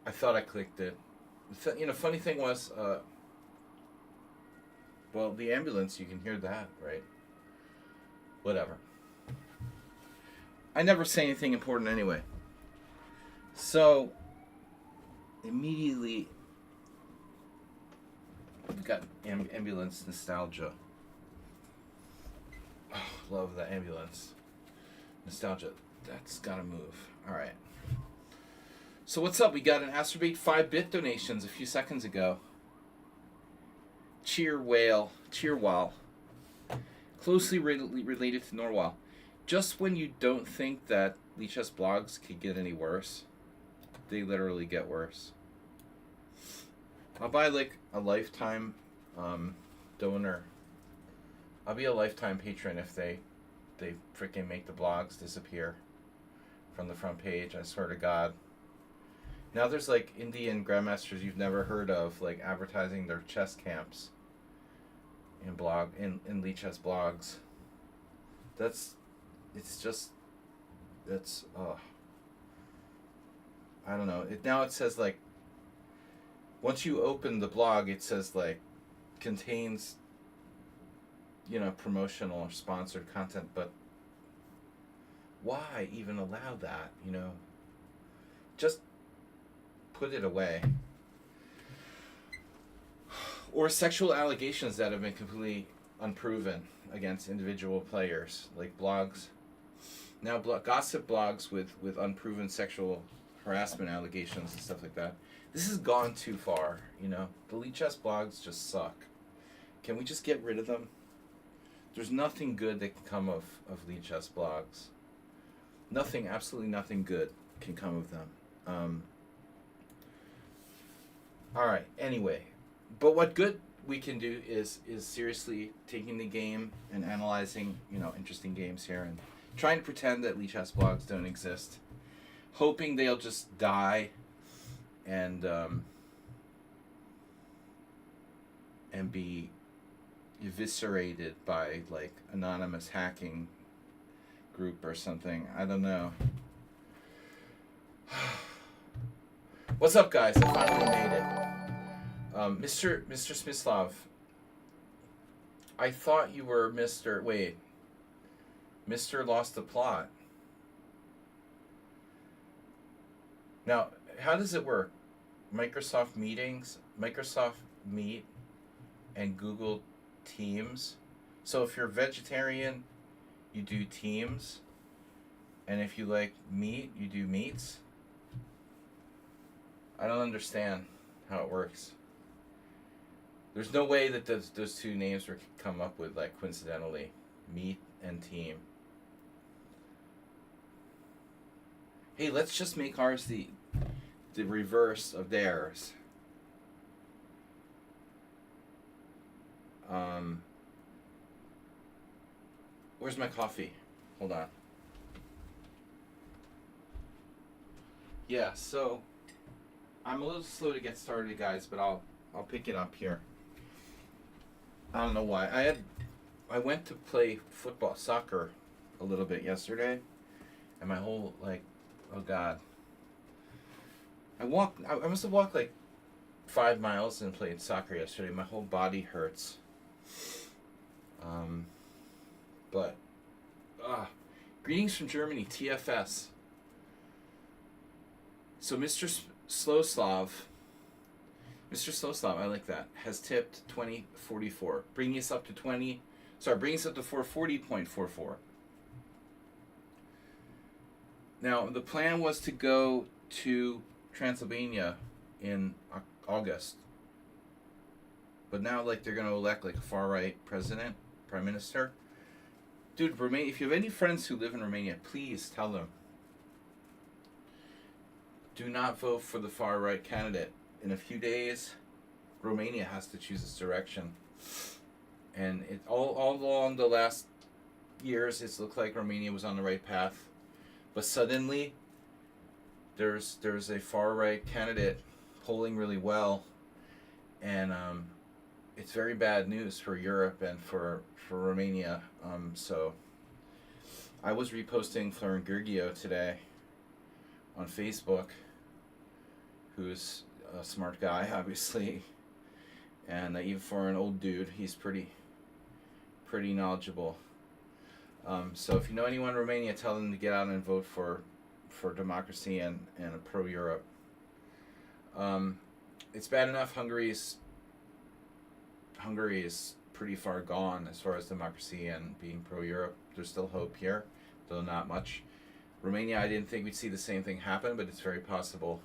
I thought I clicked it. Funny thing was, well, the ambulance, you can hear that, right? Whatever. I never say anything important anyway. So, immediately, we've got ambulance nostalgia. Oh, love the ambulance nostalgia. That's gotta move. All right. So what's up? We got an Astrobate 5-bit donations a few seconds ago. Cheer whale, cheer wall. Closely related to Norwal. Just when you don't think that Lichess blogs could get any worse, they literally get worse. I'll buy like a lifetime donor. I'll be a lifetime patron if they freaking make the blogs disappear from the front page. I swear to God. Now there's like Indian grandmasters you've never heard of, like advertising their chess camps in Lichess blogs. That's I don't know. Now it says like once you open the blog, it says like contains promotional or sponsored content, but why even allow that? Just put it away. Or sexual allegations that have been completely unproven against individual players, like blogs. Now, gossip blogs with unproven sexual harassment allegations and stuff like that. This has gone too far, The Lichess blogs just suck. Can we just get rid of them? There's nothing good that can come of Lichess blogs. Nothing, absolutely nothing good can come of them. All right, anyway. But what good we can do is seriously taking the game and analyzing, interesting games here and trying to pretend that Lichess blogs don't exist. Hoping they'll just die and be eviscerated by like anonymous hacking group or something. I don't know. What's up, guys? I finally made it. Mr. Smislav, I thought you were Mr. Lost the Plot. Now, how does it work? Microsoft Meet, and Google Teams. So if you're vegetarian, you do Teams, and if you like meat, you do Meets. I don't understand how it works. There's no way that those two names were come up with like coincidentally, Meet and Team. Hey, let's just make ours the reverse of theirs. Where's my coffee? Hold on. Yeah, so I'm a little slow to get started, guys, but I'll pick it up here. I don't know why. I went to play soccer a little bit yesterday, and my whole oh God. I must have walked like 5 miles and played soccer yesterday. My whole body hurts. But greetings from Germany, TFS. So Mr. Slowslav, I like that, has tipped 2044, bringing us up to 440.44. Now, the plan was to go to Transylvania in August. But now, they're going to elect, a far-right prime minister. Dude, Romania, if you have any friends who live in Romania, please tell them. Do not vote for the far-right candidate. In a few days, Romania has to choose its direction. And all along the last years, it's looked like Romania was on the right path. But suddenly, there's a far-right candidate polling really well. And it's very bad news for Europe and for Romania. So I was reposting Florin Gergiev today on Facebook, who's a smart guy, obviously, and even for an old dude, he's pretty knowledgeable. So if you know anyone in Romania, tell them to get out and vote for democracy and a pro Europe. It's bad enough Hungary is pretty far gone as far as democracy and being pro Europe. There's still hope here, though not much. Romania, I didn't think we'd see the same thing happen, but it's very possible.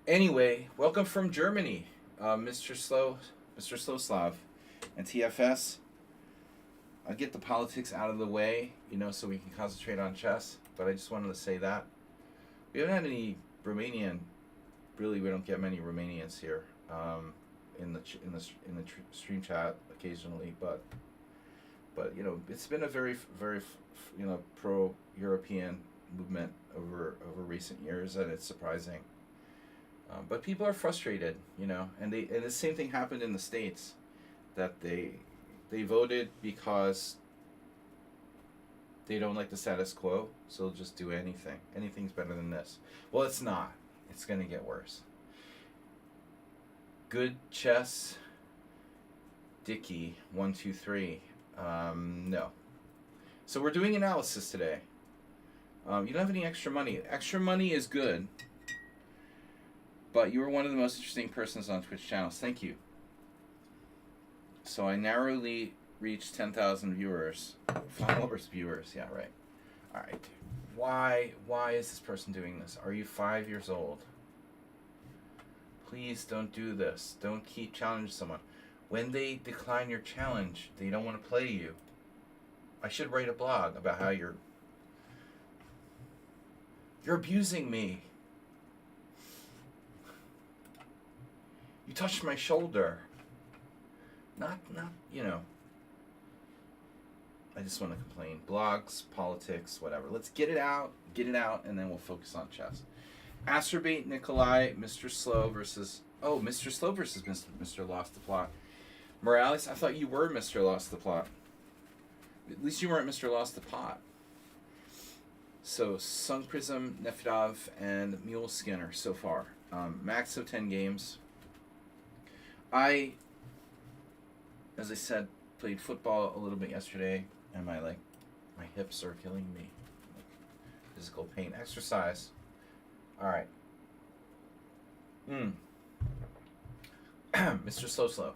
Anyway, welcome from Germany, Mr. Slowslav, and TFS. I'll get the politics out of the way, so we can concentrate on chess. But I just wanted to say that we haven't had any Romanian. Really, we don't get many Romanians here in the stream chat occasionally. But it's been a very pro-European movement over recent years, and it's surprising. But people are frustrated, and the same thing happened in the States, that they voted because they don't like the status quo, so they'll just do anything. Anything's better than this. Well, it's not. It's going to get worse. Good chess, Dicky, 123. No. So we're doing analysis today. You don't have any extra money. Extra money is good, but you were one of the most interesting persons on Twitch channels. Thank you. So I narrowly reached 10,000 viewers. Followers, viewers. Yeah, right. All right. Why is this person doing this? Are you 5 years old? Please don't do this. Don't keep challenging someone. When they decline your challenge, they don't want to play you. I should write a blog about how you're abusing me. You touched my shoulder. Not, I just want to complain. Blogs, politics, whatever. Let's get it out, and then we'll focus on chess. Astrobate Nikolai, Mr. Slow versus... Oh, Mr. Slow versus Mr. Lost the Plot. Morales, I thought you were Mr. Lost the Plot. At least you weren't Mr. Lost the Pot. So, Sun Prism, Nefedov, and Mule Skinner so far. Max of 10 games. As I said, played football a little bit yesterday, and my hips are killing me. Physical pain. Exercise. All right. Mr. Slow.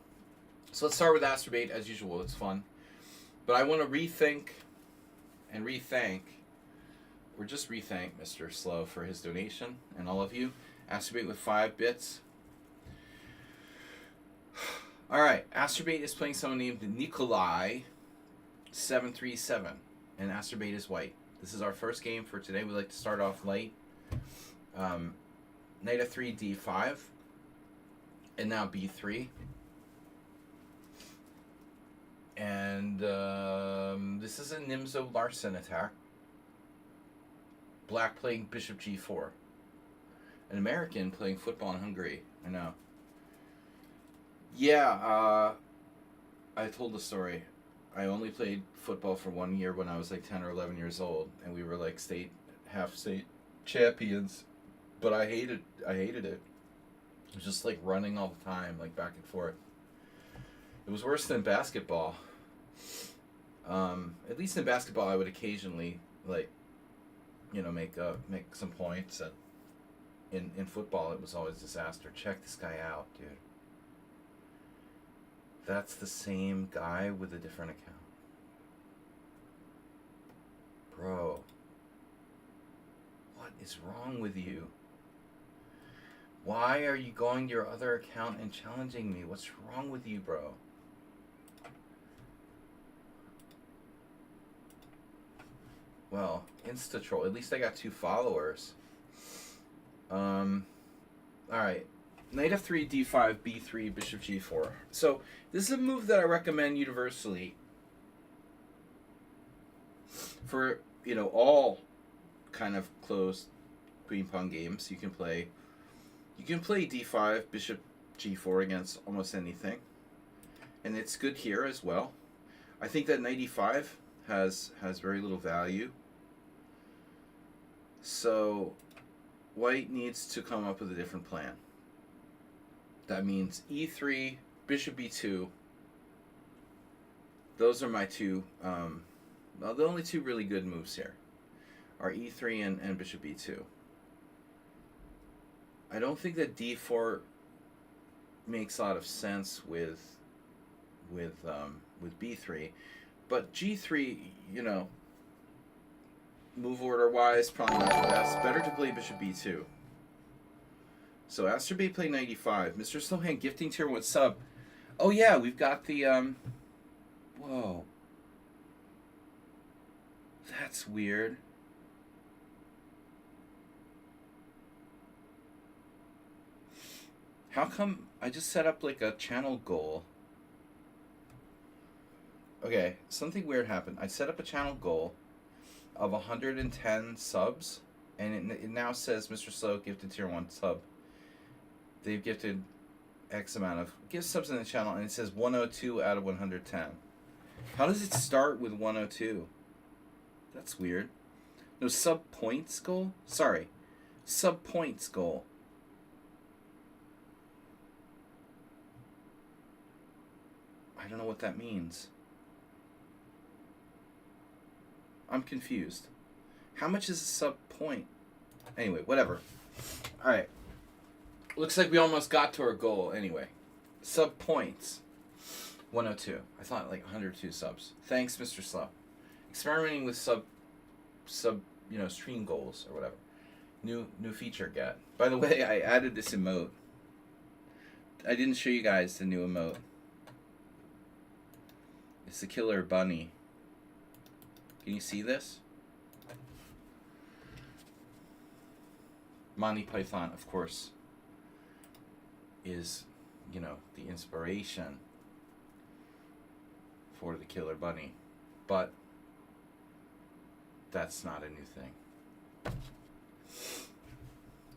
So let's start with Astrobate as usual. It's fun, but I want to rethank Mr. Slow for his donation, and all of you. Astrobate with 5 bits. All right, Astrobate is playing someone named Nikolai 737, and Astrobate is white. This is our first game for today. We like to start off light. Knight f3, d5, and now b3. And this is a Nimzo Larsen attack. Black playing bishop g4. An American playing football in Hungary. I know. Yeah, I told the story. I only played football for 1 year when I was 10 or 11 years old, and we were half state champions. But I hated it. It was just running all the time, back and forth. It was worse than basketball. At least in basketball, I would occasionally make some points, and in football, it was always disaster. Check this guy out, dude. That's the same guy with a different account. Bro. What is wrong with you? Why are you going to your other account and challenging me? What's wrong with you, bro? Well, Insta-troll. At least I got 2 followers. Alright. Knight f3, d5, b3, bishop g4. So, this is a move that I recommend universally for, all kind of closed queen pawn games. You can play d5, bishop g4 against almost anything. And it's good here as well. I think that knight e5 has very little value. So, White needs to come up with a different plan. That means e3, bishop b2. Those are my two, well, the only two really good moves here are e3 and bishop b2. I don't think that d4 makes a lot of sense with b3, but g3, you know, move order wise, probably not the best. Better to play bishop b2. So Asterbay played 95. Mr. Slowhand gifting tier 1 sub. Oh yeah, we've got the whoa. That's weird. How come I just set up like a channel goal? Okay, something weird happened. I set up a channel goal of 110 subs, and it now says Mr. Slow gifted tier 1 sub. They've gifted X amount of gift subs in the channel, and it says 102 out of 110. How does it start with 102? That's weird. No, sub points goal? Sorry. Sub points goal. I don't know what that means. I'm confused. How much is a sub point? Anyway, whatever. Alright. Looks like we almost got to our goal anyway. Sub points. 102. I thought like 102 subs. Thanks, Mr. Slow. Experimenting with sub stream goals or whatever. New feature get. By the way, I added this emote. I didn't show you guys the new emote. It's the killer bunny. Can you see this? Monty Python, of course, is, you know, the inspiration for the killer bunny. But that's not a new thing.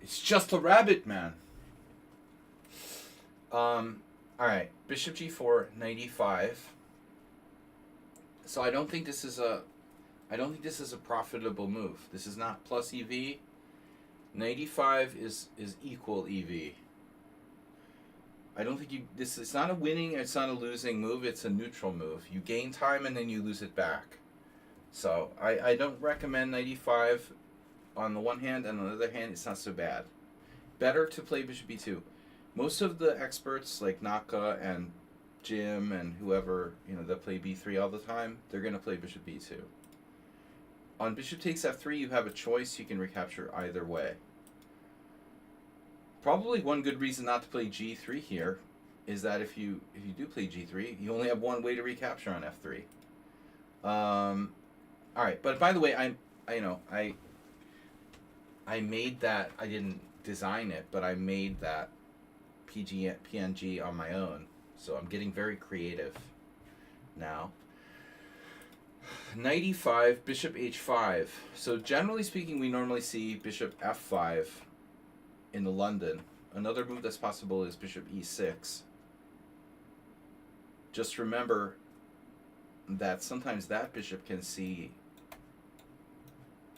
It's just a rabbit, man. Alright, bishop g4, 95. So I don't think this is a profitable move. This is not plus EV. 95 is equal EV. I don't think it's not a winning, it's not a losing move, it's a neutral move. You gain time and then you lose it back. So I don't recommend 95 on the one hand, and on the other hand, it's not so bad. Better to play bishop b2. Most of the experts like Naka and Jim and whoever, you know, that play b3 all the time, they're going to play bishop b2. On bishop takes f3, you have a choice. You can recapture either way. Probably one good reason not to play g3 here is that if you do play g3, you only have one way to recapture on f3. All right, but by the way, I made that. I didn't design it, but I made that PNG on my own. So I'm getting very creative now. 95, bishop h5. So generally speaking, we normally see bishop f5 in the London. Another move that's possible is bishop e6. Just remember that sometimes that bishop can see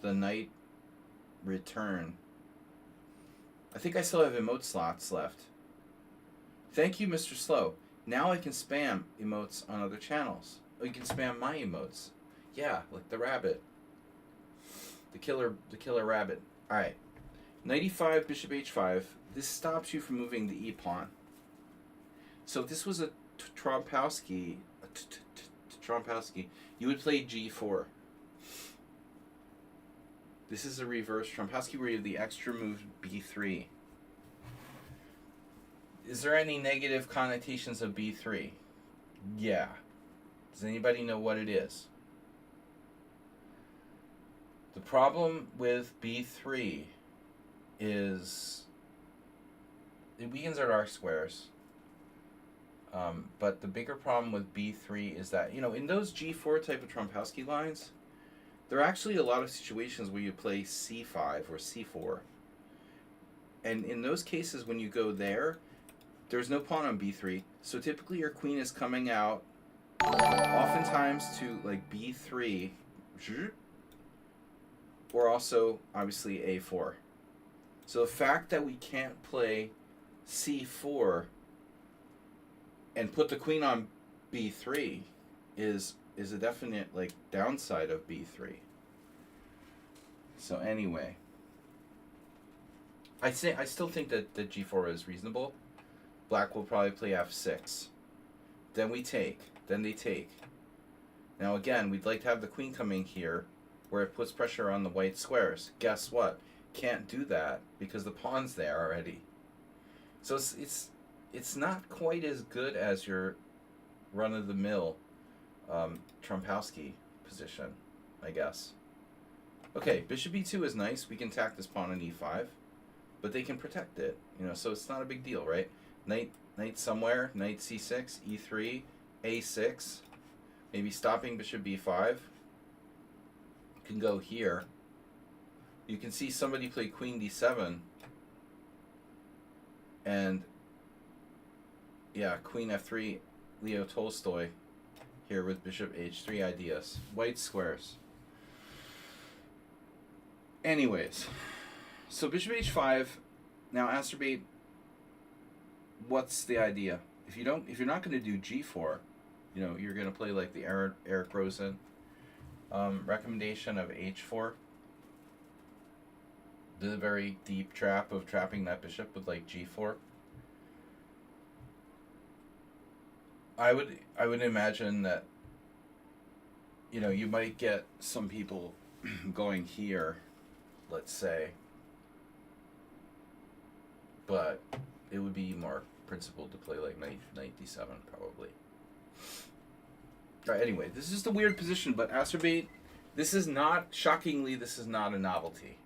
the knight return. I think I still have emote slots left. Thank you, Mr. Slow. Now I can spam emotes on other channels. Oh, you can spam my emotes. Yeah, like the rabbit. The killer rabbit. Alright. 95, bishop h5. This stops you from moving the e-pawn. So if this was a Trompowsky, you would play g4. This is a reverse Trompowsky where you have the extra move b3. Is there any negative connotations of b3? Yeah. Does anybody know what it is? The problem with b3 is it weakens our dark squares. But the bigger problem with b3 is that, you know, in those g4 type of Trompowsky lines, there are actually a lot of situations where you play c5 or c4. And in those cases, when you go there, there's no pawn on b3. So typically your queen is coming out oftentimes to like b3, or also obviously a4. So the fact that we can't play c4 and put the queen on b3 is a definite like downside of b3. So anyway, I still think that the g4 is reasonable. Black will probably play f6. Then we take. Then they take. Now again, we'd like to have the queen coming here where it puts pressure on the white squares. Guess what? Can't do that because the pawn's there already. So it's not quite as good as your run-of-the-mill Trompowsky position, I guess. Okay, bishop e2 is nice. We can attack this pawn on e5, but they can protect it, you know. So it's not a big deal, right? Knight somewhere. Knight c6, e3, a6. Maybe stopping bishop b5. Can go here. You can see somebody play queen d7. And yeah, queen f3, Leo Tolstoy here with bishop h3 ideas. White squares. Anyways, so bishop h5. Now Astrobate, what's the idea? If you're not going to do g4, you know, you're going to play like the Eric Rosen recommendation of h4. The very deep trap of trapping that bishop with like g4. I would imagine that, you know, you might get some people going here, let's say, but it would be more principled to play like knight d7 probably. All right, anyway, this is just a weird position, but Astrobate, this is not, shockingly, this is not a novelty.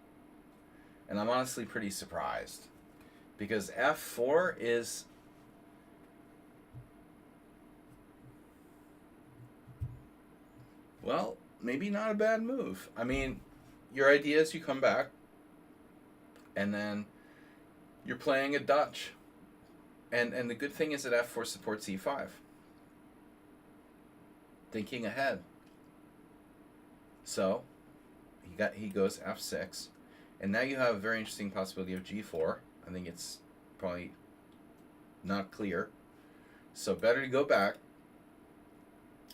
And I'm honestly pretty surprised because f4 is, well, maybe not a bad move. I mean, your idea is you come back and then you're playing a Dutch. And the good thing is that f4 supports e5. Thinking ahead. So he goes f6. And now you have a very interesting possibility of g4. I think it's probably not clear. So better to go back.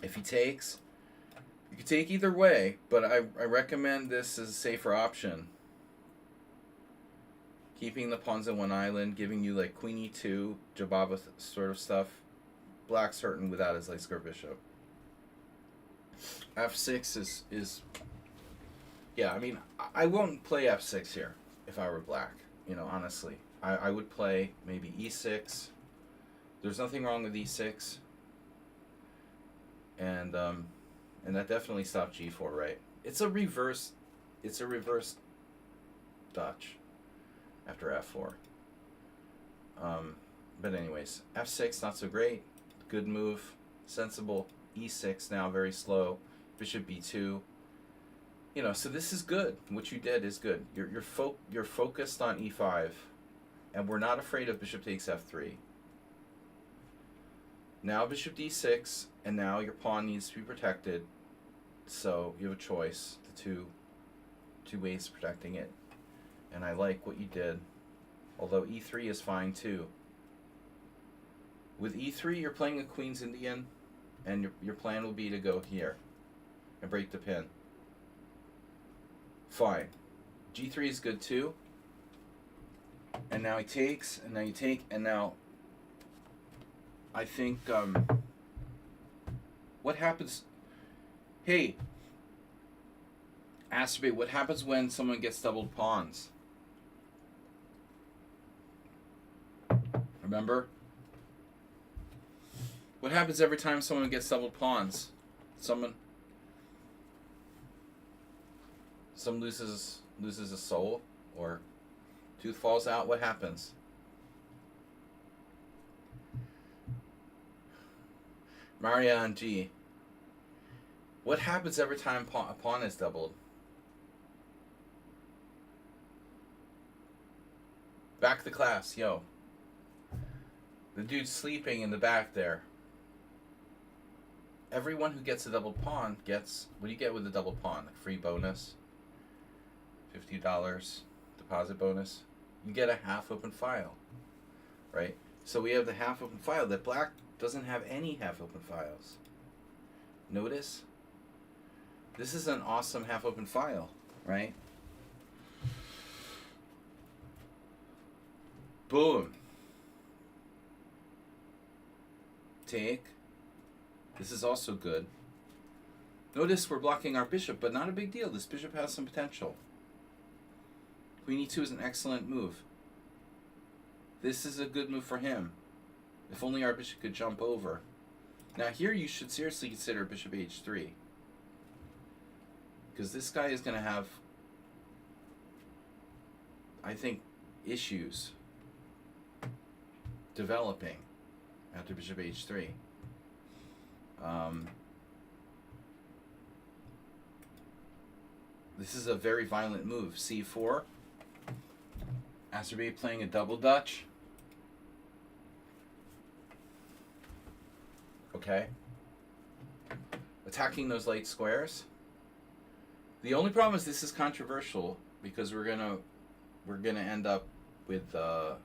If he takes, you can take either way, but I recommend this as a safer option. Keeping the pawns in one island, giving you like queen e2, Jababa sort of stuff. Black's hurting without his light square bishop. f6 is yeah, I mean, I won't play f6 here if I were black, you know, honestly. I would play maybe e6. There's nothing wrong with e6. And that definitely stopped g4, right? It's a reverse Dutch after f4. But anyways, f6 not so great. Good move, sensible. e6 now very slow. Bishop b2. You know, so this is good. What you did is good. You're focused on e5, and we're not afraid of bishop takes f3. Now bishop d6, and now your pawn needs to be protected. So you have a choice, the two ways of protecting it. And I like what you did, although e3 is fine too. With e3, you're playing a Queen's Indian, and your plan will be to go here and break the pin. Fine. g3 is good too. And now he takes, and now you take, and now I think what happens? Hey, Astrobate, what happens when someone gets doubled pawns? Remember? What happens every time someone gets doubled pawns? Some loses a soul, or tooth falls out. What happens? Marianne G. What happens every time a pawn is doubled? Back to class, yo. The dude's sleeping in the back there. Everyone who gets a double pawn gets, what do you get with a double pawn? A free bonus? $50 deposit bonus? You get a half open file, right? So we have the half open file that black doesn't have any half open files. Notice? This is an awesome half open file, right? Boom. Take. This is also good. Notice we're blocking our bishop, but not a big deal. This bishop has some potential. Queen e2 is an excellent move. This is a good move for him. If only our bishop could jump over. Now here you should seriously consider bishop h3. Because this guy is going to have, I think, issues developing after bishop h3. This is a very violent move. c4. Azerbaijan playing a double Dutch. Okay. Attacking those light squares. The only problem is this is controversial because we're gonna end up with a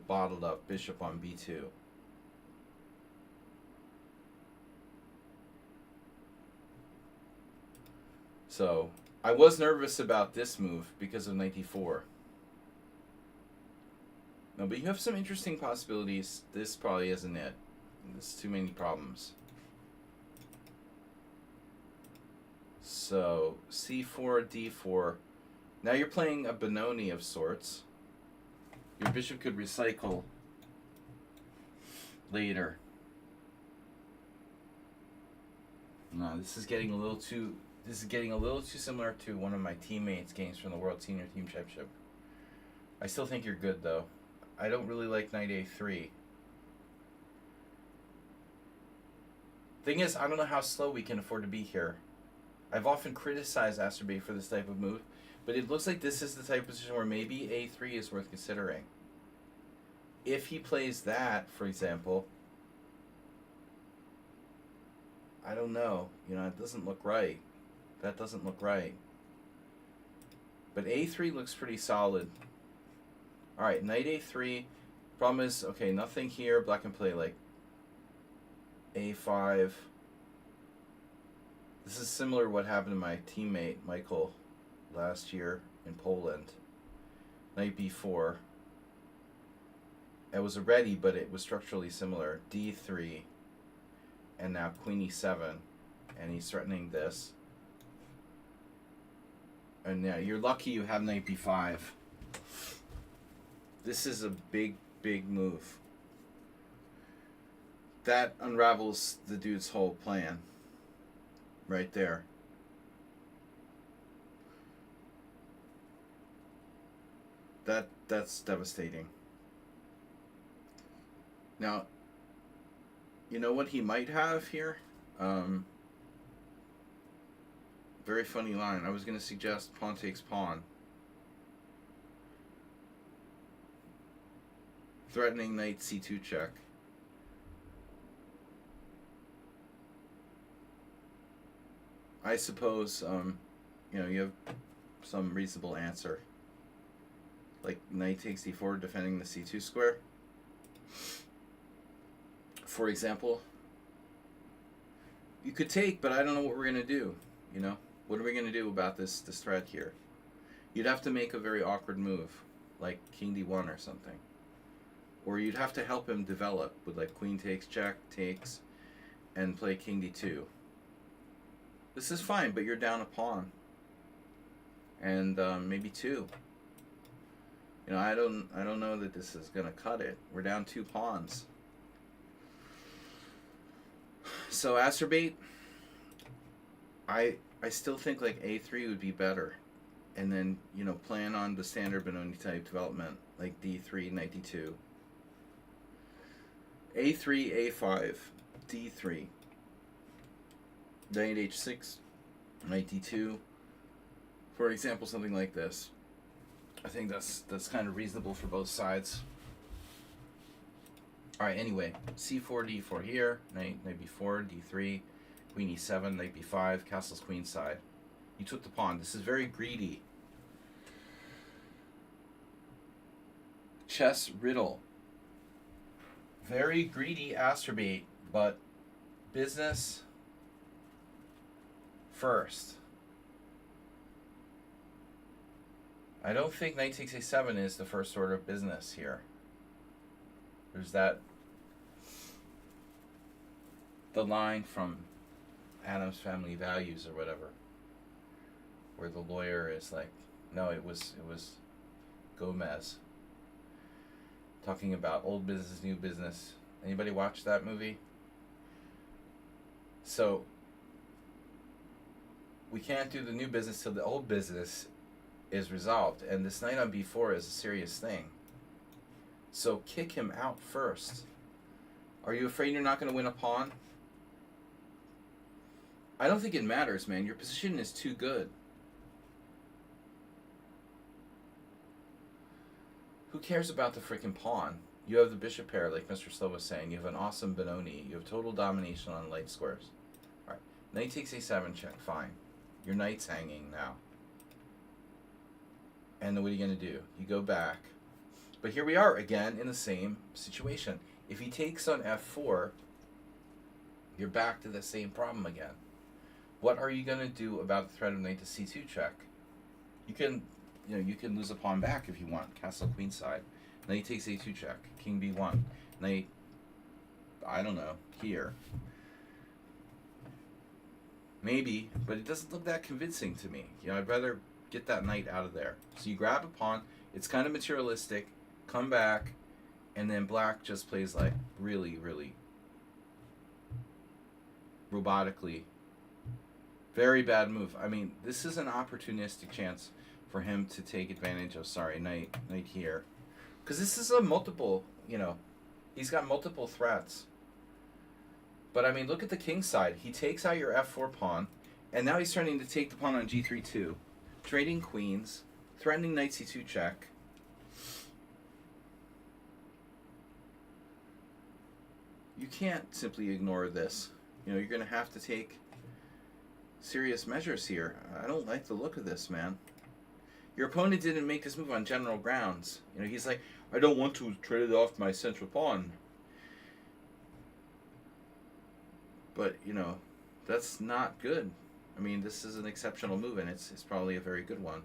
bottled up bishop on b2. So I was nervous about this move because of knight d4. No, but you have some interesting possibilities. This probably isn't it. There's too many problems. So c4, d4. Now you're playing a Benoni of sorts. Your bishop could recycle later. No, this is getting a little too similar to one of my teammates' games from the World Senior Team Championship. I still think you're good though. I don't really like knight a3. Thing is, I don't know how slow we can afford to be here. I've often criticized Azerbaijan for this type of move, but it looks like this is the type of position where maybe a3 is worth considering. If he plays that, for example, I don't know. You know, it doesn't look right. That doesn't look right. But a3 looks pretty solid. Alright, knight a3. Problem is, okay, nothing here. Black can play like a5. This is similar to what happened to my teammate, Michael, last year in Poland. Knight b4. It was a ready, but it was structurally similar. d3. And now queen e7. And he's threatening this. And now you're lucky you have knight b5. This is a big, big move. That unravels the dude's whole plan. Right there. That's devastating. Now, you know what he might have here? Very funny line. I was going to suggest pawn takes pawn. Threatening knight c2 check. I suppose, you know, you have some reasonable answer. Like knight takes d4, defending the c2 square. For example, you could take, but I don't know what we're going to do, you know? What are we going to do about this threat here? You'd have to make a very awkward move, like king d1 or something. Or you'd have to help him develop with like queen takes, jack takes, and play king d2. This is fine, but you're down a pawn. And maybe two. You know, I don't know that this is going to cut it. We're down 2 pawns. So Azerbaijan, I still think like a3 would be better. And then, you know, plan on the standard Benoni type development, like d3, knight d2. a3, a5, d3. Knight h6, knight d2. For example, something like this. I think that's kind of reasonable for both sides. Alright, anyway, c4, d4 here, knight b4, d3, queen e7, knight b5, castle's queen side. You took the pawn. This is very greedy. Chess riddle. Very greedy Astrobate, but business first. I don't think knight takes a7 is the first order of business here. There's that, the line from Addams Family Values or whatever, where the lawyer is like, no, it was Gomez talking about old business, new business. Anybody watch that movie? So we can't do the new business till the old business is resolved, and this knight on b4 is a serious thing. So kick him out first. Are you afraid you're not going to win a pawn? I don't think it matters, man. Your position is too good. Who cares about the freaking pawn? You have the bishop pair, like Mr. Slow was saying. You have an awesome Benoni. You have total domination on light squares. Alright, knight takes a7 check. Fine. Your knight's hanging now. And then what are you going to do? You go back. But here we are again in the same situation. If he takes on f4, you're back to the same problem again. What are you going to do about the threat of knight to c2 check? You can lose a pawn back if you want. Castle queenside. Knight takes a2 check. King b1. Knight, I don't know, here. Maybe, but it doesn't look that convincing to me. I'd rather get that knight out of there. So you grab a pawn. It's kind of materialistic. Come back, and then black just plays like really, really robotically. Very bad move. I mean, this is an opportunistic chance for him to take advantage of, knight here. Because this is a multiple, he's got multiple threats. But I mean, look at the king side. He takes out your f4 pawn, and now he's starting to take the pawn on g3 too. Trading queens, threatening knight c2 check. You can't simply ignore this. You're going to have to take serious measures here. I don't like the look of this, man. Your opponent didn't make this move on general grounds. He's like, I don't want to trade it off my central pawn. But, that's not good. I mean, this is an exceptional move, and it's probably a very good one.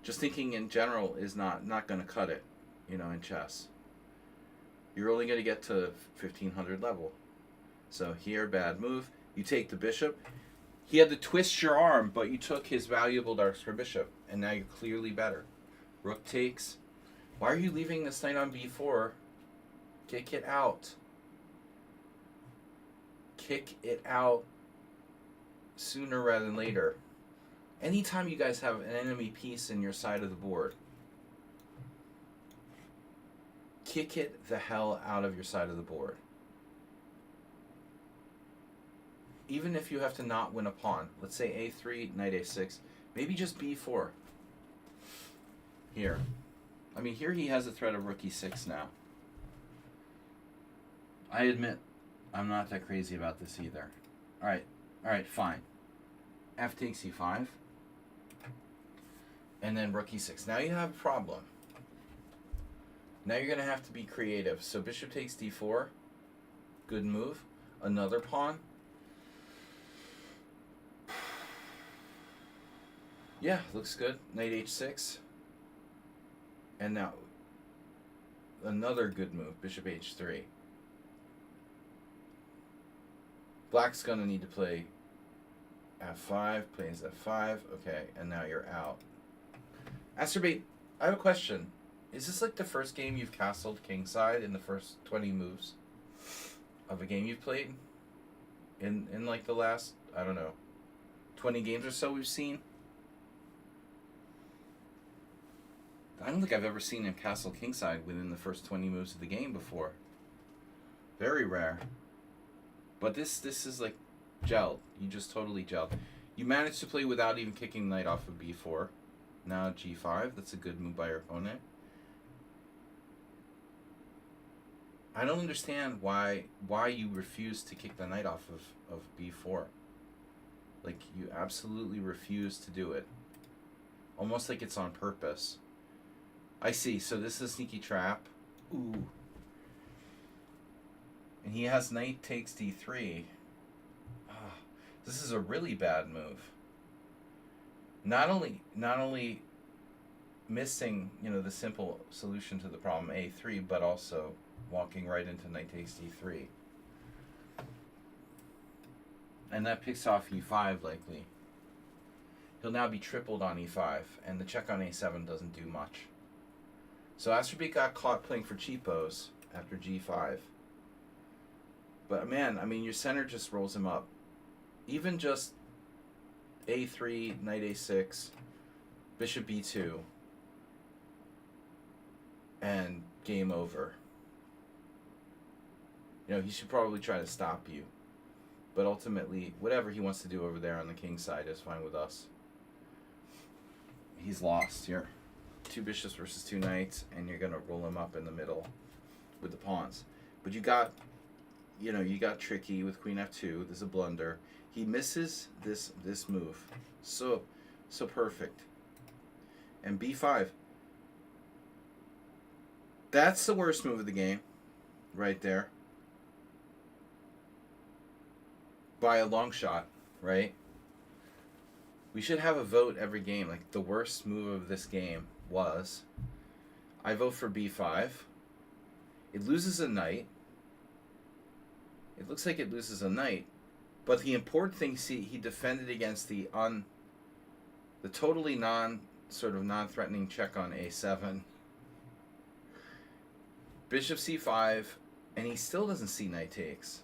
Just thinking in general is not going to cut it, in chess. You're only going to get to 1500 level. So here, bad move. You take the bishop. He had to twist your arm, but you took his valuable dark square bishop, and now you're clearly better. Rook takes. Why are you leaving this knight on b4? Kick it out. Kick it out sooner rather than later. Anytime you guys have an enemy piece in your side of the board, kick it the hell out of your side of the board. Even if you have to not win a pawn. Let's say a3, knight a6. Maybe just b4. Here. I mean, here he has a threat of rook e6 now. I admit, I'm not that crazy about this either. Alright, fine. F takes e5. And then rook e6. Now you have a problem. Now you're going to have to be creative. So bishop takes d4. Good move. Another pawn. Yeah, looks good. Knight h6. And now another good move. Bishop h3. Black's going to need to play f5. Plays f5. Okay, and now you're out. Astrobate, I have a question. Is this like the first game you've castled kingside in the first 20 moves of a game you've played? In like the last, I don't know, 20 games or so we've seen? I don't think I've ever seen him castle kingside within the first 20 moves of the game before. Very rare. But this is like gelled. You just totally gelled. You managed to play without even kicking the knight off of b4. Now g5. That's a good move by your opponent. I don't understand why you refuse to kick the knight off of b4. Like, you absolutely refuse to do it. Almost like it's on purpose. I see. So this is a sneaky trap. Ooh. And he has knight takes d3. Ah, this is a really bad move. Not only missing, the simple solution to the problem a3, but also walking right into knight takes d3. And that picks off e5 likely. He'll now be tripled on e5, and the check on a7 doesn't do much. So Astrobit got caught playing for cheapos after g5. But man, I mean, your center just rolls him up. Even just a3, knight a6, bishop b2, and game over. He should probably try to stop you. But ultimately, whatever he wants to do over there on the king side is fine with us. He's lost here. 2 bishops versus 2 knights, and you're going to roll him up in the middle with the pawns. But you got tricky with queen f2. There's a blunder. He misses this move. So perfect. And b5. That's the worst move of the game. Right there. By a long shot, right? We should have a vote every game. Like, the worst move of this game was, I vote for b5. It loses a knight. It looks like it loses a knight. But the important thing, he defended against the totally non-threatening check on a7. Bishop c5, and he still doesn't see knight takes.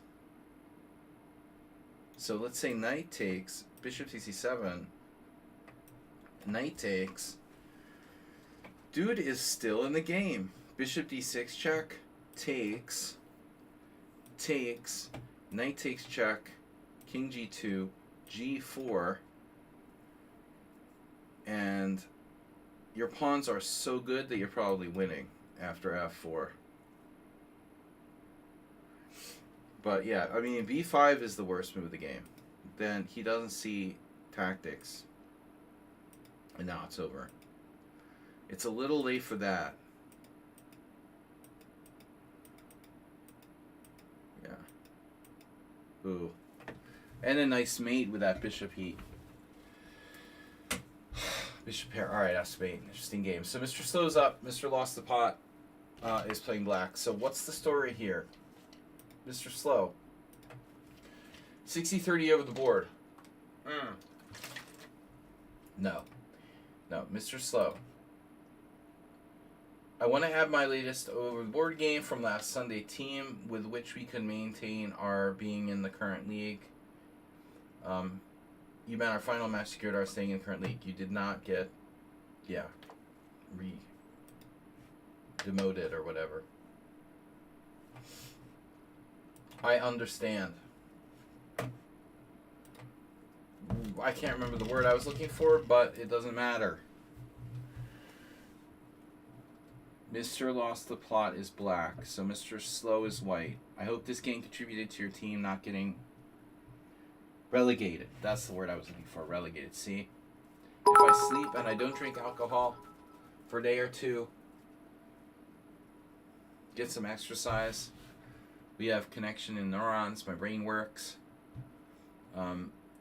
So let's say knight takes, bishop c7, knight takes. Dude is still in the game. Bishop d6 check, takes, knight takes check, king g2, g4, and your pawns are so good that you're probably winning after f4. But yeah, I mean, b5 is the worst move of the game. Then he doesn't see tactics. And now it's over. It's a little late for that. Yeah. Ooh. And a nice mate with that bishop heat. Bishop pair. Alright, that's Spain. Interesting game. So Mr. Slow's up. Mr. Lost the Pot is playing black. So what's the story here? Mr. Slow. 60-30 over the board. No, Mr. Slow. I want to have my latest over the board game from last Sunday team with which we can maintain our being in the current league. You meant our final match secured our staying in the current league. You did not get, demoted or whatever. I understand. I can't remember the word I was looking for, but it doesn't matter. Mr. Lost the Plot is black, so Mr. Slow is white. I hope this game contributed to your team not getting relegated. That's the word I was looking for, relegated. See? If I sleep and I don't drink alcohol for a day or two, get some exercise, we have connection in neurons, my brain works.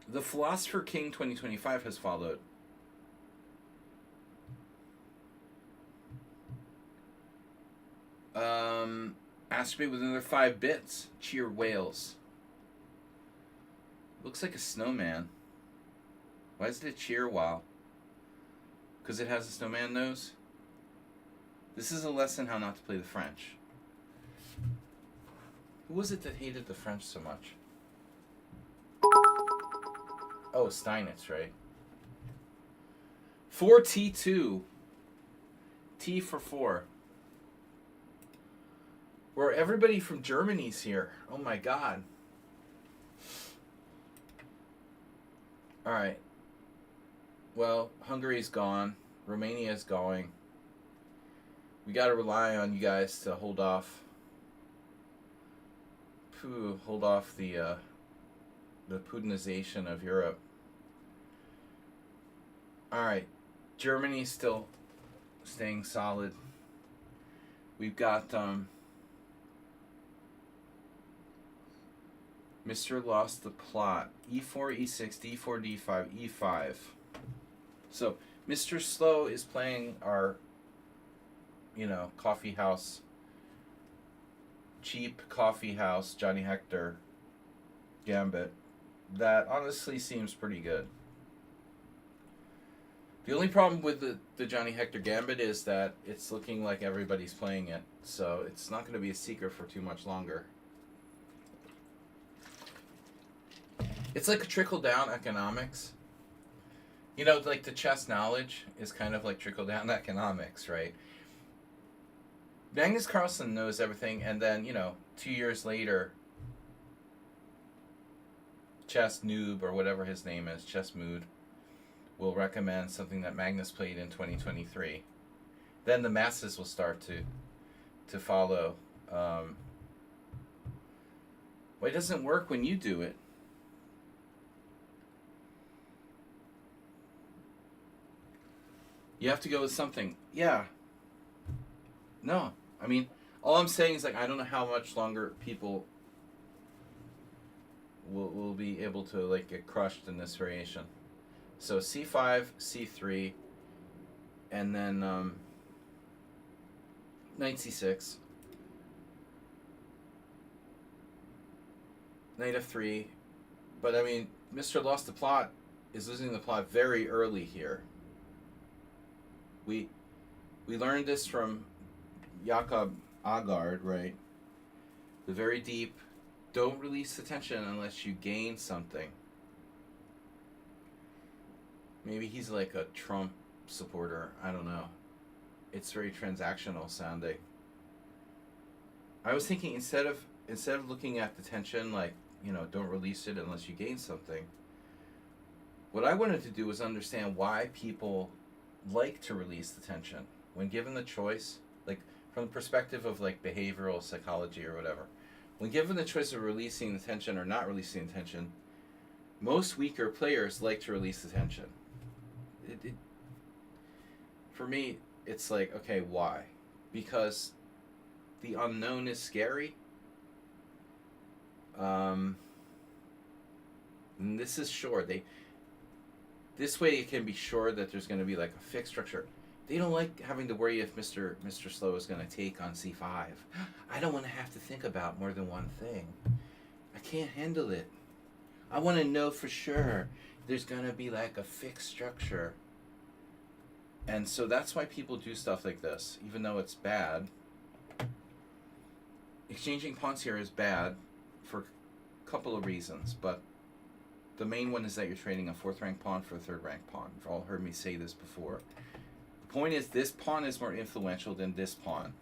The Philosopher King 2025 has followed. Astrobit with another 5 bits. Cheer Wales. Looks like a snowman. Why is it a cheer wow? Because it has a snowman nose? This is a lesson how not to play the French. Who was it that hated the French so much? Oh, Steinitz, right? 4T2. T for 4. Where everybody from Germany's here. Oh my god. Alright. Well, Hungary's gone. Romania's going. We gotta rely on you guys to hold off. Hold off the Putinization of Europe. Alright. Germany's still staying solid. We've got Mr. Lost the Plot. E4, E6, D4, D5, E5. So Mr. Slow is playing our, coffee house, cheap coffee house, Johnny Hector gambit. That honestly seems pretty good. The only problem with the Johnny Hector gambit is that it's looking like everybody's playing it. So it's not going to be a secret for too much longer. It's like a trickle-down economics. Like the chess knowledge is kind of like trickle-down economics, right? Magnus Carlsen knows everything, and then, 2 years later, Chess Noob, or whatever his name is, Chess Mood, will recommend something that Magnus played in 2023. Then the masses will start to follow. Well, it doesn't work when you do it. You have to go with something. Yeah. No. I mean, all I'm saying is, I don't know how much longer people will be able to, get crushed in this variation. So C5, C3, and then Knight C6. Knight F3. But, I mean, Mr. Lost the Plot is losing the plot very early here. We learned this from Jakob Agard, right? The very deep, don't release the tension unless you gain something. Maybe he's like a Trump supporter. I don't know. It's very transactional sounding. I was thinking instead of looking at the tension don't release it unless you gain something. What I wanted to do was understand why people like to release the tension when given the choice, from the perspective of behavioral psychology or whatever. When given the choice of releasing the tension or not releasing the tension, most weaker players like to release the tension. For me, it's okay, why? Because the unknown is scary. And this is sure. This way it can be sure that there's going to be a fixed structure. They don't like having to worry if Mr. Slow is going to take on C5. I don't want to have to think about more than one thing. I can't handle it. I want to know for sure there's going to be a fixed structure. And so that's why people do stuff like this, even though it's bad. Exchanging pawns here is bad for a couple of reasons, but the main one is that you're trading a 4th rank pawn for a 3rd rank pawn. You've all heard me say this before. The point is, this pawn is more influential than this pawn.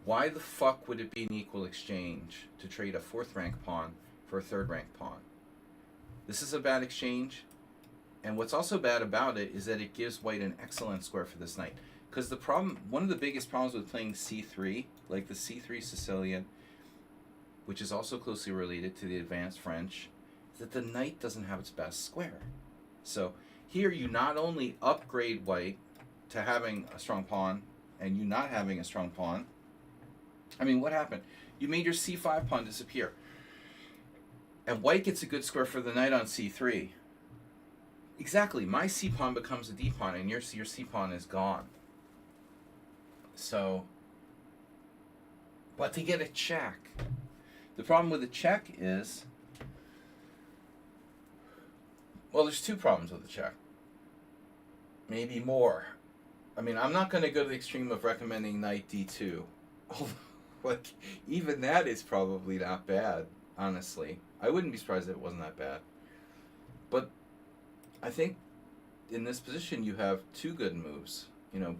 Why the fuck would it be an equal exchange to trade a 4th rank pawn for a 3rd rank pawn? This is a bad exchange, and what's also bad about it is that it gives white an excellent square for this knight. Because one of the biggest problems with playing C3, like the C3 Sicilian, which is also closely related to the advanced French, is that the knight doesn't have its best square. So here you not only upgrade white to having a strong pawn, and you not having a strong pawn. I mean, what happened? You made your C5 pawn disappear. And white gets a good square for the knight on C3. Exactly. My C pawn becomes a D pawn, and your C pawn is gone. So, but to get a check. The problem with a check is, well, there's two problems with the check. Maybe more. I mean, I'm not going to go to the extreme of recommending knight D2. Even that is probably not bad, honestly. I wouldn't be surprised if it wasn't that bad. But I think in this position you have two good moves.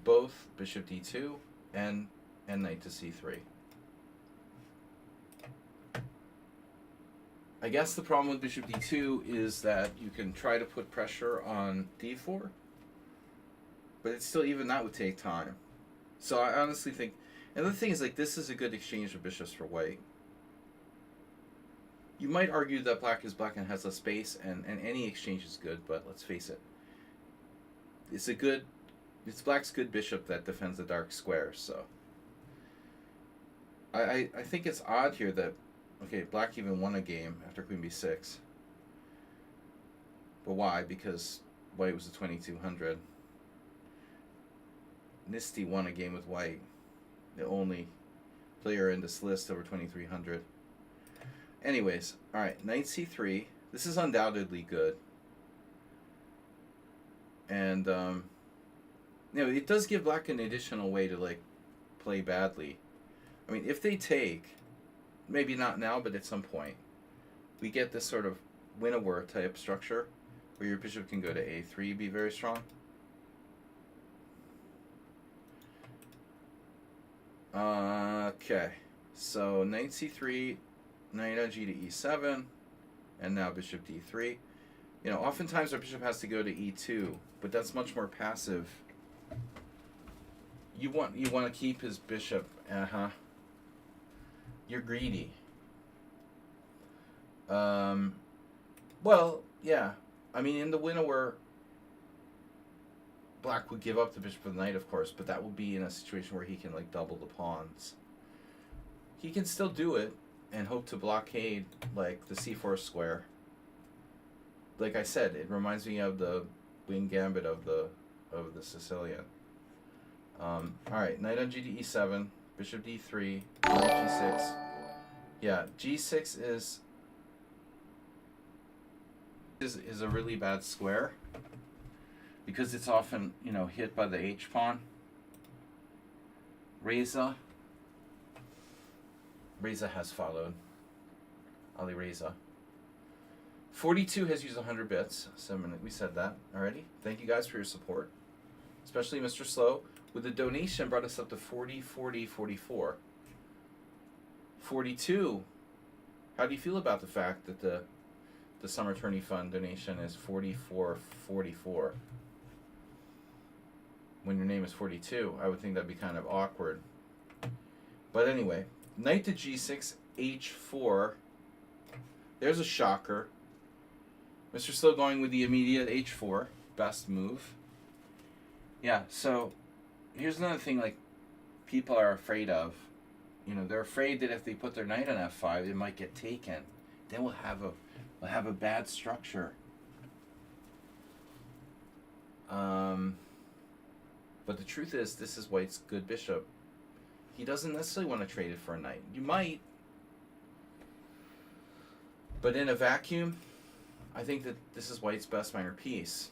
Both bishop D2 and knight to C3. I guess the problem with bishop D2 is that you can try to put pressure on D4. But it's still, even that would take time. So I honestly think, and the thing is, this is a good exchange of bishops for white. You might argue that black is black and has less space, and any exchange is good, but let's face it. It's a good It's black's good bishop that defends the dark square, so. I think it's odd here that, okay, black even won a game after queen b6. But why? Because white was a 2200. Nisty won a game with white. The only player in this list over 2300. Anyways, alright, knight c3. This is undoubtedly good. And, it does give black an additional way to, like, play badly. I mean, if they take, maybe not now, but at some point, we get this sort of win-a-war type structure where your bishop can go to a3, be very strong. Okay, so knight c3, knight on g to e7, and now bishop d3. Oftentimes our bishop has to go to e2, but that's much more passive. You want to keep his bishop. You're greedy. Well, yeah. I mean, in the win-a-war, black would give up the bishop for the knight, of course, but that would be in a situation where he can, like, double the pawns. He can still do it and hope to blockade, like, the c4 square. Like I said, it reminds me of the wing gambit of the Sicilian. Alright, knight on g to e7, bishop d3, knight g6. Yeah, g6 is a really bad square because it's often, hit by the h-pawn. Reza has followed. Ali Reza. 42 has used 100 bits, so we said that already. Thank you guys for your support, especially Mr. Slow. With the donation, brought us up to 40, 40, 44. 42. How do you feel about the fact that the Summer Tourney Fund donation is 44, 44? When your name is 42, I would think that'd be kind of awkward. But anyway, knight to g6, h4. There's a shocker. Mr. Slow going with the immediate h4. Best move. Yeah, so here's another thing, like, people are afraid of. They're afraid that if they put their knight on f5, it might get taken. Then we'll have a bad structure. But the truth is, this is white's good bishop. He doesn't necessarily want to trade it for a knight. You might. But in a vacuum, I think that this is white's best minor piece.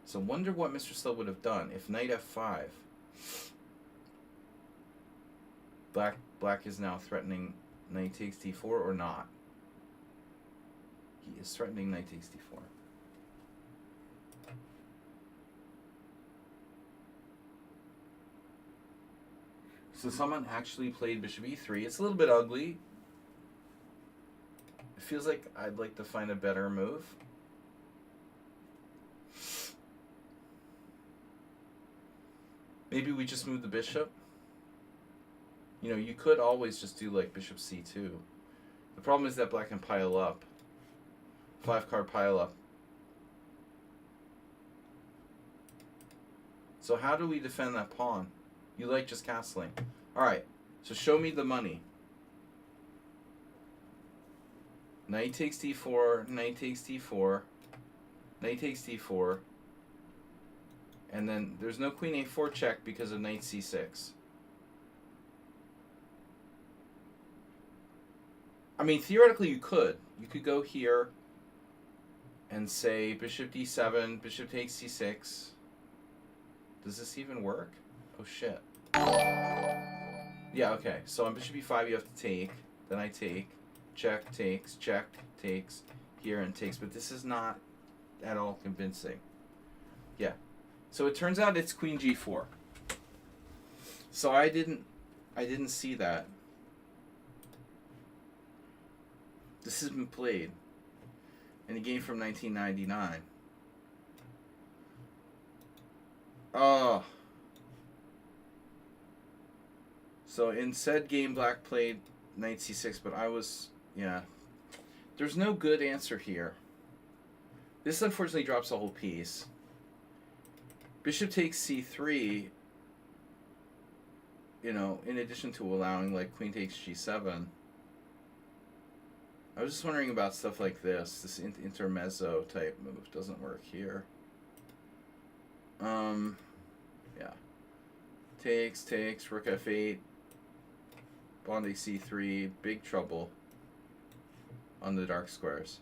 So wonder what Mr. Slow would have done if knight f5. Black is now threatening knight takes d4 or not. He is threatening knight takes d4. So someone actually played bishop e3. It's a little bit ugly. It feels like I'd like to find a better move. Maybe we just move the bishop. You could always just do like bishop c2. The problem is that black can pile up. 5-card pile up. So how do we defend that pawn? You like just castling. Alright, so show me the money. Knight takes d4, knight takes d4, knight takes d4, and then there's no queen a4 check because of knight c6. I mean, theoretically you could. You could go here and say bishop d7, bishop takes c6. Does this even work? Oh shit. Yeah, okay. So on bishop e5 you have to take. Then I take. Check, takes, check, takes. Here and takes. But this is not at all convincing. Yeah. So it turns out it's queen g4. So I didn't see that. This has been played in a game from 1999. Oh. So in said game, black played knight c6, but I was, yeah. There's no good answer here. This unfortunately drops a whole piece. Bishop takes c3, you know, in addition to allowing like queen takes g7. I was just wondering about stuff like this. This intermezzo type move doesn't work here. Yeah. Takes, rook f8, pawn takes c3, big trouble on the dark squares.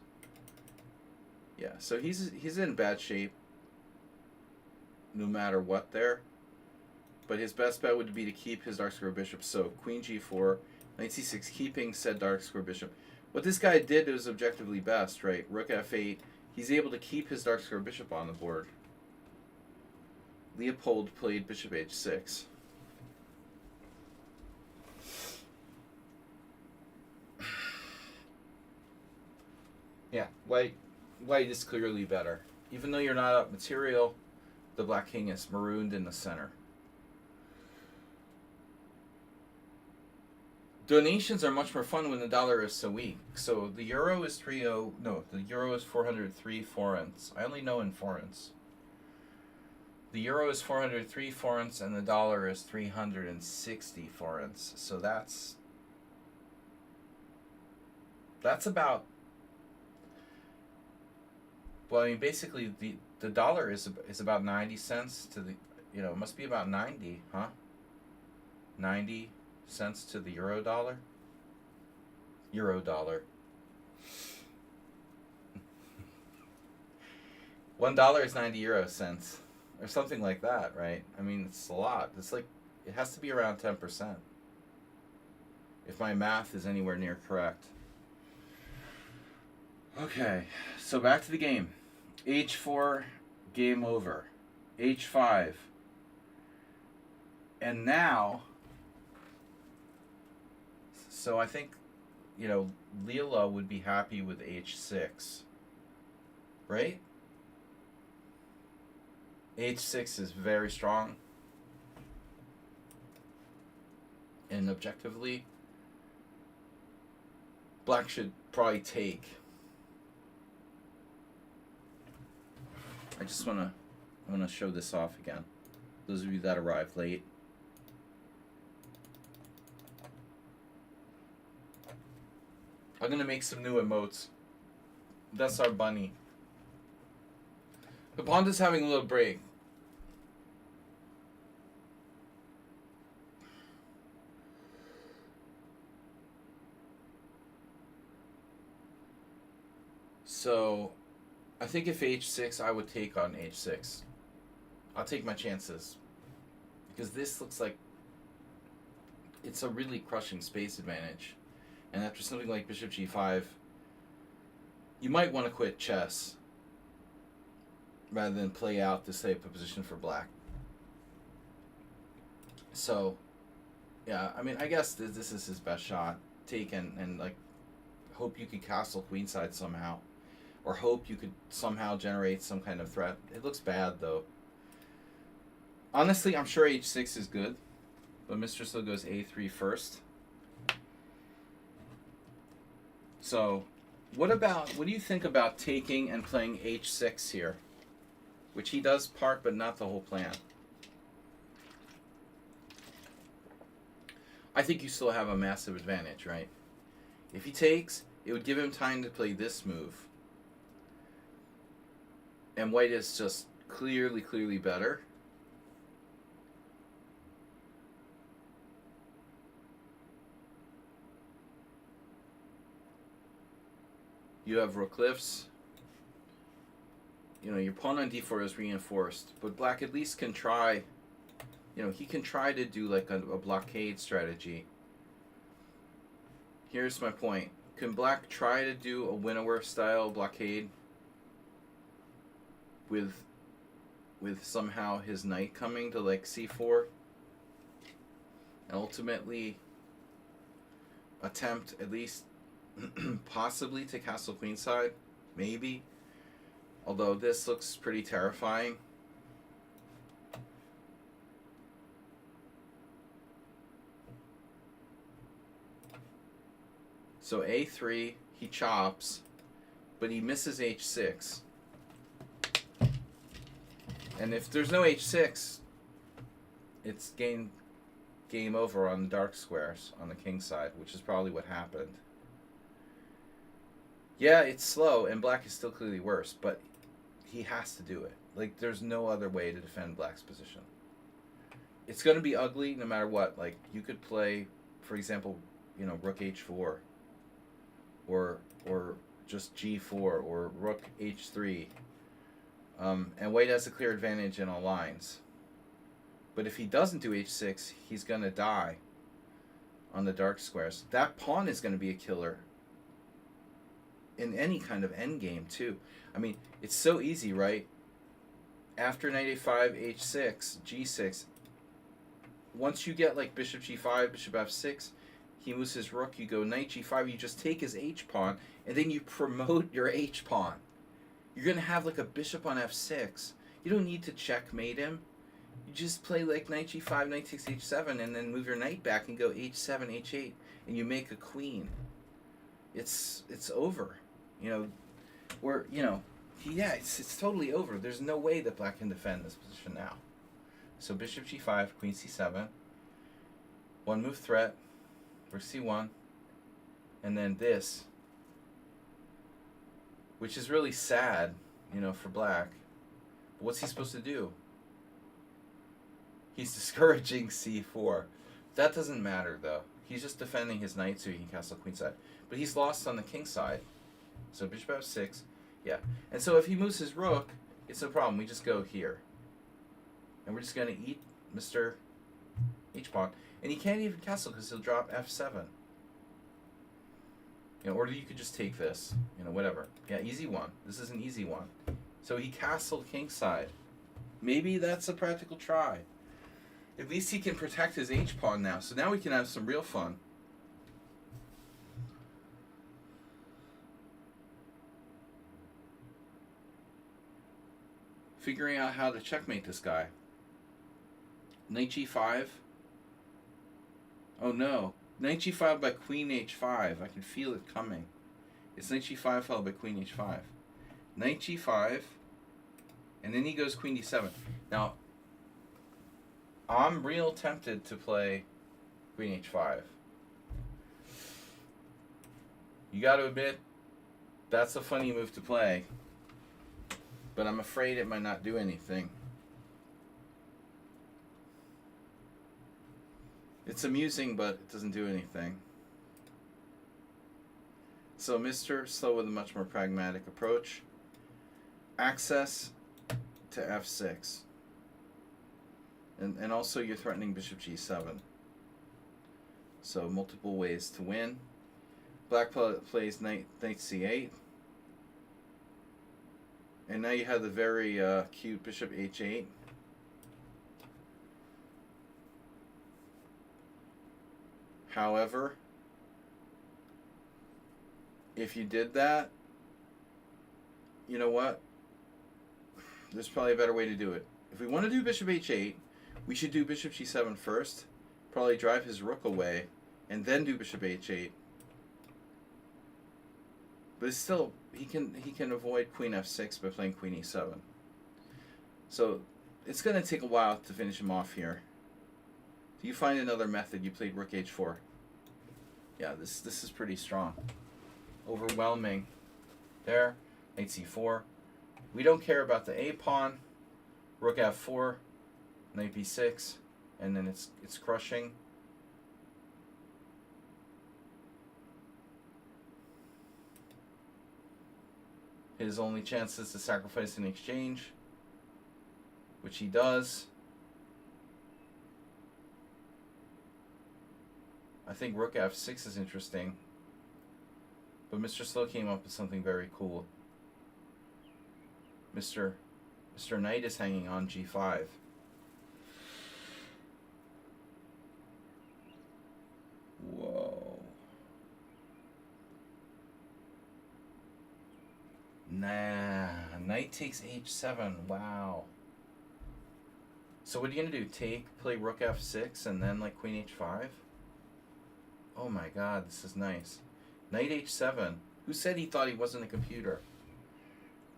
Yeah, so he's in bad shape no matter what there. But his best bet would be to keep his dark square bishop. So queen g4, knight c6, keeping said dark square bishop. What this guy did was objectively best, right? Rook f8. He's able to keep his dark square bishop on the board. Leopold played bishop h6. Yeah, white is clearly better. Even though you're not up material, the black king is marooned in the center. Donations are much more fun when the dollar is so weak. So the euro is the euro is 403 forints. I only know in forints. The euro is 403 forints and the dollar is 360 forints. So that's about, well, I mean, basically the dollar is about 90 cents to the, you know, it must be about 90, huh? 90 cents to the euro dollar. $1 is 90 euro cents or something like that, right? I mean, it's a lot. It's like, it has to be around 10% if my math is anywhere near correct. Okay, so back to the game. H4, game over. H5. And now, so I think, you know, Leela would be happy with h6, right? h6 is very strong. And objectively, black should probably take. I want to show this off again. Those of you that arrived late. I'm going to make some new emotes. That's our bunny. The Panda's having a little break. So, I think if h6, I would take on h6. I'll take my chances. Because this looks like it's a really crushing space advantage. And after something like bishop g5, you might want to quit chess rather than play out this type of position for black. So, yeah, I mean, I guess this is his best shot. Take and like, hope you could castle queenside somehow. Or hope you could somehow generate some kind of threat. It looks bad, though. Honestly, I'm sure h6 is good. But Mr. Still goes a3 first. So, what do you think about taking and playing h6 here? Which he does part, but not the whole plan. I think you still have a massive advantage, right? If he takes, it would give him time to play this move. And white is just clearly better. You have rook lifts. You know, your pawn on d4 is reinforced, but black at least can try, you know, he can try to do like a blockade strategy. Here's my point. Can black try to do a Winnower style blockade with somehow his knight coming to like c4 and ultimately attempt at least possibly to castle queenside, maybe, although this looks pretty terrifying. So a3, he chops, but he misses h6. And if there's no h6, it's game over on the dark squares on the king side, which is probably what happened. Yeah, it's slow, and black is still clearly worse, but he has to do it. Like, there's no other way to defend black's position. It's going to be ugly no matter what. Like, you could play, for example, rook h4, or just g4, or rook h3, and white has a clear advantage in all lines. But if he doesn't do h6, he's going to die on the dark squares. That pawn is going to be a killer in any kind of endgame, too. I mean, it's so easy, right? After knight a5, h6, g6, once you get like bishop g5, bishop f6, he moves his rook, you go knight g5, you just take his h-pawn, and then you promote your h-pawn. You're going to have like a bishop on f6. You don't need to checkmate him. You just play like knight g5, knight takes h7, and then move your knight back and go h7, h8, and you make a queen. It's over. It's totally over. There's no way that black can defend this position now. So bishop g5, queen c7, one move threat, rook c1, and then this, which is really sad, for black. But what's he supposed to do? He's discouraging c4. That doesn't matter, though. He's just defending his knight so he can castle queenside. But he's lost on the king side. So bishop f6, yeah. And so if he moves his rook, it's no problem. We just go here. And we're just going to eat Mr. h-pawn. And he can't even castle because he'll drop f7. Or you could just take this, whatever. Yeah, easy one. This is an easy one. So he castled kingside. Maybe that's a practical try. At least he can protect his h-pawn now. So now we can have some real fun. Figuring out how to checkmate this guy. Knight g5. Oh no. Knight g5 by queen h5. I can feel it coming. It's knight g5 followed by queen h5. Knight g5. And then he goes queen d7. Now, I'm real tempted to play queen h5. You got to admit, that's a funny move to play. But I'm afraid it might not do anything. It's amusing, but it doesn't do anything. So Mr. Slow with a much more pragmatic approach. Access to f6. And also you're threatening bishop g7. So multiple ways to win. Black plays knight c8. And now you have the very cute bishop h8. However, if you did that, you know what? There's probably a better way to do it. If we want to do bishop h8, we should do bishop g7 first, probably drive his rook away, and then do bishop h8. But it's still, he can avoid queen f6 by playing queen e7. So it's going to take a while to finish him off here. So you find another method. You played rook h4. Yeah, this is pretty strong. Overwhelming. There, knight c4. We don't care about the a pawn. Rook f4, knight b6, and then it's crushing. His only chance is to sacrifice in exchange, which he does. I think rook f6 is interesting, but Mr. Slow came up with something very cool. Mr. Knight is hanging on g5. Whoa. Nah, knight takes h7. Wow. So what are you going to do? Play rook f6 and then like queen h5? Oh my god, this is nice. Knight h7. Who said he thought he wasn't a computer?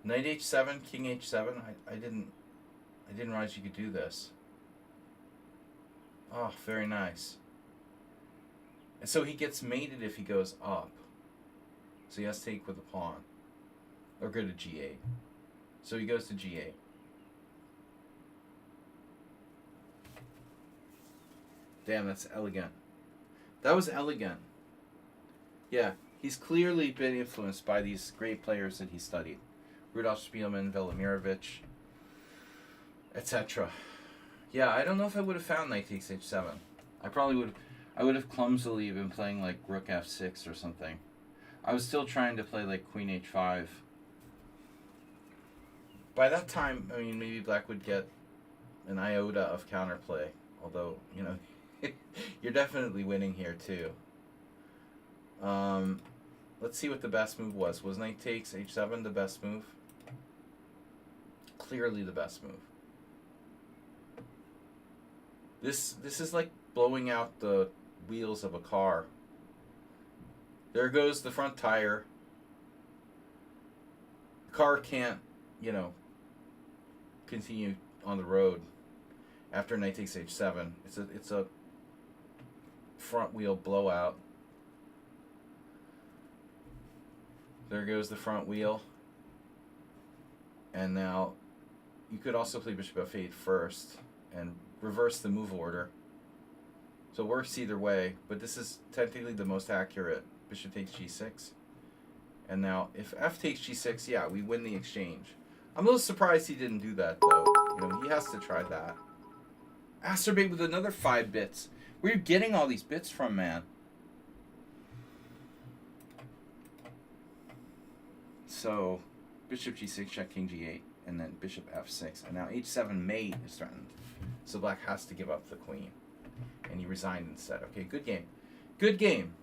Knight h7, king h7. I I didn't realize you could do this. Oh, very nice. And so he gets mated if he goes up. So he has to take with a pawn. Or go to g8. So he goes to g8. Damn, that's elegant. That was elegant. Yeah, he's clearly been influenced by these great players that he studied. Rudolf Spielmann, Velimirovich, etc. Yeah, I don't know if I would have found knight takes h7. I would have clumsily been playing like rook f6 or something. I was still trying to play like queen h5. By that time, I mean, maybe black would get an iota of counterplay. Although, you know, you're definitely winning here too. Let's see what the best move was. Was knight takes h7 the best move? Clearly the best move. This is like blowing out the wheels of a car. There goes the front tire. The car can't, you know, continue on the road after knight takes h7. It's a front wheel blowout. There goes the front wheel. And now you could also play bishop f8 first and reverse the move order. So it works either way, but this is technically the most accurate. Bishop takes g6. And now if f takes g6, yeah, we win the exchange. I'm a little surprised he didn't do that though. You know, he has to try that. Acerbate with another 5 bits. Where are you getting all these bits from, man? So, bishop g6, check king g8, and then bishop f6. And now h7 mate is threatened. So black has to give up the queen. And he resigned instead. Okay, good game. Good game.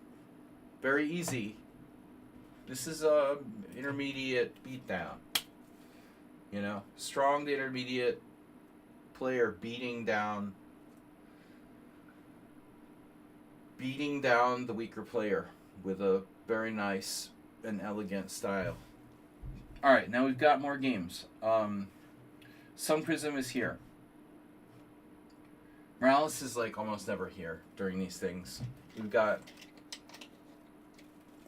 Very easy. This is a intermediate beatdown. You know, strong to intermediate player beating down the weaker player with a very nice and elegant style. All right, now we've got more games. Sun Prism is here. Morales is like almost never here during these things. We've got,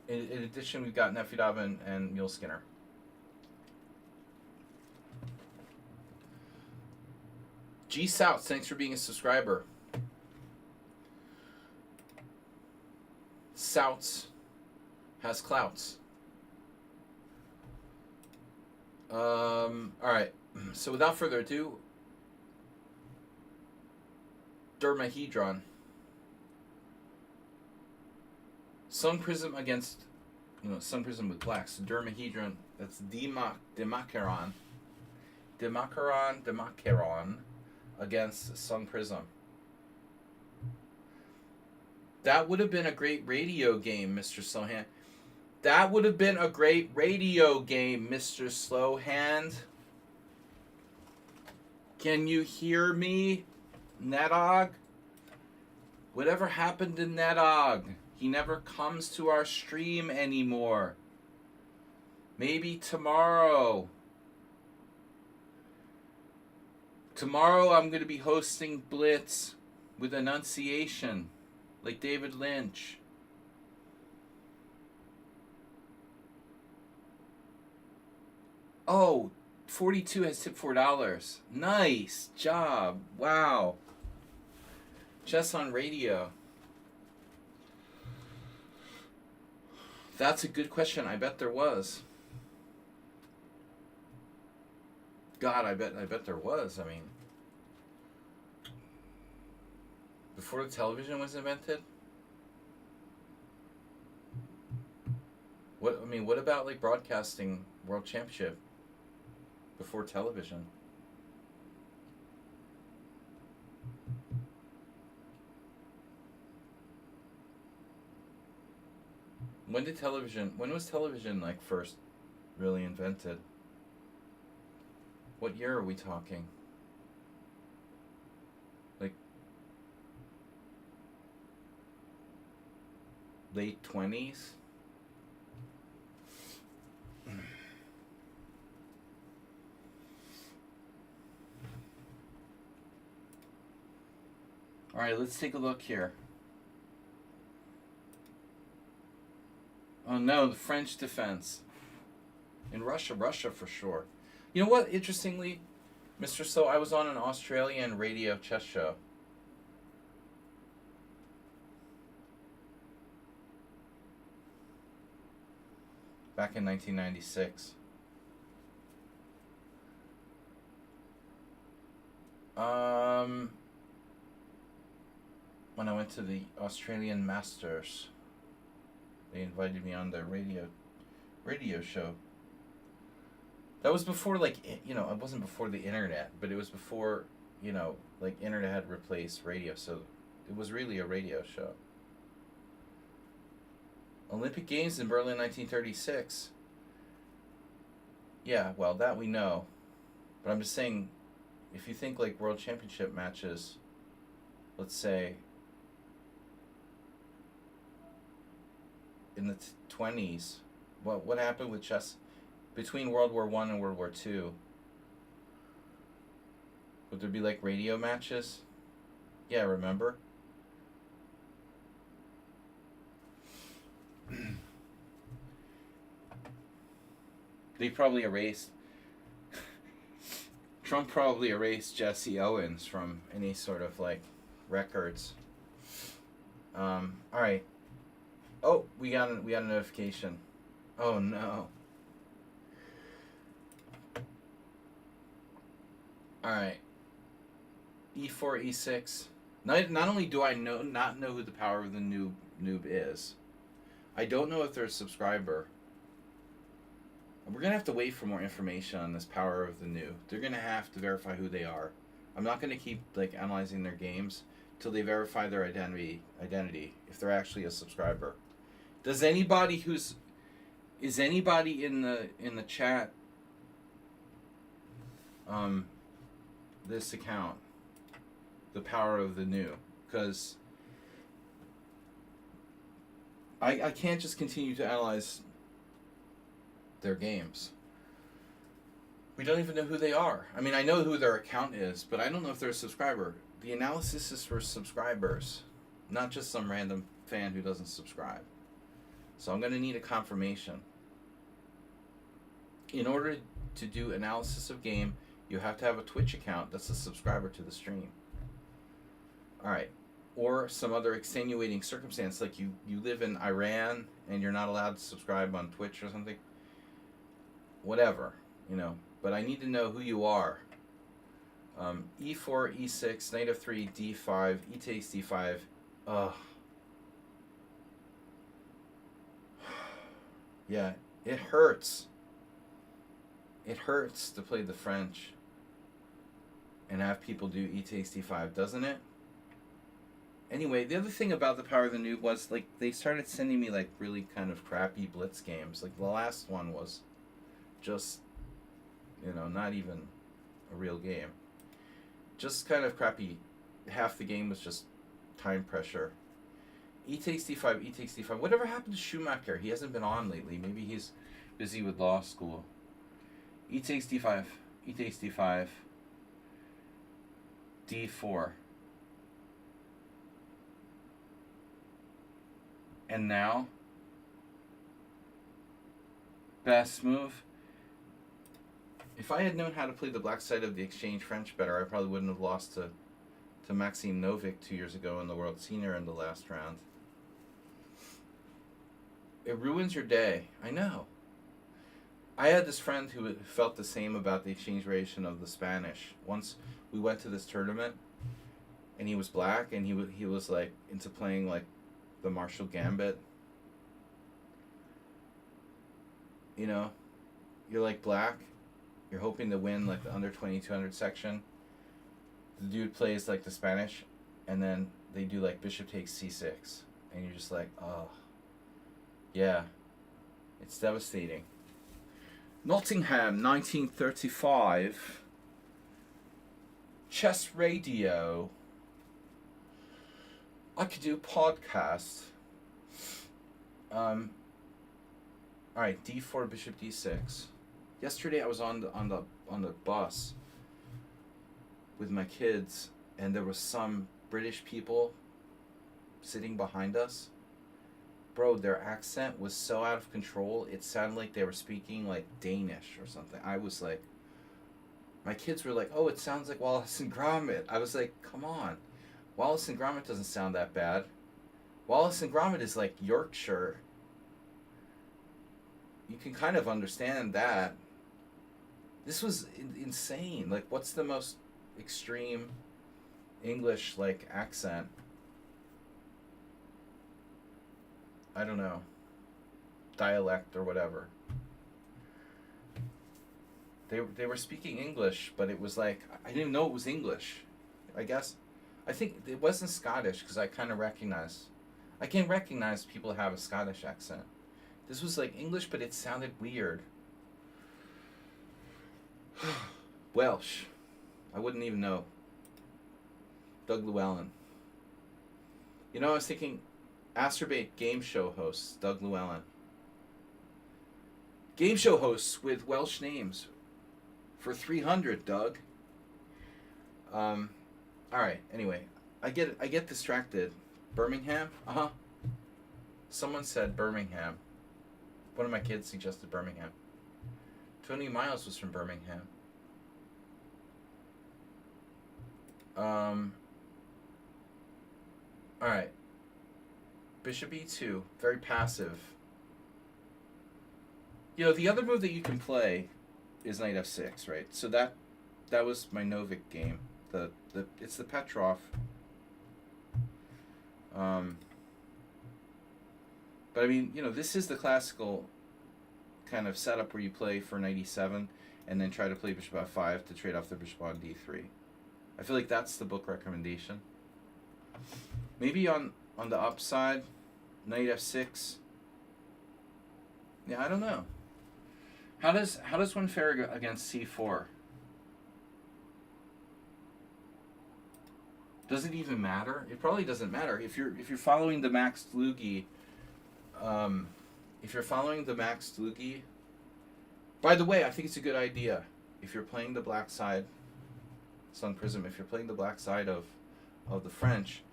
in addition, we've got Nefedov and Mule Skinner. G South, thanks for being a subscriber. Souts has clouts. All right. So without further ado, Dermahedron. Sun Prism against, Sun Prism with black. So Dermahedron, that's Demacheron against Sun Prism. That would have been a great radio game, Mr. Slowhand. That would have been a great radio game, Mr. Slowhand. Can you hear me, Nedog? Whatever happened to Nedog? He never comes to our stream anymore. Maybe tomorrow. Tomorrow I'm going to be hosting Blitz with Annunciation, like David Lynch. Oh, 42 has tipped $4. Nice job. Wow. Chess on radio. That's a good question. I bet there was. God, I bet there was. I mean, before the television was invented? What about like broadcasting world championship before television? When was television like first really invented? What year are we talking? Like late 20s? All right, let's take a look here. Oh no, the French defense. In Russia for sure. You know what? Interestingly, Mr. So, I was on an Australian radio chess show. Back in 1996. When I went to the Australian Masters, they invited me on their radio show. That was before, like, it wasn't before the internet, but it was before, like, internet had replaced radio, so it was really a radio show. Olympic Games in Berlin 1936. Yeah, well, that we know. But I'm just saying, if you think, like, World Championship matches, let's say, in the 20s, what happened with chess between World War I and World War II? Would there be, like, radio matches? Yeah, remember? They probably erased Trump probably erased Jesse Owens from any sort of, like, records. All right. Oh, we got a notification. Oh no. All right. E4, E6. Not only do I not know who the power of the noob is, I don't know if they're a subscriber. We're going to have to wait for more information on this power of the noob. They're going to have to verify who they are. I'm not going to keep, like, analyzing their games till they verify their identity if they're actually a subscriber. Does anybody is anybody in the chat this account the power of the new? Because I can't just continue to analyze their games. We don't even know who they are. I mean, I know who their account is, but I don't know if they're a subscriber. The analysis is for subscribers, not just some random fan who doesn't subscribe. So I'm going to need a confirmation. In order to do analysis of game, you have to have a Twitch account that's a subscriber to the stream. Alright. Or some other extenuating circumstance, like you live in Iran and you're not allowed to subscribe on Twitch or something. Whatever, But I need to know who you are. E4, E6, knight f3, D5, E takes D5. Ugh. Yeah, it hurts. It hurts to play the French and have people do E takes D5, doesn't it? Anyway, the other thing about the power of the noob was, like, they started sending me, like, really kind of crappy blitz games. Like, the last one was just, not even a real game. Just kind of crappy. Half the game was just time pressure. E takes D5, E takes D5. Whatever happened to Schumacher? He hasn't been on lately. Maybe he's busy with law school. E takes D5, E takes D5, D4. And now, best move. If I had known how to play the black side of the exchange French better, I probably wouldn't have lost to Maxime Novik 2 years ago in the World Senior in the last round. It ruins your day. I know. I had this friend who felt the same about the exchange variation of the Spanish. Once we went to this tournament, and he was black, and he was like into playing like the Marshall Gambit. You're like black. You're hoping to win like the under 2200 section. The dude plays like the Spanish, and then they do like bishop takes c6, and you're just like, oh, yeah, it's devastating. Nottingham, 1935. Chess Radio. I could do a podcast. All right, D4, bishop D6. Yesterday I was on the bus with my kids, and there was some British people sitting behind us, bro, their accent was so out of control. It sounded like they were speaking like Danish or something. I was like, my kids were like, "Oh, it sounds like Wallace and Gromit." I was like, "Come on, Wallace and Gromit doesn't sound that bad. Wallace and Gromit is like Yorkshire. You can kind of understand that." This was insane. Like, what's the most extreme English like accent? I don't know. Dialect or whatever. They were speaking English, but it was like I didn't even know it was English. I guess I think it wasn't Scottish because I kind of I can recognize people have a Scottish accent. This was like English, but it sounded weird. Welsh. I wouldn't even know. Doug Llewellyn. You know, I was thinking Astrobate game show hosts, Doug Llewellyn. Game show hosts with Welsh names for 300, Doug. All right. Anyway, I get distracted. Birmingham. Someone said Birmingham. One of my kids suggested Birmingham. Tony Miles was from Birmingham. All right. Bishop e2, very passive. You know, the other move that you can play is knight f6, right? So that was my Novik game. It's the Petrov. But I mean, you know, this is the classical kind of setup where you play for knight e7 and then try to play bishop f5 to trade off the bishop on d3. I feel like that's the book recommendation. Maybe on the upside, knight f6. Yeah, I don't know. How does one fare against c4? Does it even matter? It probably doesn't matter if you're following the Max Dlugi. If you're following the Max Dlugi. By the way, I think it's a good idea if you're playing the black side. Sun Prism. If you're playing the black side of the French,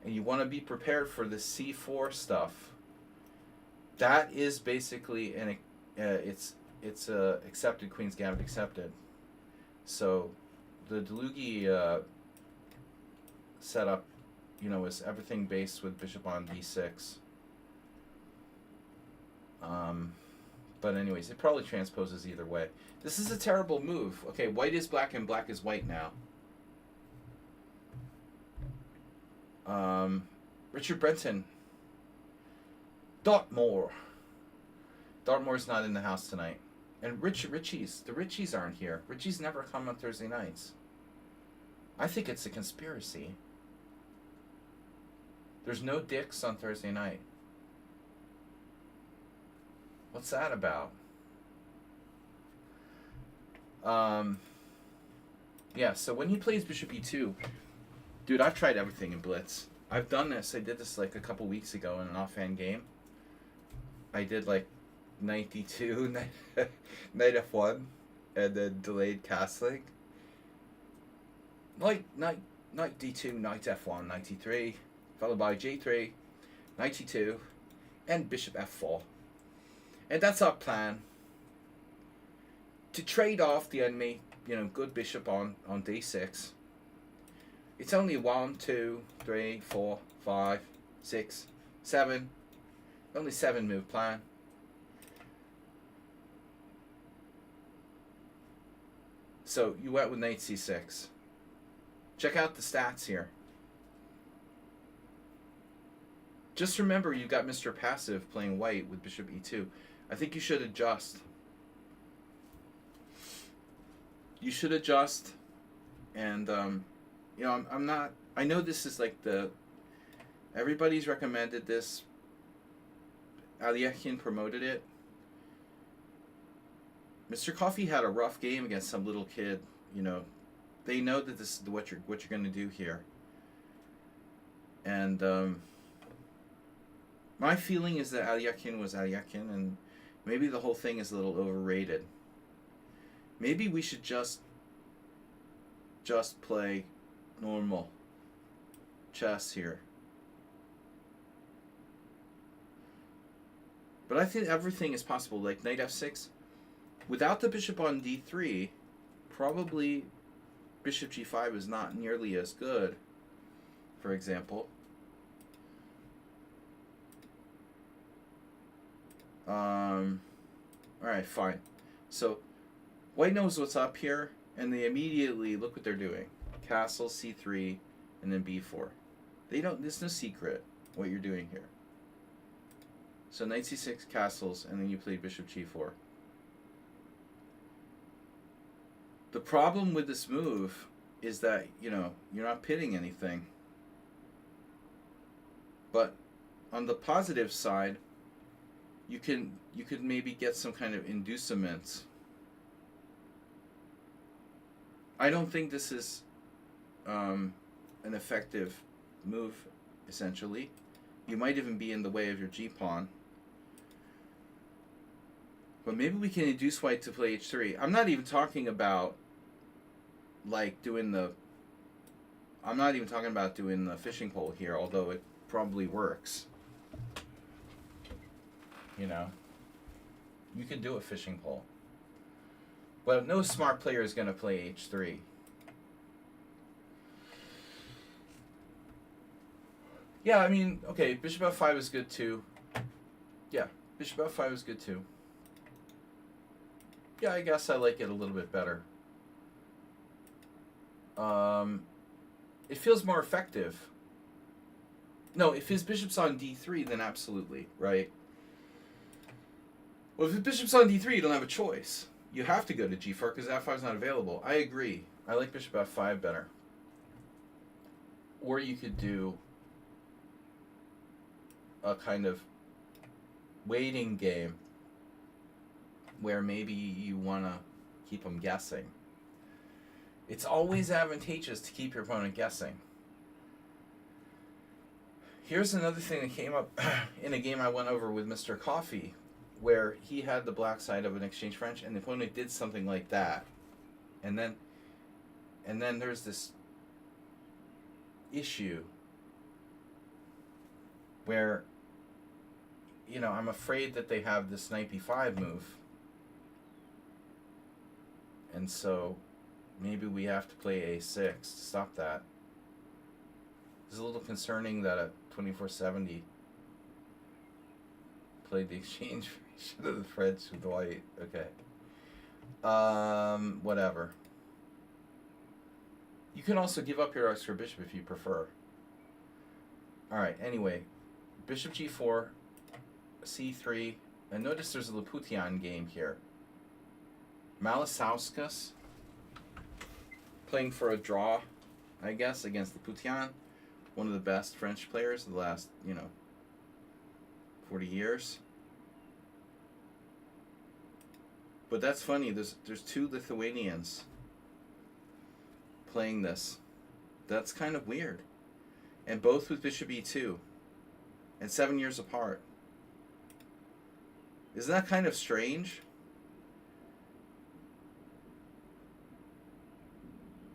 and you want to be prepared for the c4 stuff. That is basically it's accepted Queen's Gambit accepted. So the Dlugi setup, you know, is everything based with bishop on d6. But anyways, it probably transposes either way. This is a terrible move. Okay, white is black and black is white now. Richard Brenton. Dartmoor. Dartmoor's not in the house tonight. And the Richies aren't here. Richies never come on Thursday nights. I think it's a conspiracy. There's no dicks on Thursday night. What's that about? Yeah, so when he plays bishop e2, dude, I've tried everything in Blitz. I've done this. I did this like a couple weeks ago in an offhand game. I did like knight d2, knight f1, and then delayed castling. Like knight d2, knight f1, knight e3, followed by j3, knight e2, and bishop f4. And that's our plan. To trade off the enemy, you know, good bishop on d6. It's only 1, 2, 3, 4, 5, 6, 7. Only 7 move plan. So you went with knight c6. Check out the stats here. Just remember you got Mr. Passive playing white with bishop e2. I think you should adjust. You should adjust. And, you know, I'm not... I know this is like the... Everybody's recommended this. Alekhine promoted it. Mr. Coffee had a rough game against some little kid. You know, they know that this is what you're going to do here. And my feeling is that Alekhine was Alekhine, and maybe the whole thing is a little overrated. Maybe we should just play normal. chess here. But I think everything is possible. Like knight f6. Without the bishop on d3, probably bishop g5 is not nearly as good, for example. Alright, fine. So, white knows what's up here, and they immediately, look what they're doing. Castle, c3, and then b4. They don't, there's no secret what you're doing here. So knight c6, castles, and then you play bishop g4. The problem with this move is that, you know, you're not pitting anything. But on the positive side, you could maybe get some kind of inducement. I don't think this is an effective move, essentially. You might even be in the way of your g-pawn. But maybe we can induce white to play h3. I'm not even talking about like doing the fishing pole here, although it probably works. You know, you could do a fishing pole. But no smart player is going to play h3. Yeah, I mean, okay, bishop f5 is good too. Yeah, bishop f5 is good too. Yeah, I guess I like it a little bit better. It feels more effective. No, if his bishop's on d3, then absolutely, right? Well, if his bishop's on d3, you don't have a choice. You have to go to g4 because f5 is not available. I agree. I like bishop f5 better. Or you could do a kind of waiting game where maybe you want to keep them guessing. It's always advantageous to keep your opponent guessing. Here's another thing that came up in a game I went over with Mr. Coffee, where he had the black side of an exchange French, and the opponent did something like that. And then there's this issue where, you know, I'm afraid that they have this knight b5 move. And so maybe we have to play a6 to stop that. It's a little concerning that at 2470 played the exchange version of the French with white. Okay. Whatever. You can also give up your extra bishop if you prefer. Alright, anyway. Bishop g4, c3. And notice there's a Laputian game here. Malasauskas playing for a draw, I guess, against Laputian. One of the best French players of the last, 40 years. But that's funny. There's two Lithuanians playing this. That's kind of weird. And both with bishop e2. And 7 years apart. Isn't that kind of strange?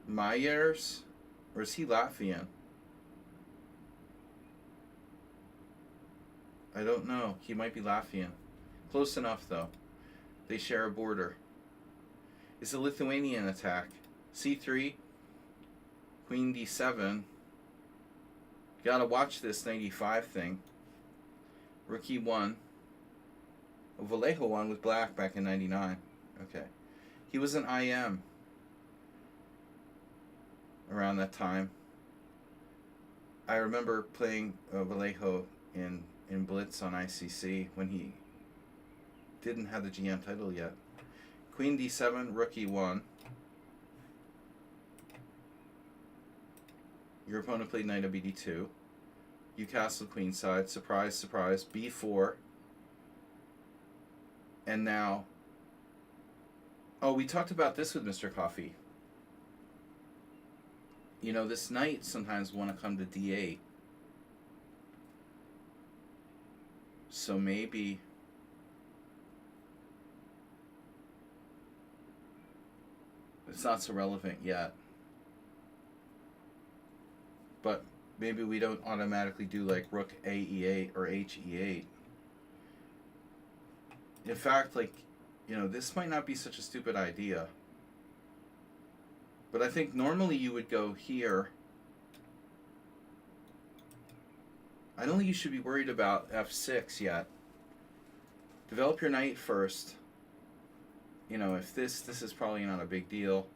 Myers? Or is he Latvian? I don't know. He might be Latvian. Close enough, though. They share a border. It's a Lithuanian attack. c3, queen d7. Gotta watch this 95 thing. Rook e1. Oh, Vallejo won with black back in 99. Okay. He was an IM around that time. I remember playing Vallejo in Blitz on ICC when he didn't have the GM title yet. Queen d7, rook e1. Your opponent played knight bd2. You castle queenside. Surprise, surprise. b4. And now... Oh, we talked about this with Mr. Coffee. You know, this knight sometimes want to come to d8. So maybe... It's not so relevant yet. But maybe we don't automatically do like rook a e8 or h e8. In fact, like, this might not be such a stupid idea. But I think normally you would go here. I don't think you should be worried about f6 yet. Develop your knight first. If this is probably not a big deal.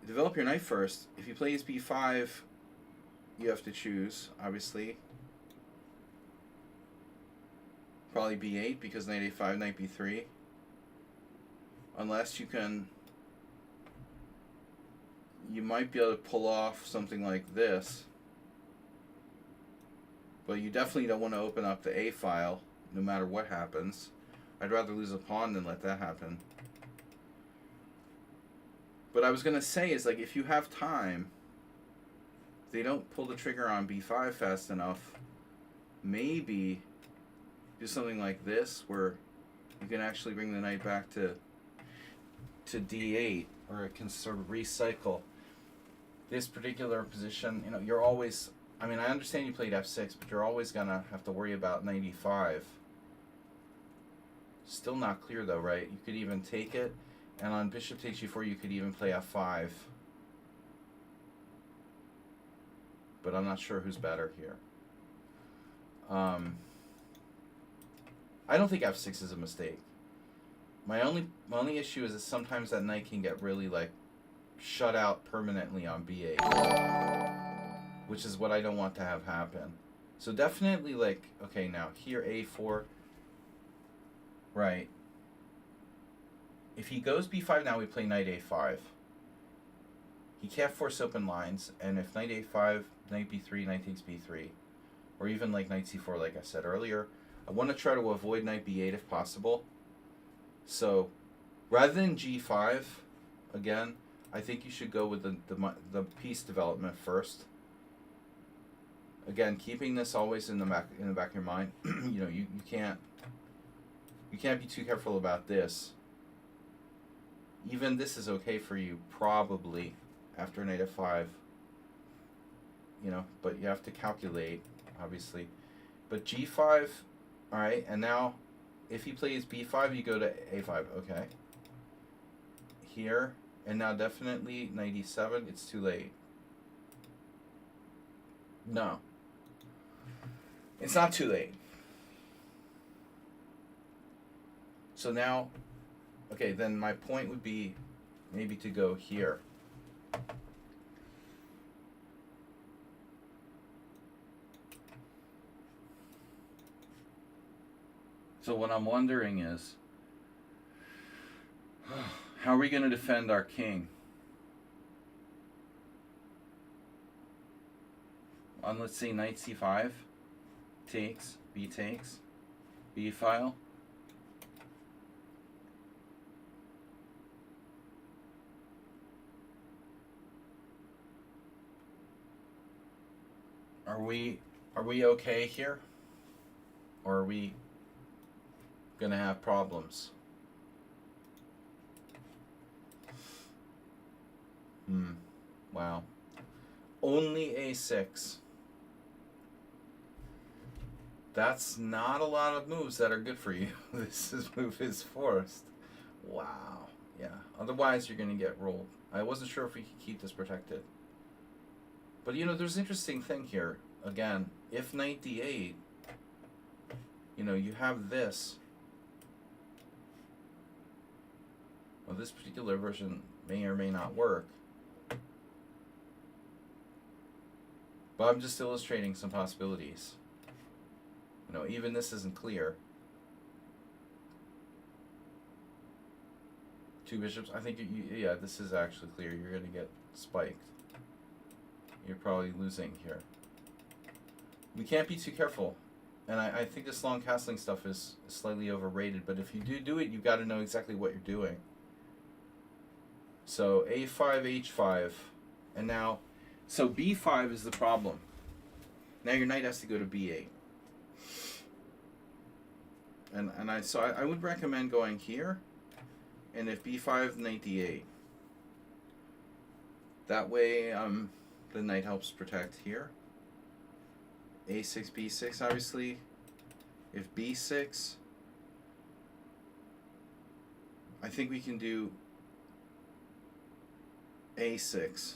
Develop your knight first. If he plays b5, you have to choose, obviously. Probably b8 because knight a5, knight b3. Unless you might be able to pull off something like this. But you definitely don't want to open up the A file no matter what happens. I'd rather lose a pawn than let that happen. But I was going to say is, like, if you have time, if they don't pull the trigger on b5 fast enough, maybe do something like this where you can actually bring the knight back to d8, or it can sort of recycle. This particular position, you're always, I understand you played f6, but you're always going to have to worry about knight e5. Still not clear though, right? You could even take it, and on bishop takes e4 you could even play f5. But I'm not sure who's better here. I don't think f6 is a mistake. My only issue is that sometimes that knight can get really, like, shut out permanently on b8, which is what I don't want to have happen. So definitely, like, okay, now here a4, right? If he goes b5 now, we play knight a5. He can't force open lines, and if knight a5, knight b3, knight takes b3, or even like knight c4, like I said earlier, I want to try to avoid knight b8 if possible. So rather than g5, again, I think you should go with the piece development first. Again, keeping this always in the back of your mind. you can't be too careful about this. Even this is okay for you probably after knight f5. But you have to calculate, obviously. But g5, all right, and now if he plays b5, you go to a5, okay. Here, and now definitely knight e7, it's too late. No. It's not too late. So now, okay, then my point would be maybe to go here. So what I'm wondering is, how are we going to defend our king? On, let's say, knight c5, takes, b takes, b file. Are we okay here? Or are we gonna have problems? Wow. Only a6. That's not a lot of moves that are good for you. Move is forced. Wow. Yeah. Otherwise, you're gonna get rolled. I wasn't sure if we could keep this protected. But there's an interesting thing here. Again, if knight d8, you have this. Well, this particular version may or may not work. But I'm just illustrating some possibilities. Even this isn't clear. Two bishops. I think, yeah, this is actually clear. You're going to get spiked. You're probably losing here. We can't be too careful. And I think this long castling stuff is slightly overrated. But if you do it, you've got to know exactly what you're doing. So a5, h5. And now, so b5 is the problem. Now your knight has to go to b8. And I would recommend going here. And if b5, knight d8. That way, The knight helps protect here. A6, B6, obviously. If B6, I think we can do A6. It's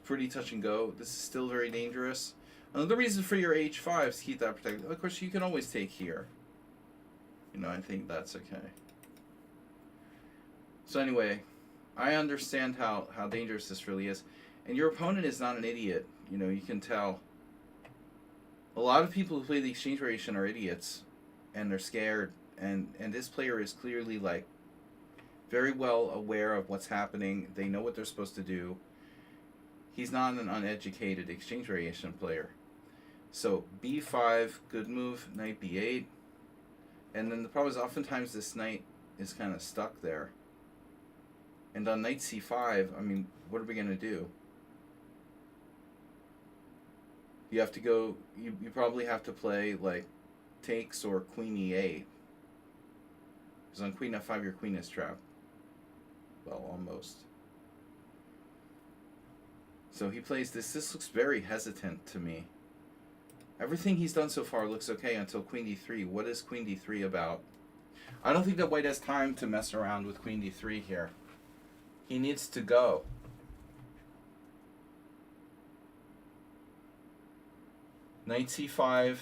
pretty touch and go. This is still very dangerous. Another reason for your H5 is to keep that protected. Of course, you can always take here. You know, I think that's okay. So anyway, I understand how dangerous this really is. And your opponent is not an idiot. You know, you can tell. A lot of people who play the exchange variation are idiots. And they're scared. And this player is clearly, like, very well aware of what's happening. They know what they're supposed to do. He's not an uneducated exchange variation player. So, B5, good move. Knight B8. And then the problem is oftentimes this knight is kind of stuck there. And on knight C5, I mean, what are we going to do? You have to go, you probably have to play, like, takes or queen E8. Because on queen F5, your queen is trapped. Well, almost. So he plays this. This looks very hesitant to me. Everything he's done so far looks okay until queen D3. What is queen D3 about? I don't think that white has time to mess around with queen D3 here. He needs to go. Knight C5.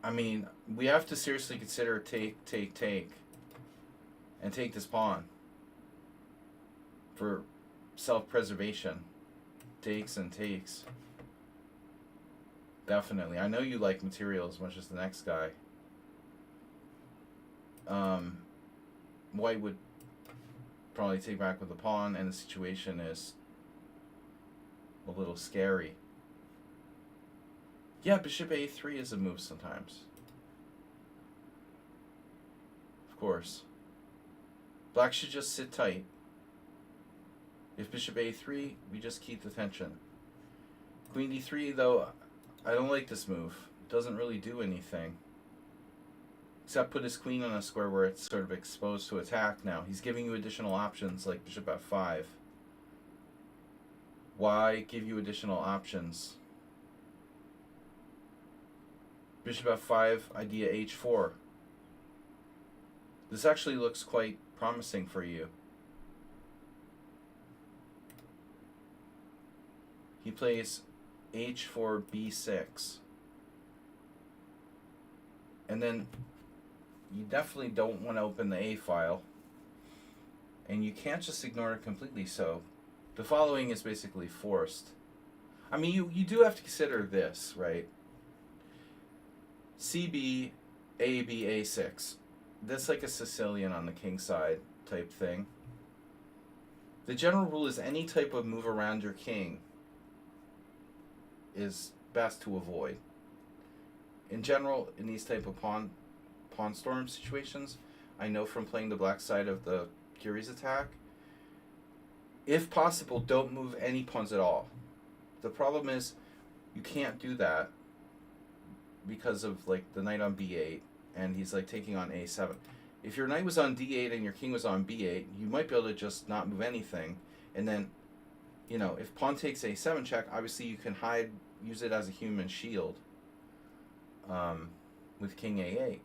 I mean, we have to seriously consider take, and take this pawn for self-preservation. Takes and takes. Definitely. I know you like material as much as the next guy. White would probably take back with the pawn, and the situation is a little scary. Yeah, bishop A3 is a move sometimes. Of course. Black should just sit tight. If bishop A3, we just keep the tension. Queen D3, though, I don't like this move. It doesn't really do anything. Except put his queen on a square where it's sort of exposed to attack now. He's giving you additional options like bishop F5. Why give you additional options? Bishop F5, idea H4. This actually looks quite promising for you. He plays H4, B6. And then you definitely don't want to open the A file. And you can't just ignore it completely, so the following is basically forced. I mean, you do have to consider this, right? CB, AB, A6. That's like a Sicilian on the king side type thing. The general rule is any type of move around your king is best to avoid. In general, in these type of pawn storm situations, I know from playing the black side of the Curies attack, if possible, don't move any pawns at all. The problem is you can't do that because of like the knight on B8 and he's like taking on A7. If your knight was on D8 and your king was on B8, you might be able to just not move anything, and then, you know, if pawn takes A7 check, obviously you can use it as a human shield with king A8.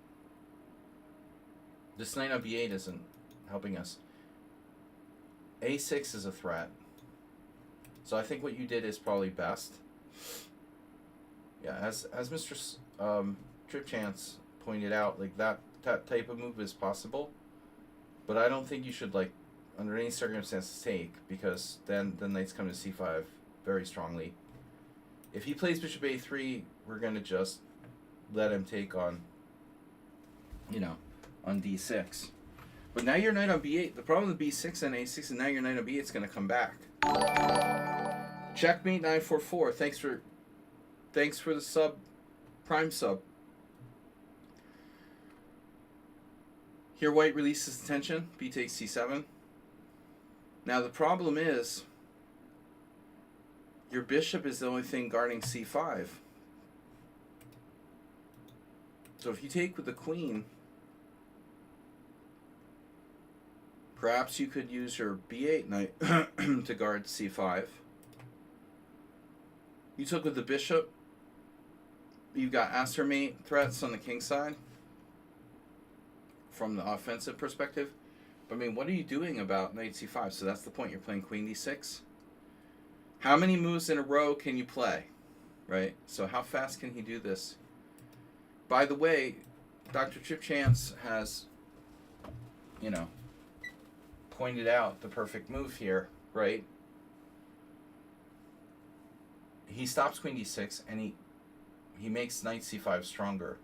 This knight on B8 isn't helping us. A6 is a threat. So I think what you did is probably best. Yeah, as Mr. Tripchance pointed out, like that type of move is possible, but I don't think you should, like, under any circumstances, take, because then the knights come to C5 very strongly. If he plays bishop A3, we're gonna just let him take on, you know, on D6. But now your knight on B8. The problem with B6 and A6 is now your knight on B8 is gonna come back. Checkmate 944. Thanks for the sub, prime sub. Here white releases the tension. B takes C7. Now the problem is your bishop is the only thing guarding C5. So if you take with the queen, perhaps you could use your b8 knight to guard c5. You took with the bishop. You've got astromate threats on the king side from the offensive perspective. But I mean, what are you doing about knight c5? So that's the point. You're playing queen d6. How many moves in a row can you play? Right? So how fast can he do this? By the way, Dr. Chip Chance has, you know, pointed out the perfect move here, right? He stops queen d6 and he makes knight c5 stronger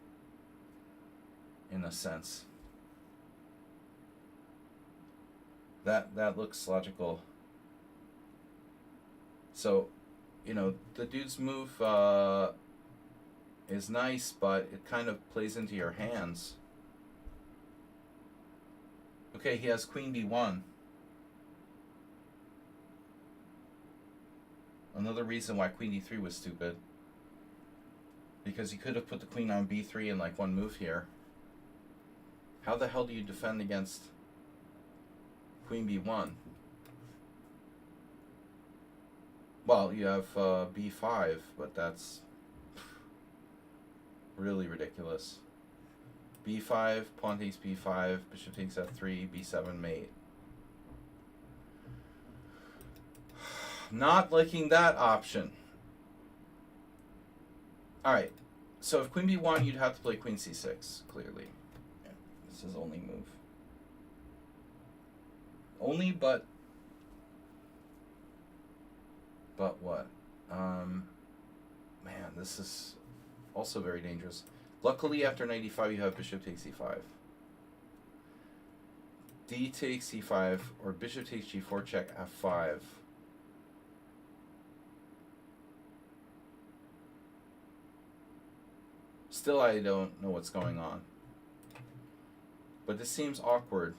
in a sense. That looks logical. So, you know, the dude's move is nice, but it kind of plays into your hands. Okay, he has queen b1. Another reason why queen d3 was stupid. Because he could have put the queen on b3 in like one move here. How the hell do you defend against queen b1? Well, you have b5, but that's really ridiculous. b5, pawn takes b5, bishop takes f3, b7 mate. Not liking that option. Alright, so if queen b1, you'd have to play queen c6, clearly. Yeah, this is only move. Only, but what? Man, this is also very dangerous. Luckily, after knight e5, you have bishop takes e5. D takes e5, or bishop takes g4 check f5. Still, I don't know what's going on. But this seems awkward.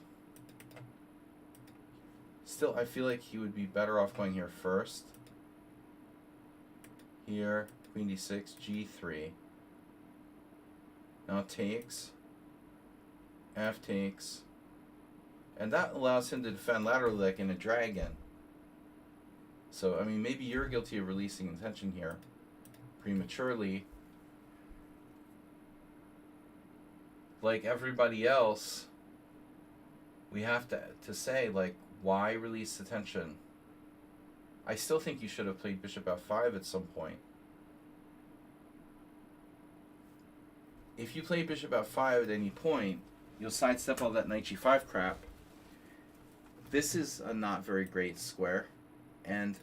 Still, I feel like he would be better off going here first. Here, queen d6, g3. Now takes. F takes. And that allows him to defend laterally like in a dragon. So, I mean, maybe you're guilty of releasing intention here prematurely. Like everybody else, we have to say, like, why release the tension? I still think you should have played bishop f5 at some point. If you play bishop f5 at any point, you'll sidestep all that knight g5 crap. This is a not very great square, and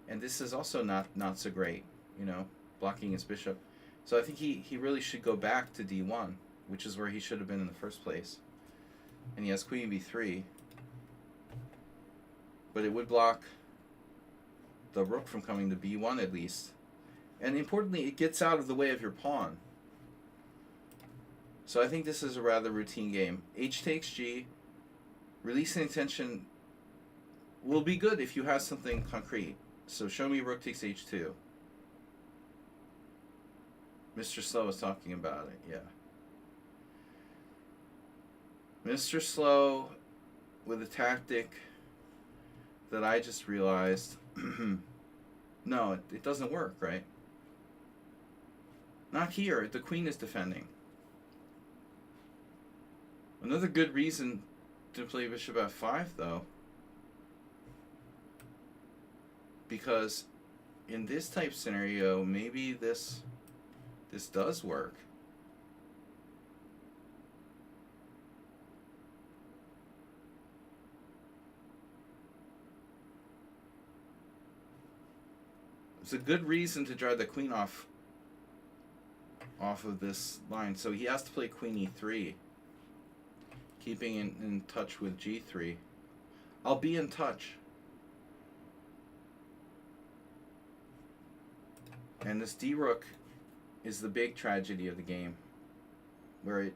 this is also not so great, you know, blocking his bishop. So I think he really should go back to d1, which is where he should have been in the first place. And he has queen b3. But it would block the rook from coming to b1 at least. And importantly, it gets out of the way of your pawn. So I think this is a rather routine game. H takes g. Releasing tension will be good if you have something concrete. So show me rook takes h2. Mr. Slow was talking about it, yeah. Mr. Slow with a tactic that I just realized, no, it doesn't work, right? Not here. The queen is defending. Another good reason to play bishop f5, though, because in this type scenario, maybe this does work. It's a good reason to drive the queen off of this line. So he has to play queen e3, keeping in touch with g3. I'll be in touch. And this d-rook is the big tragedy of the game, where it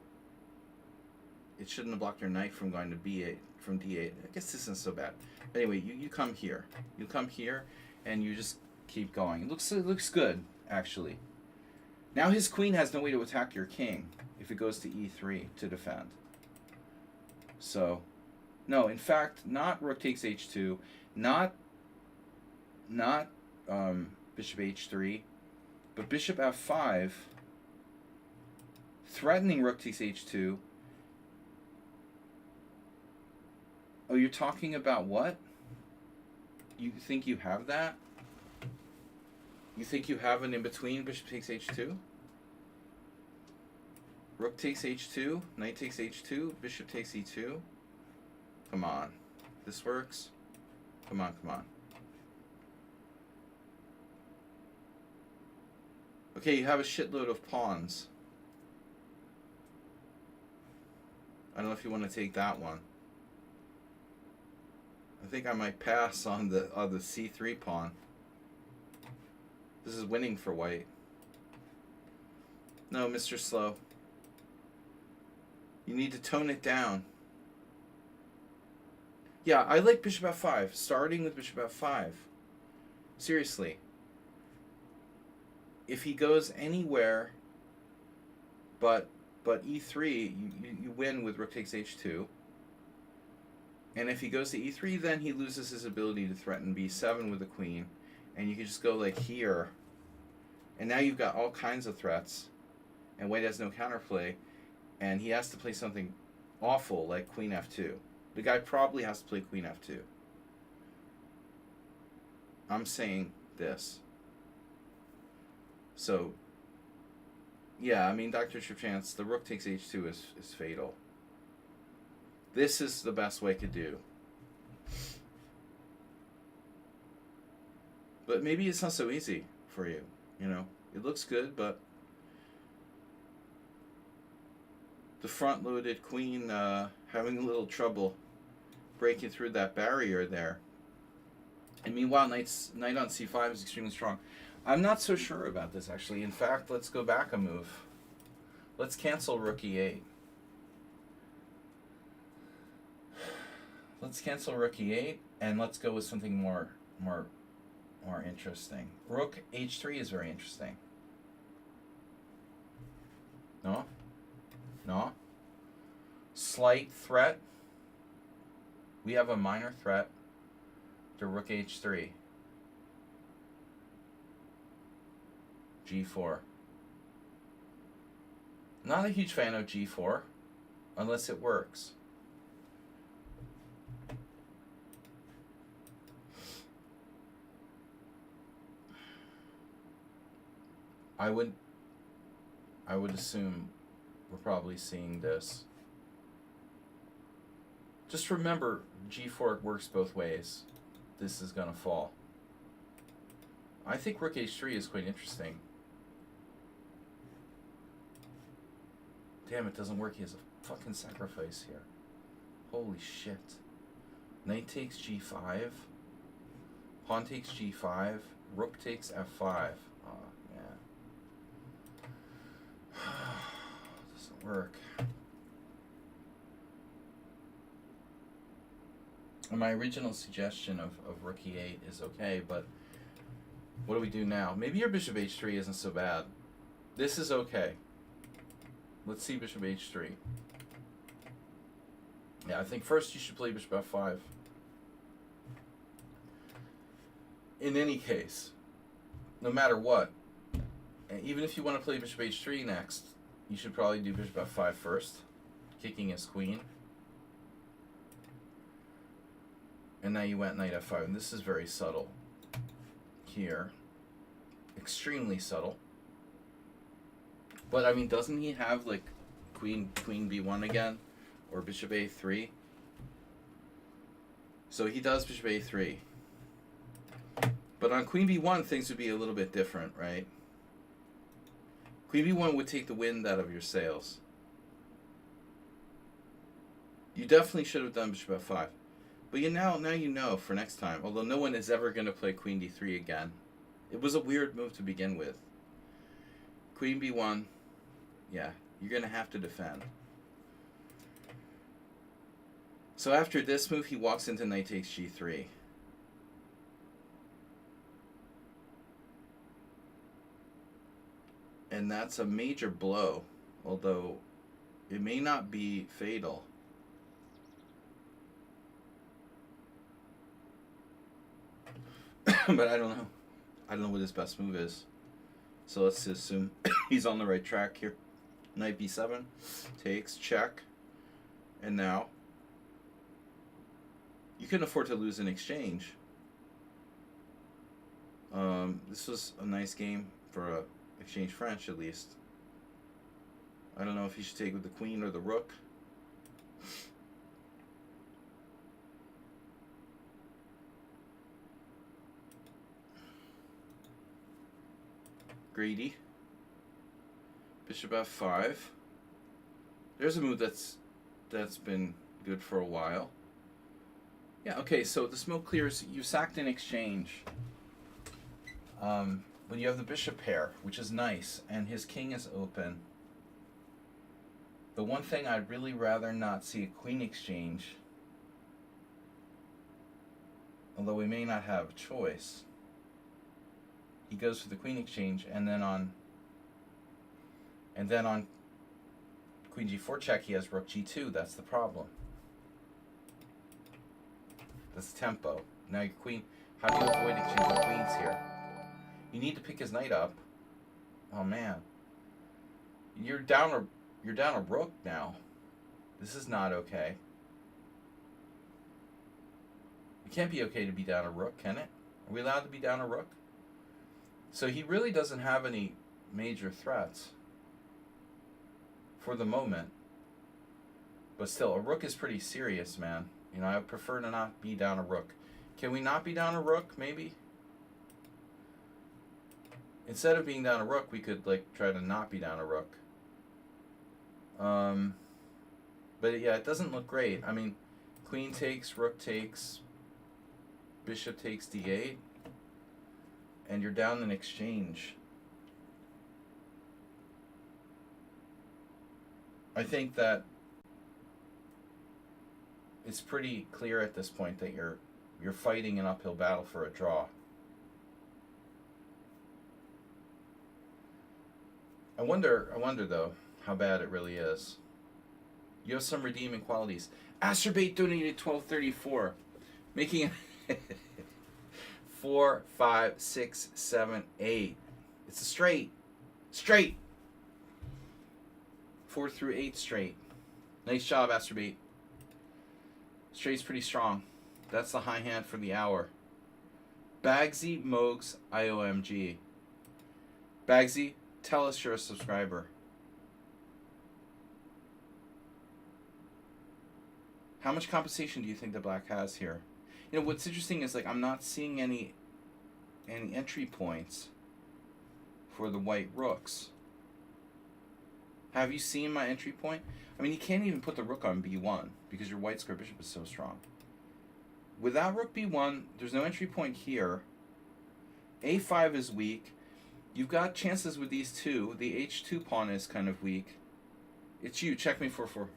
shouldn't have blocked your knight from going to b8, from d8. I guess this isn't so bad. Anyway, you come here. You come here, and you just keep going. It looks good, actually. Now his queen has no way to attack your king if it goes to e3 to defend. So, no, in fact, not rook takes h2, not bishop h3, but bishop f5, threatening rook takes h2. Oh, you're talking about what? You think you have that? You think you have an in-between bishop takes h2? Rook takes h2, knight takes h2, bishop takes e2. Come on. This works? Come on, come on. Okay, you have a shitload of pawns. I don't know if you want to take that one. I think I might pass on the c3 pawn. This is winning for white. No, Mr. Slow. You need to tone it down. Yeah, I like bishop f5. Starting with bishop f5. Seriously. If he goes anywhere but e3, you win with rook takes h2. And if he goes to e3, then he loses his ability to threaten b7 with the queen. And you can just go like here. And now you've got all kinds of threats. And white has no counterplay. And he has to play something awful like queen f2. The guy probably has to play queen f2. I'm saying this. So, yeah, I mean, Dr. Shipchance, the rook takes h2 is fatal. This is the best way to do. But maybe it's not so easy for you, you know. It looks good, but the front-loaded queen having a little trouble breaking through that barrier there. And meanwhile, knight on c5 is extremely strong. I'm not so sure about this, actually. In fact, let's go back a move. Let's cancel rook e8. Let's cancel rook e8, and let's go with something more interesting. Rook h3 is very interesting. No? No? Slight threat. We have a minor threat to rook h3. g4. Not a huge fan of g4, unless it works. I would assume we're probably seeing this. Just remember, g4 works both ways. This is going to fall. I think rook h3 is quite interesting. Damn, it doesn't work. He has a fucking sacrifice here. Holy shit. Knight takes g5. Pawn takes g5. Rook takes f5. Oh, man. Doesn't work. And my original suggestion of rook e8 is okay, but what do we do now? Maybe your bishop h3 isn't so bad. This is okay. Let's see bishop h3. Yeah, I think first you should play bishop f5. In any case, no matter what, and even if you want to play bishop h3 next, you should probably do bishop f5 first, kicking his queen. And now you went knight f5, and this is very subtle here. Extremely subtle. But, I mean, doesn't he have, like, queen b1 again? Or bishop a3? So he does bishop a3. But on queen b1, things would be a little bit different, right? Queen b1 would take the wind out of your sails. You definitely should have done bishop f5. But now you know for next time, although no one is ever going to play queen d3 again. It was a weird move to begin with. Queen b1, yeah, you're going to have to defend. So after this move, he walks into knight takes g3. And that's a major blow, although it may not be fatal. But I don't know. I don't know what his best move is. So let's assume he's on the right track here. Knight b7 takes, check. And now you can afford to lose an exchange. This was a nice game for a exchange French, at least. I don't know if he should take with the queen or the rook. Greedy. Bishop f5. There's a move that's been good for a while. Yeah, okay, so the smoke clears. You sacked an exchange. But you have the bishop pair, which is nice, and his king is open. The one thing I'd really rather not see a queen exchange, although we may not have a choice. He goes for the queen exchange, and then on queen g4 check, he has rook g2. That's the problem. That's tempo. Now your queen. How do you avoid exchanging queens here? You need to pick his knight up. Oh man, you're down a rook now. This is not okay. It can't be okay to be down a rook, can it? Are we allowed to be down a rook? So he really doesn't have any major threats for the moment. But still, a rook is pretty serious, man. You know, I would prefer to not be down a rook. Can we not be down a rook, maybe? Instead of being down a rook, we could, like, try to not be down a rook. But yeah, it doesn't look great. I mean, queen takes, rook takes, bishop takes d8, and you're down an exchange. I think that it's pretty clear at this point that you're fighting an uphill battle for a draw. I wonder though how bad it really is. You have some redeeming qualities. Astrobate donated $12.34, making it 4, 5, 6, 7, 8. It's a straight. 4 through 8 straight. Nice job, Astrobate. Straight's pretty strong. That's the high hand for the hour. Bagsy Mogs IOMG. Bagsy, tell us you're a subscriber. How much compensation do you think the black has here? You know, what's interesting is, like, I'm not seeing any entry points for the white rooks. Have you seen my entry point? I mean, you can't even put the rook on b1 because your white square bishop is so strong. Without rook b1, there's no entry point here. a5 is weak. You've got chances with these two. The h2 pawn is kind of weak. It's you. Check me 4-4.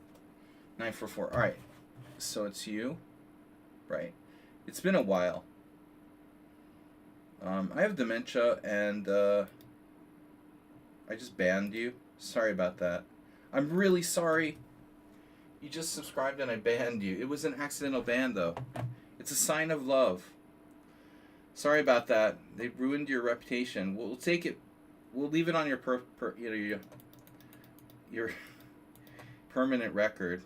Knight 4-4. All right. So it's you. Right. It's been a while. I have dementia, and I just banned you. Sorry about that. I'm really sorry. You just subscribed and I banned you. It was an accidental ban, though. It's a sign of love. Sorry about that. They ruined your reputation. We'll take it. We'll leave it on your your permanent record.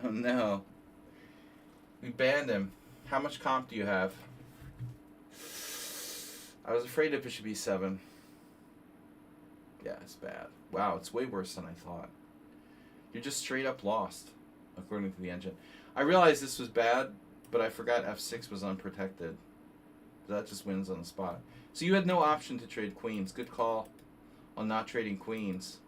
Oh no. We banned him. How much comp do you have? I was afraid of bishop e7. Yeah, it's bad. Wow, it's way worse than I thought. You're just straight up lost, according to the engine. I realized this was bad, but I forgot f6 was unprotected. That just wins on the spot. So you had no option to trade queens. Good call on not trading queens.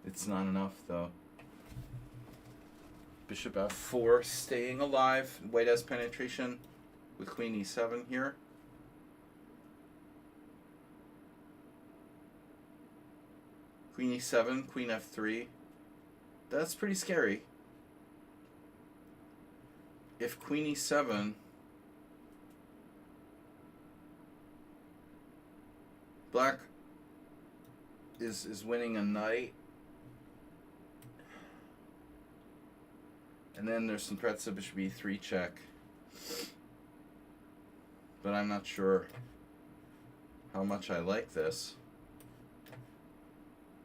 It's not enough, though. Bishop f4 staying alive. White has penetration with queen e7 here. Queen e7, queen f3. That's pretty scary. if queen e7, black is winning a knight. And then there's some threats of bishop e3 check. But I'm not sure how much I like this.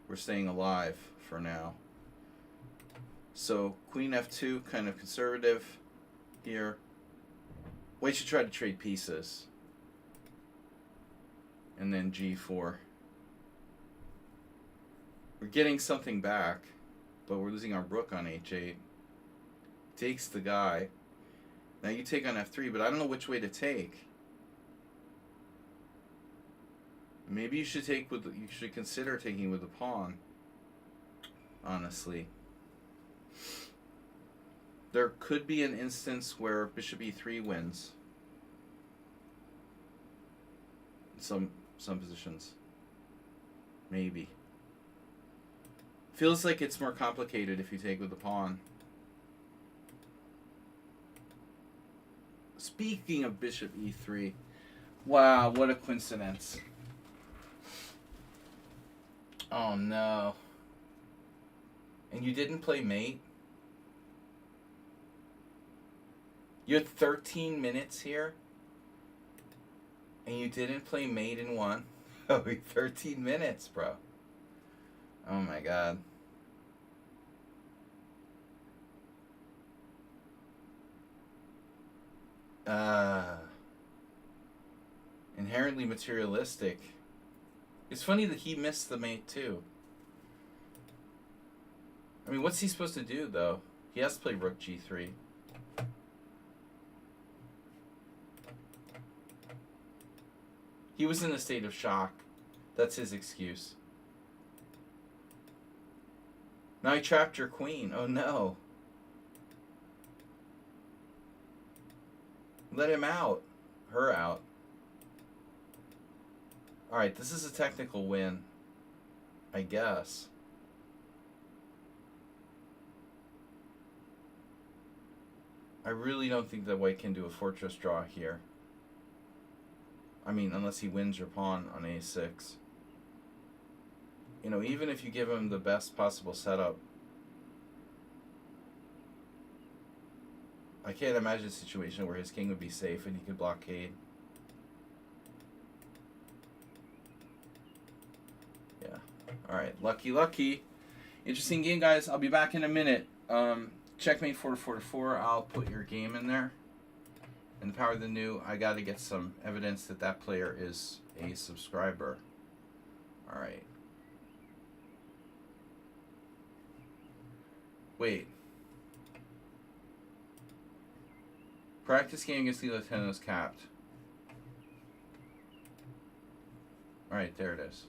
We're staying alive for now. So queen f2, kind of conservative here. White should try to trade pieces. And then g4. We're getting something back, but we're losing our rook on h8. Takes the guy. Now you take on f3, but I don't know which way to take. Maybe you should take with. You should consider taking with the pawn. Honestly, there could be an instance where bishop e3 wins. In some positions. Maybe. Feels like it's more complicated if you take with the pawn. Speaking of bishop e3, wow, what a coincidence. Oh no. And you didn't play mate? You had 13 minutes here? And you didn't play mate in one? Oh, 13 minutes, bro. Oh my god. Inherently materialistic. It's funny that he missed the mate too. I mean, what's he supposed to do though? He has to play rook g3. He was in a state of shock. That's his excuse. Now he trapped your queen. Oh no. Let him out. Her out. Alright, this is a technical win. I guess. I really don't think that white can do a fortress draw here. I mean, unless he wins your pawn on a6. You know, even if you give him the best possible setup, I can't imagine a situation where his king would be safe and he could blockade. Yeah. Alright, lucky, lucky. Interesting game, guys. I'll be back in a minute. Checkmate 4-4-4. I'll put your game in there. In the Power of the New, I got to get some evidence that that player is a subscriber. Alright. Wait. Practice game against the Latinos capped. Alright, there it is.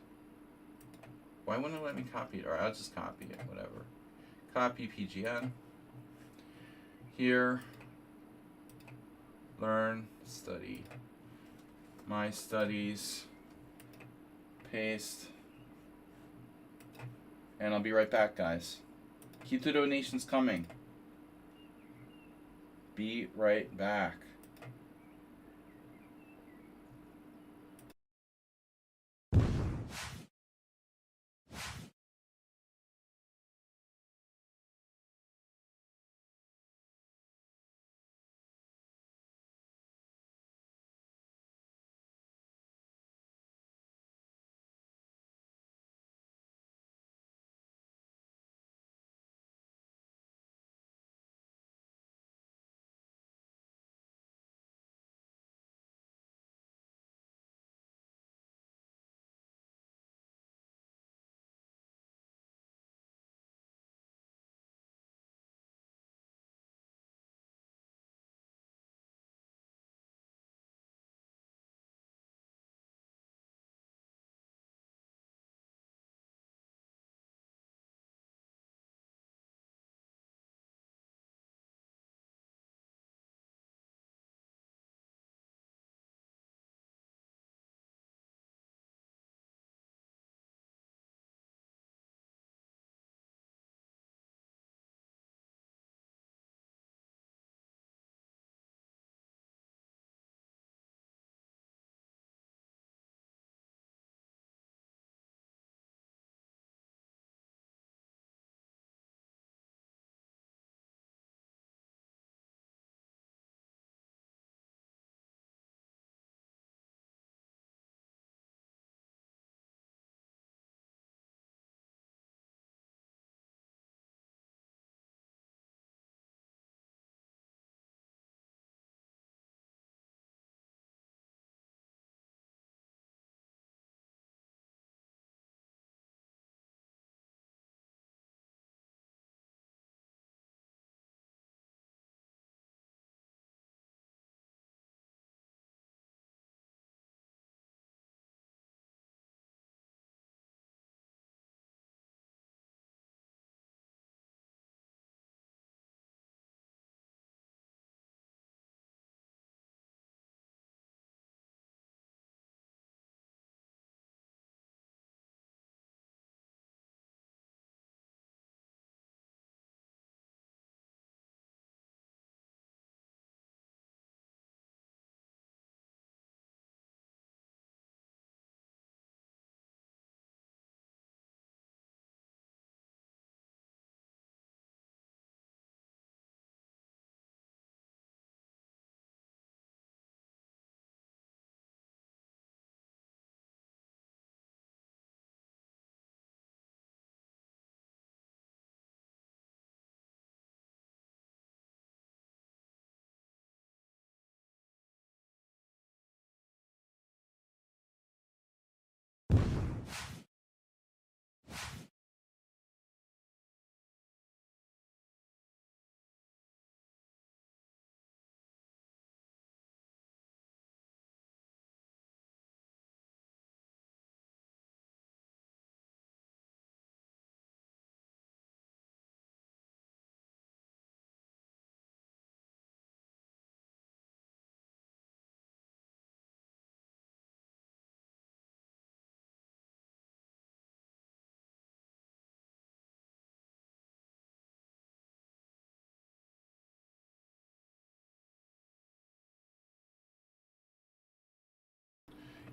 Why wouldn't it let me copy it? Alright, I'll just copy it, whatever. Copy PGN. Here. Learn, study. My studies. Paste. And I'll be right back, guys. Keep the donations coming. Be right back.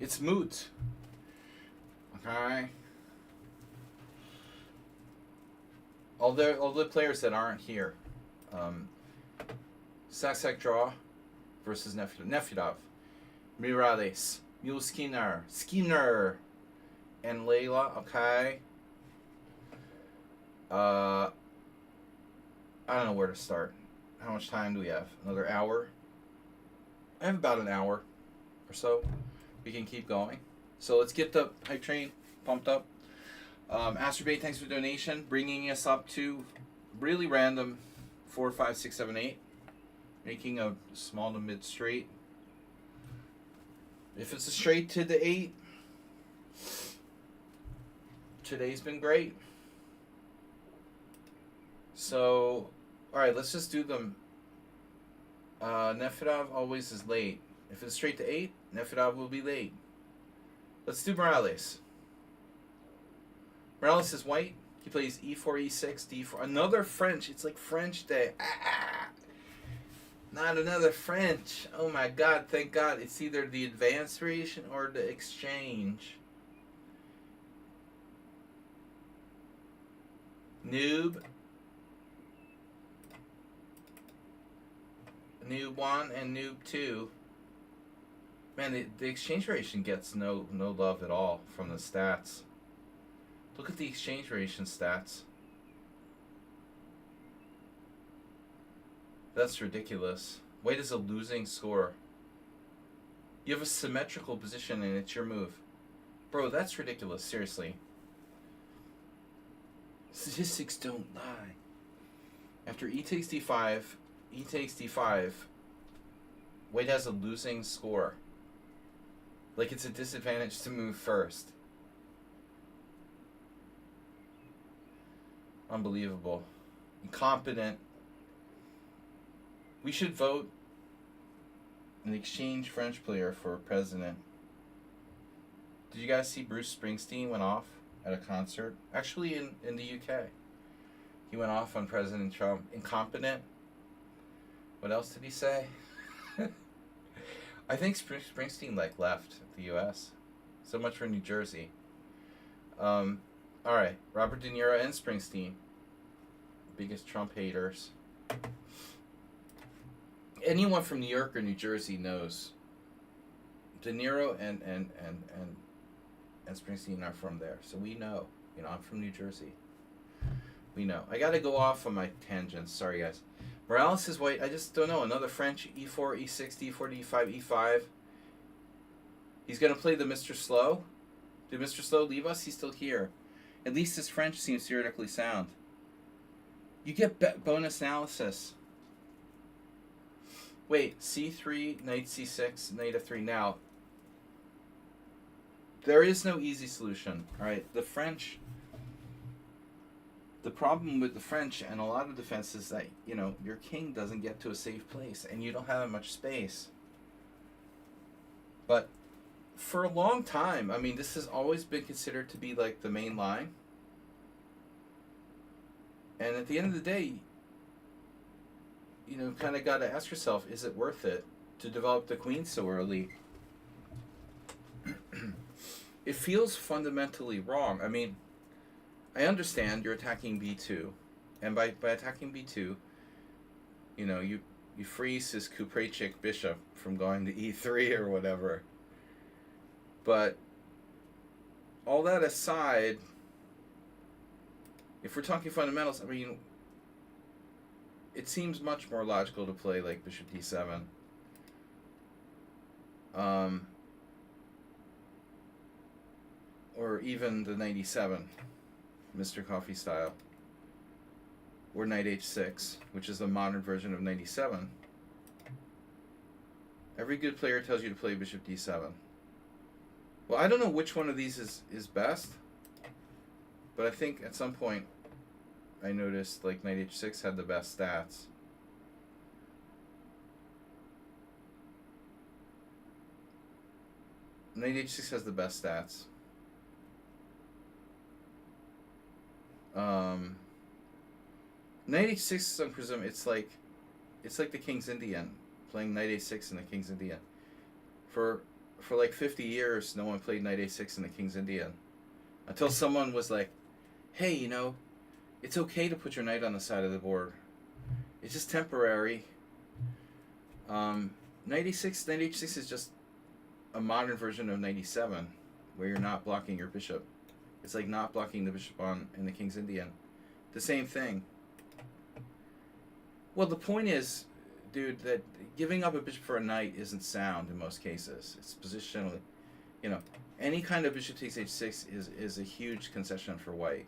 It's moot. Okay. All the players that aren't here. Saksak draw versus Nefyadov. Mirales. Mule Skinner. And Layla. Okay. I don't know where to start. How much time do we have? Another hour? I have about an hour or so. We can keep going. So let's get the hype train pumped up. Asterbait, thanks for the donation. Bringing us up to really random 4, 5, 6, 7, 8. Making a small to mid straight. If it's a straight to the 8, today's been great. So, alright, let's just do them. Nefyadov always is late. If it's straight to 8, Nefyadov will be late. Let's do Morales. Morales is white. He plays E4, E6, D4. Another French. It's like French day. Not another French. Oh my god, thank god. It's either the advanced variation or the exchange. Noob. Noob 1 and Noob 2. Man, the exchange variation gets no love at all from the stats. Look at the exchange variation stats. That's ridiculous. White is a losing score. You have a symmetrical position and it's your move. Bro, that's ridiculous, seriously. Statistics don't lie. After E takes D5, E takes D5, White has a losing score. Like it's a disadvantage to move first. Unbelievable. Incompetent. We should vote an exchange French player for president. Did you guys see Bruce Springsteen went off at a concert? Actually in the UK. He went off on President Trump. Incompetent. What else did he say? I think Springsteen left the US. So much for New Jersey. Alright, Robert De Niro and Springsteen. Biggest Trump haters. Anyone from New York or New Jersey knows De Niro and Springsteen are from there. So we know. You know, I'm from New Jersey. We know. I gotta go off on my tangents. Sorry guys. Morales is white. I just don't know. Another French E4, E6, D4, D5, E5. He's gonna play the Mr. Slow. Did Mr. Slow leave us? He's still here. At least his French seems theoretically sound. You get bonus analysis. Wait, C3, knight C6, knight F3. Now, there is no easy solution. Alright, the French... The problem with the French and a lot of defense is that, you know, your king doesn't get to a safe place and you don't have that much space. But for a long time, I mean, this has always been considered to be like the main line. And at the end of the day, you know, kind of got to ask yourself, is it worth it to develop the queen so early? It feels fundamentally wrong. I mean, I understand you're attacking b2, and by attacking b2, you know, you freeze his Kuprechik bishop from going to e3 or whatever. But all that aside, if we're talking fundamentals, I mean, it seems much more logical to play like bishop d7. Or even the knight e7. Mr. Coffee style, or knight h6, which is the modern version of knight e7. Every good player tells you to play bishop d7. Well, I don't know which one of these is best, but I think at some point I noticed like knight h6 had the best stats. Knight h6 has the best stats. Knight h6 on Prism, it's like the King's Indian, playing knight a6 in the King's Indian. For for like 50 years, no one played knight a6 in the King's Indian. Until someone was like, hey, you know, it's okay to put your knight on the side of the board. It's just temporary. Knight a6, knight h6 is just a modern version of knight e7, where you're not blocking your bishop. It's like not blocking the bishop in the King's Indian. The same thing. Well, the point is, dude, that giving up a bishop for a knight isn't sound in most cases. It's positionally, you know, any kind of bishop takes h6 is a huge concession for white.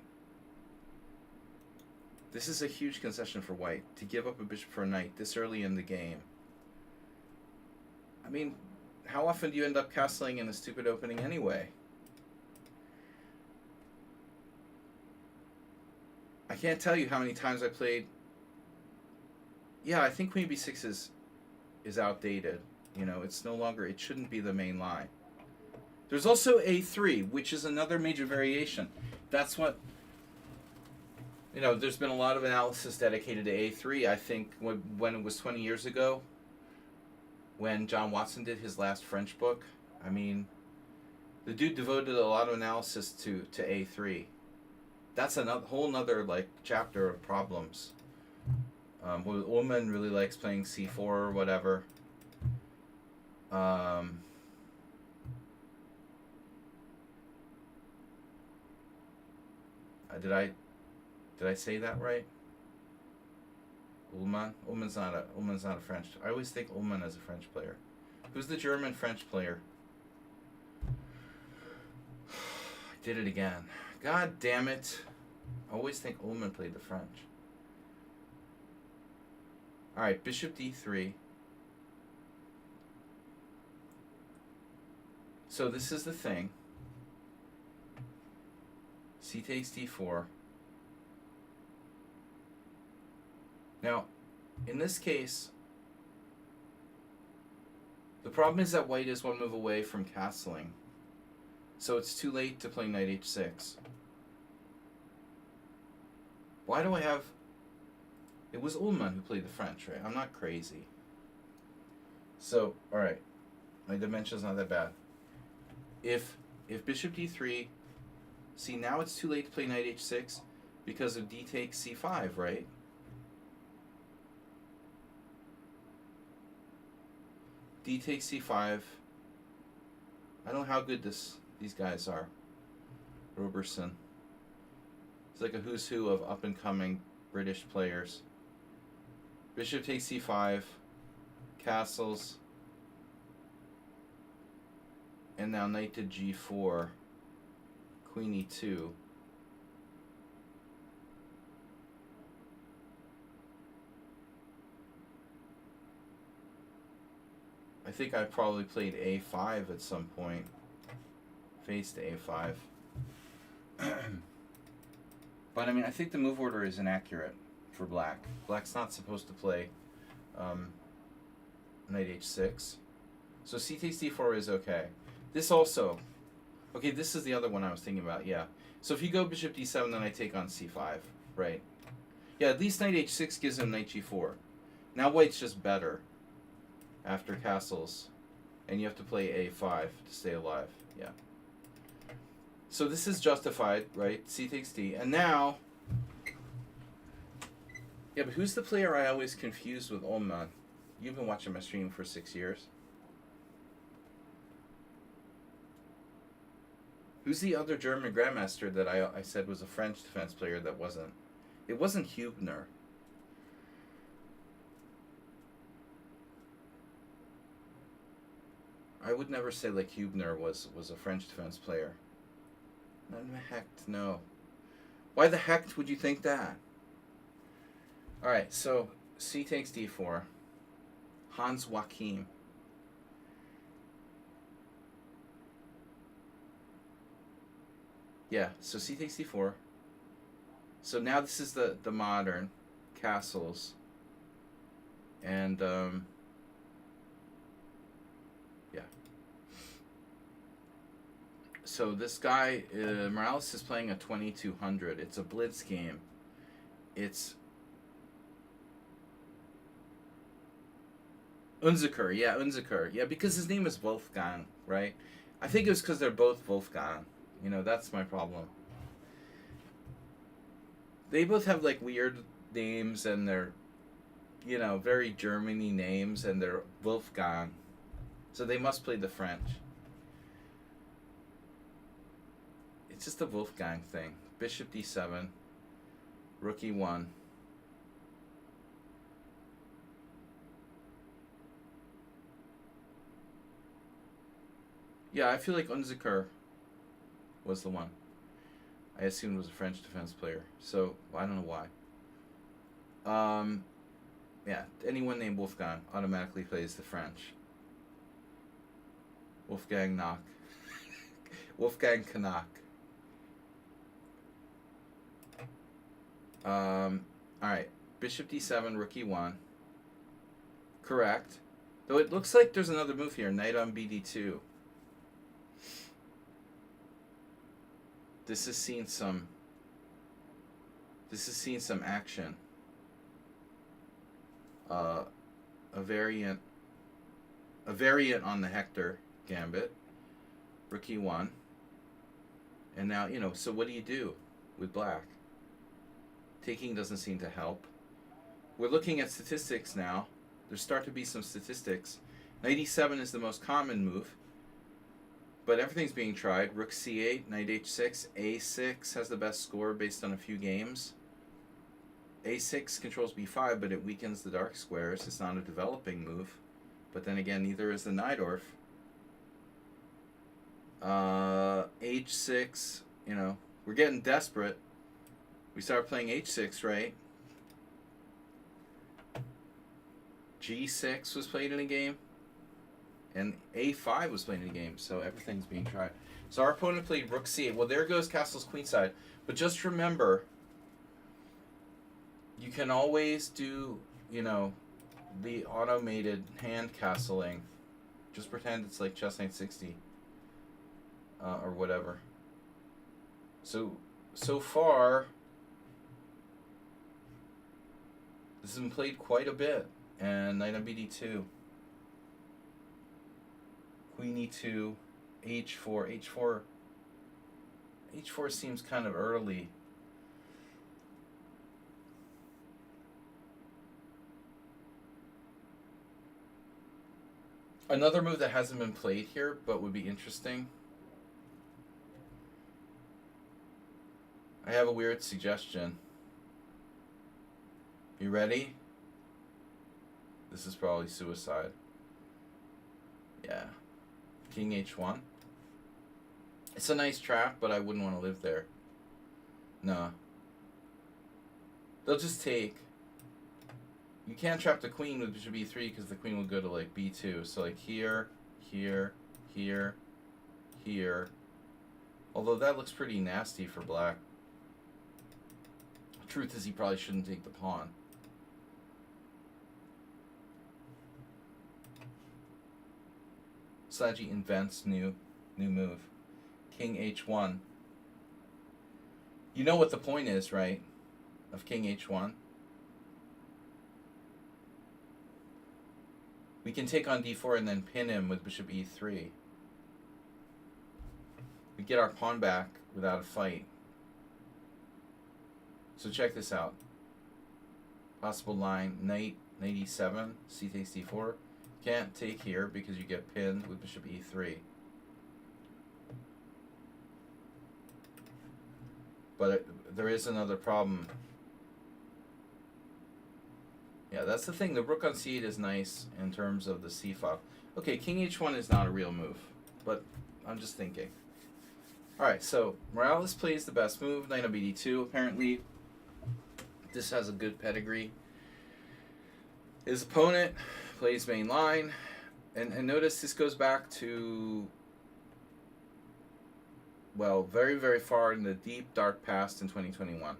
This is a huge concession for white, to give up a bishop for a knight this early in the game. I mean, how often do you end up castling in a stupid opening anyway? I can't tell you how many times I played. Yeah, I think queen b6 is outdated. You know, it's no longer, it shouldn't be the main line. There's also a3, which is another major variation. That's what, you know, there's been a lot of analysis dedicated to a3. I think when it was 20 years ago, when John Watson did his last French book, I mean, the dude devoted a lot of analysis to a3. That's another whole nother like chapter of problems. Ullman really likes playing c4 or whatever. Did I say that right? Ullman? Ullman's not a French. I always think Ullman as a French player. Who's the German French player? I did it again. God damn it. I always think Ullman played the French. Alright, bishop d3. So this is the thing. C takes d4. Now, in this case, the problem is that white is one move away from castling. So it's too late to play knight h6. Why do I have... It was Ullman who played the French, right? I'm not crazy. So, alright. My dimension's not that bad. If bishop d3... See, now it's too late to play knight h6 because of d takes c5, right? D takes c5. I don't know how good these guys are. Roberson. It's like a who's who of up-and-coming British players. Bishop takes c5. Castles. And now knight to g4. Queen e2. I think I probably played a5 at some point. Faced a5. But I mean, I think the move order is inaccurate for black. Black's not supposed to play knight h6. So c takes d4 is okay. This also... Okay, this is the other one I was thinking about, yeah. So if you go bishop d7, then I take on c5, right? Yeah, at least knight h6 gives him knight g4. Now white's just better after castles. And you have to play a5 to stay alive, yeah. So this is justified, right? C takes d. And now... Yeah, but who's the player I always confuse with Ullman? You've been watching my stream for 6 years. Who's the other German grandmaster that I said was a French defense player that wasn't? It wasn't Hubner. I would never say like Hubner was a French defense player. Not in the heck, no. Why the heck would you think that? Alright, so C takes d4. Hans Joachim. Yeah, so C takes d4. So now this is the modern castles. And, yeah. So this guy, Morales is playing a 2200. It's a blitz game. It's... Unziker, yeah, Unziker. Yeah, because his name is Wolfgang, right? I think it was because they're both Wolfgang. You know, that's my problem. They both have like weird names and they're, you know, very Germany names and they're Wolfgang. So they must play the French. It's just a Wolfgang thing. Bishop d7. Rook e1. Yeah, I feel like Unziker was the one. I assumed it was a French defense player. So, I don't know why. Yeah, anyone named Wolfgang automatically plays the French. Wolfgang Knock. Wolfgang Kanak. Alright. Bishop d7, rook e1. Correct. Though it looks like there's another move here. Knight on bd2. This has seen some action. A variant on the Hector gambit. Rook e1. And now, you know, so what do you do with black? Taking doesn't seem to help. We're looking at statistics now. There start to be some statistics. Knight e7 is the most common move. But everything's being tried. Rook c8, knight h6, a6 has the best score based on a few games. a6 controls b5, but it weakens the dark squares. It's not a developing move. But then again, neither is the Najdorf. h6, you know, we're getting desperate. We start playing h6, right? g6 was played in a game. And a5 was played in a game, so everything's being tried. So our opponent played rook c8. Well, there goes castle's queenside. But just remember, you can always do, you know, the automated hand castling. Just pretend it's like chess knight 60. Or whatever. So far, this has been played quite a bit. And knight on bd2. Queen e2, h4. H4 seems kind of early. Another move that hasn't been played here, but would be interesting. I have a weird suggestion. You ready? This is probably suicide. Yeah. King h1. It's a nice trap, but I wouldn't want to live there. No. They'll just take. You can't trap the queen with bishop b3 because the queen will go to like b2. So like here, here, here, here. Although that looks pretty nasty for black. The truth is he probably shouldn't take the pawn. Sladgy invents new move. King h1. You know what the point is, right? Of king h1. We can take on d4 and then pin him with bishop e3. We get our pawn back without a fight. So check this out. Possible line, knight e7, c takes d4. Can't take here because you get pinned with bishop e3. But there is another problem. Yeah, that's the thing. The rook on c8 is nice in terms of the c file. Okay, king h1 is not a real move, but I'm just thinking. Alright, so Morales plays the best move, knight on bd2. Apparently, this has a good pedigree. His opponent plays main line, and notice this goes back to, well, very, very far in the deep, dark past in 2021.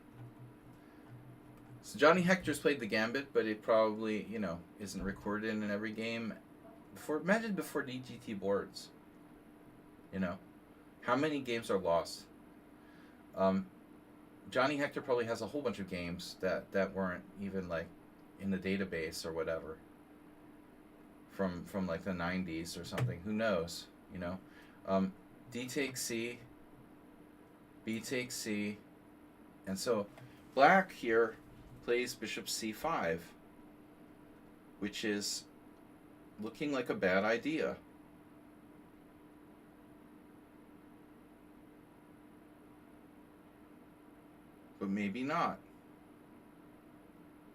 So Johnny Hector's played the Gambit, but it probably, you know, isn't recorded in every game. Imagine before DGT boards. You know, how many games are lost? Johnny Hector probably has a whole bunch of games that weren't even like in the database or whatever. from like the 90s or something. Who knows? You know, D takes C, B takes C, and so black here plays bishop C5, which is looking like a bad idea. But maybe not.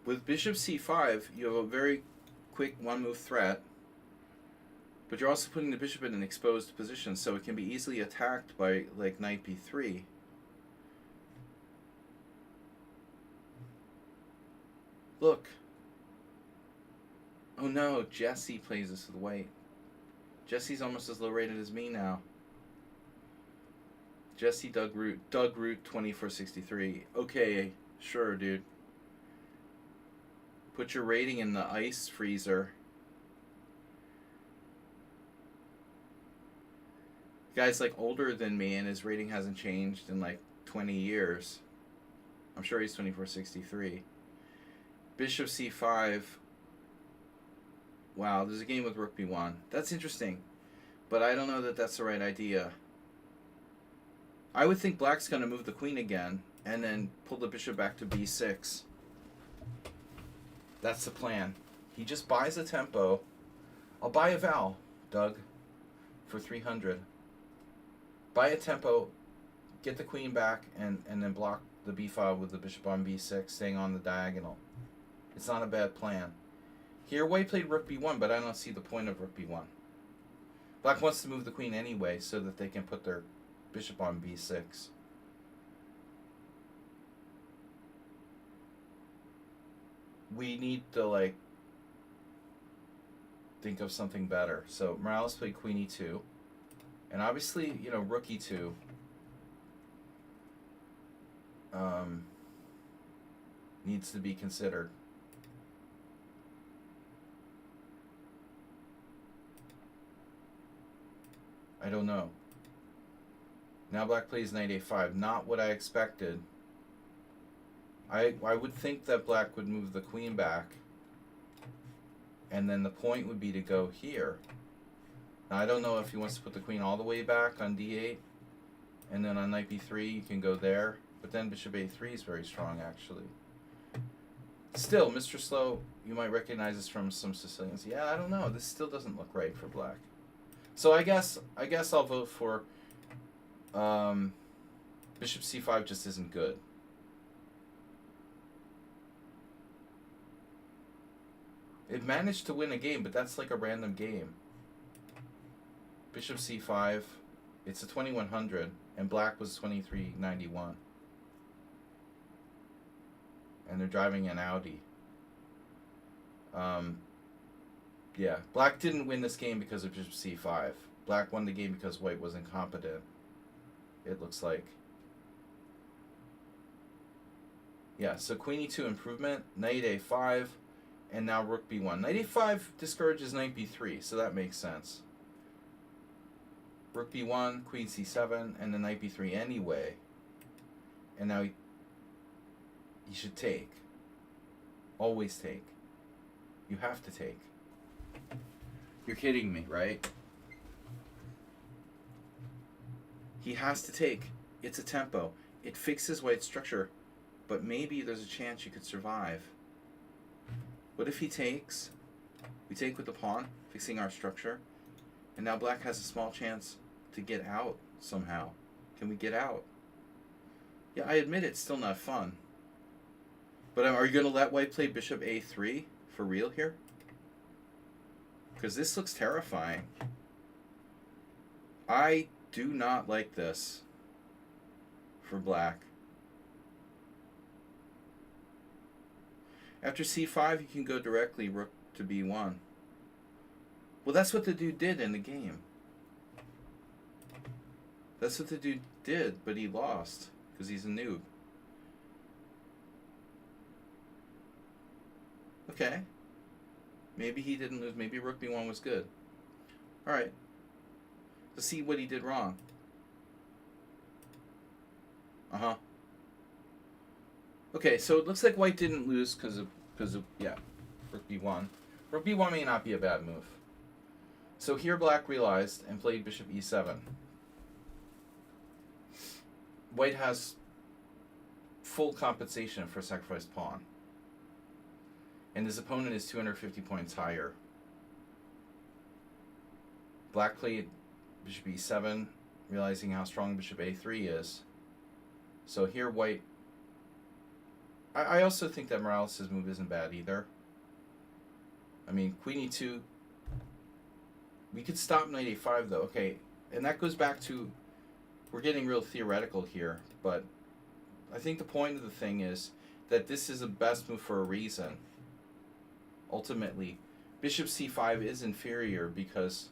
With bishop c5, you have a very quick one-move threat, but you're also putting the bishop in an exposed position, so it can be easily attacked by, like, knight b3. Look. Oh no, Jesse plays this with white. Jesse's almost as low rated as me now. Jesse Doug Root 2463. Okay, sure, dude. Put your rating in the ice freezer. Guy's like older than me and his rating hasn't changed in like 20 years. I'm sure he's 2463. Bishop c5. Wow, there's a game with rook b1. That's interesting. But I don't know that that's the right idea. I would think black's going to move the queen again and then pull the bishop back to b6. That's the plan. He just buys a tempo. I'll buy a Val, Doug, for 300. Buy a tempo, get the queen back, and then block the b file with the bishop on b6, staying on the diagonal. It's not a bad plan. Here, white played rook b1, but I don't see the point of rook b1. Black wants to move the queen anyway so that they can put their bishop on b6. We need to, like, think of something better. So Morales played queen e2. And obviously, you know, rook e2 needs to be considered. I don't know. Now black plays knight a5. Not what I expected. I would think that black would move the queen back. And then the point would be to go here. Now I don't know if he wants to put the queen all the way back on d8. And then on knight b3 you can go there. But then bishop a3 is very strong actually. Still, Mr. Slow, you might recognize this from some Sicilians. Yeah, I don't know. This still doesn't look right for black. So I guess I'll vote for bishop c5 just isn't good. It managed to win a game, but that's like a random game. Bishop c5, it's a 2100, and black was 2391. And they're driving an Audi. Yeah, black didn't win this game because of bishop c5. Black won the game because white was incompetent, it looks like. Yeah, so queen e2 improvement, knight a5, and now rook b1. Knight a5 discourages knight b3, so that makes sense. Rook b1, queen c7, and then knight b3 anyway. And now he should take. Always take. You have to take. You're kidding me, right? He has to take. It's a tempo. It fixes white's structure, but maybe there's a chance you could survive. What if he takes? We take with the pawn, fixing our structure, and now black has a small chance to get out somehow. Can we get out? Yeah, I admit it's still not fun. But are you going to let white play bishop a3 for real here? Because this looks terrifying. I do not like this for black. After c5, you can go directly rook to b1. Well, that's what the dude did in the game. That's what the dude did, but he lost because he's a noob. Okay. Maybe he didn't lose. Maybe rook b1 was good. Alright. Let's see what he did wrong. Uh-huh. Okay, so it looks like white didn't lose because of yeah, rook b1. Rook b1 may not be a bad move. So here black realized and played bishop e7. White has full compensation for sacrificed pawn. And his opponent is 250 points higher. Black played bishop e7, realizing how strong bishop a3 is. So here white... I also think that Morales' move isn't bad either. I mean, queen e2... We could stop knight a5 though. Okay, and that goes back to... We're getting real theoretical here, but I think the point of the thing is that this is the best move for a reason. Ultimately, bishop c5 is inferior because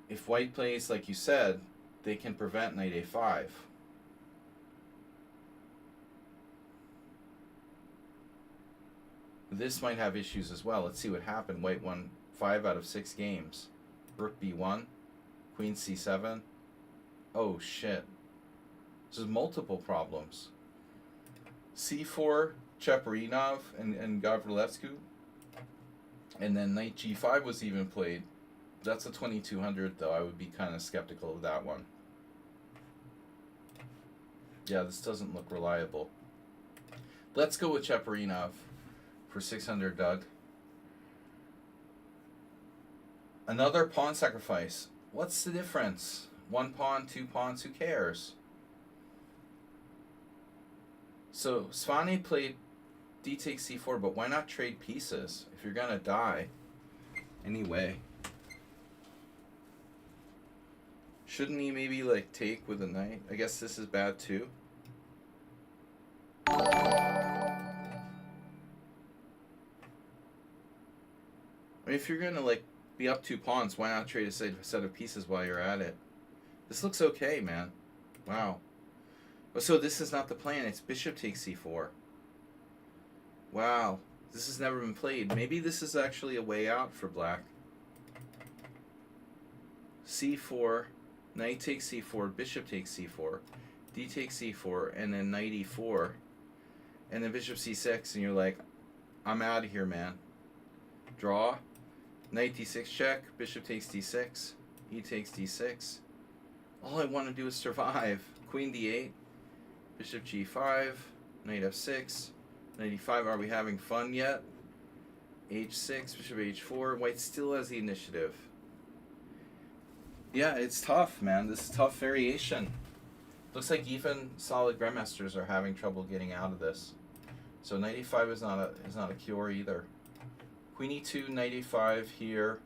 if white plays like you said, they can prevent knight a5. This might have issues as well. Let's see what happened. White won 5 out of 6 games. Rook b1, queen c7. Oh shit. This is multiple problems. c4, Cheparinov and Gavrilescu. And then knight g5 was even played. That's a 2200 though. I would be kind of skeptical of that one. Yeah, this doesn't look reliable. Let's go with Cheparinov for 600, Doug. Another pawn sacrifice. What's the difference? 1 pawn, 2 pawns, who cares? So Svane played d takes c4, but why not trade pieces if you're gonna die anyway? Shouldn't he maybe like take with a knight? I guess this is bad too. I mean, if you're gonna like be up 2 pawns, why not trade a set of pieces while you're at it? This looks okay, man. Wow. So this is not the plan. It's bishop takes c4. Wow. This has never been played. Maybe this is actually a way out for black. c4, knight takes c4, bishop takes c4, d takes c4, and then knight e4, and then bishop c6, and you're like, I'm out of here, man. Draw. Knight d6 check, bishop takes d6, e takes d6. All I want to do is survive. Queen d8, bishop g5, knight f6, knight e5. Are we having fun yet? h6, bishop h4. White still has the initiative. Yeah, it's tough, man. This is tough variation. Looks like even solid grandmasters are having trouble getting out of this. So knight e5 is not a cure either. Queen e2, knight e5, here,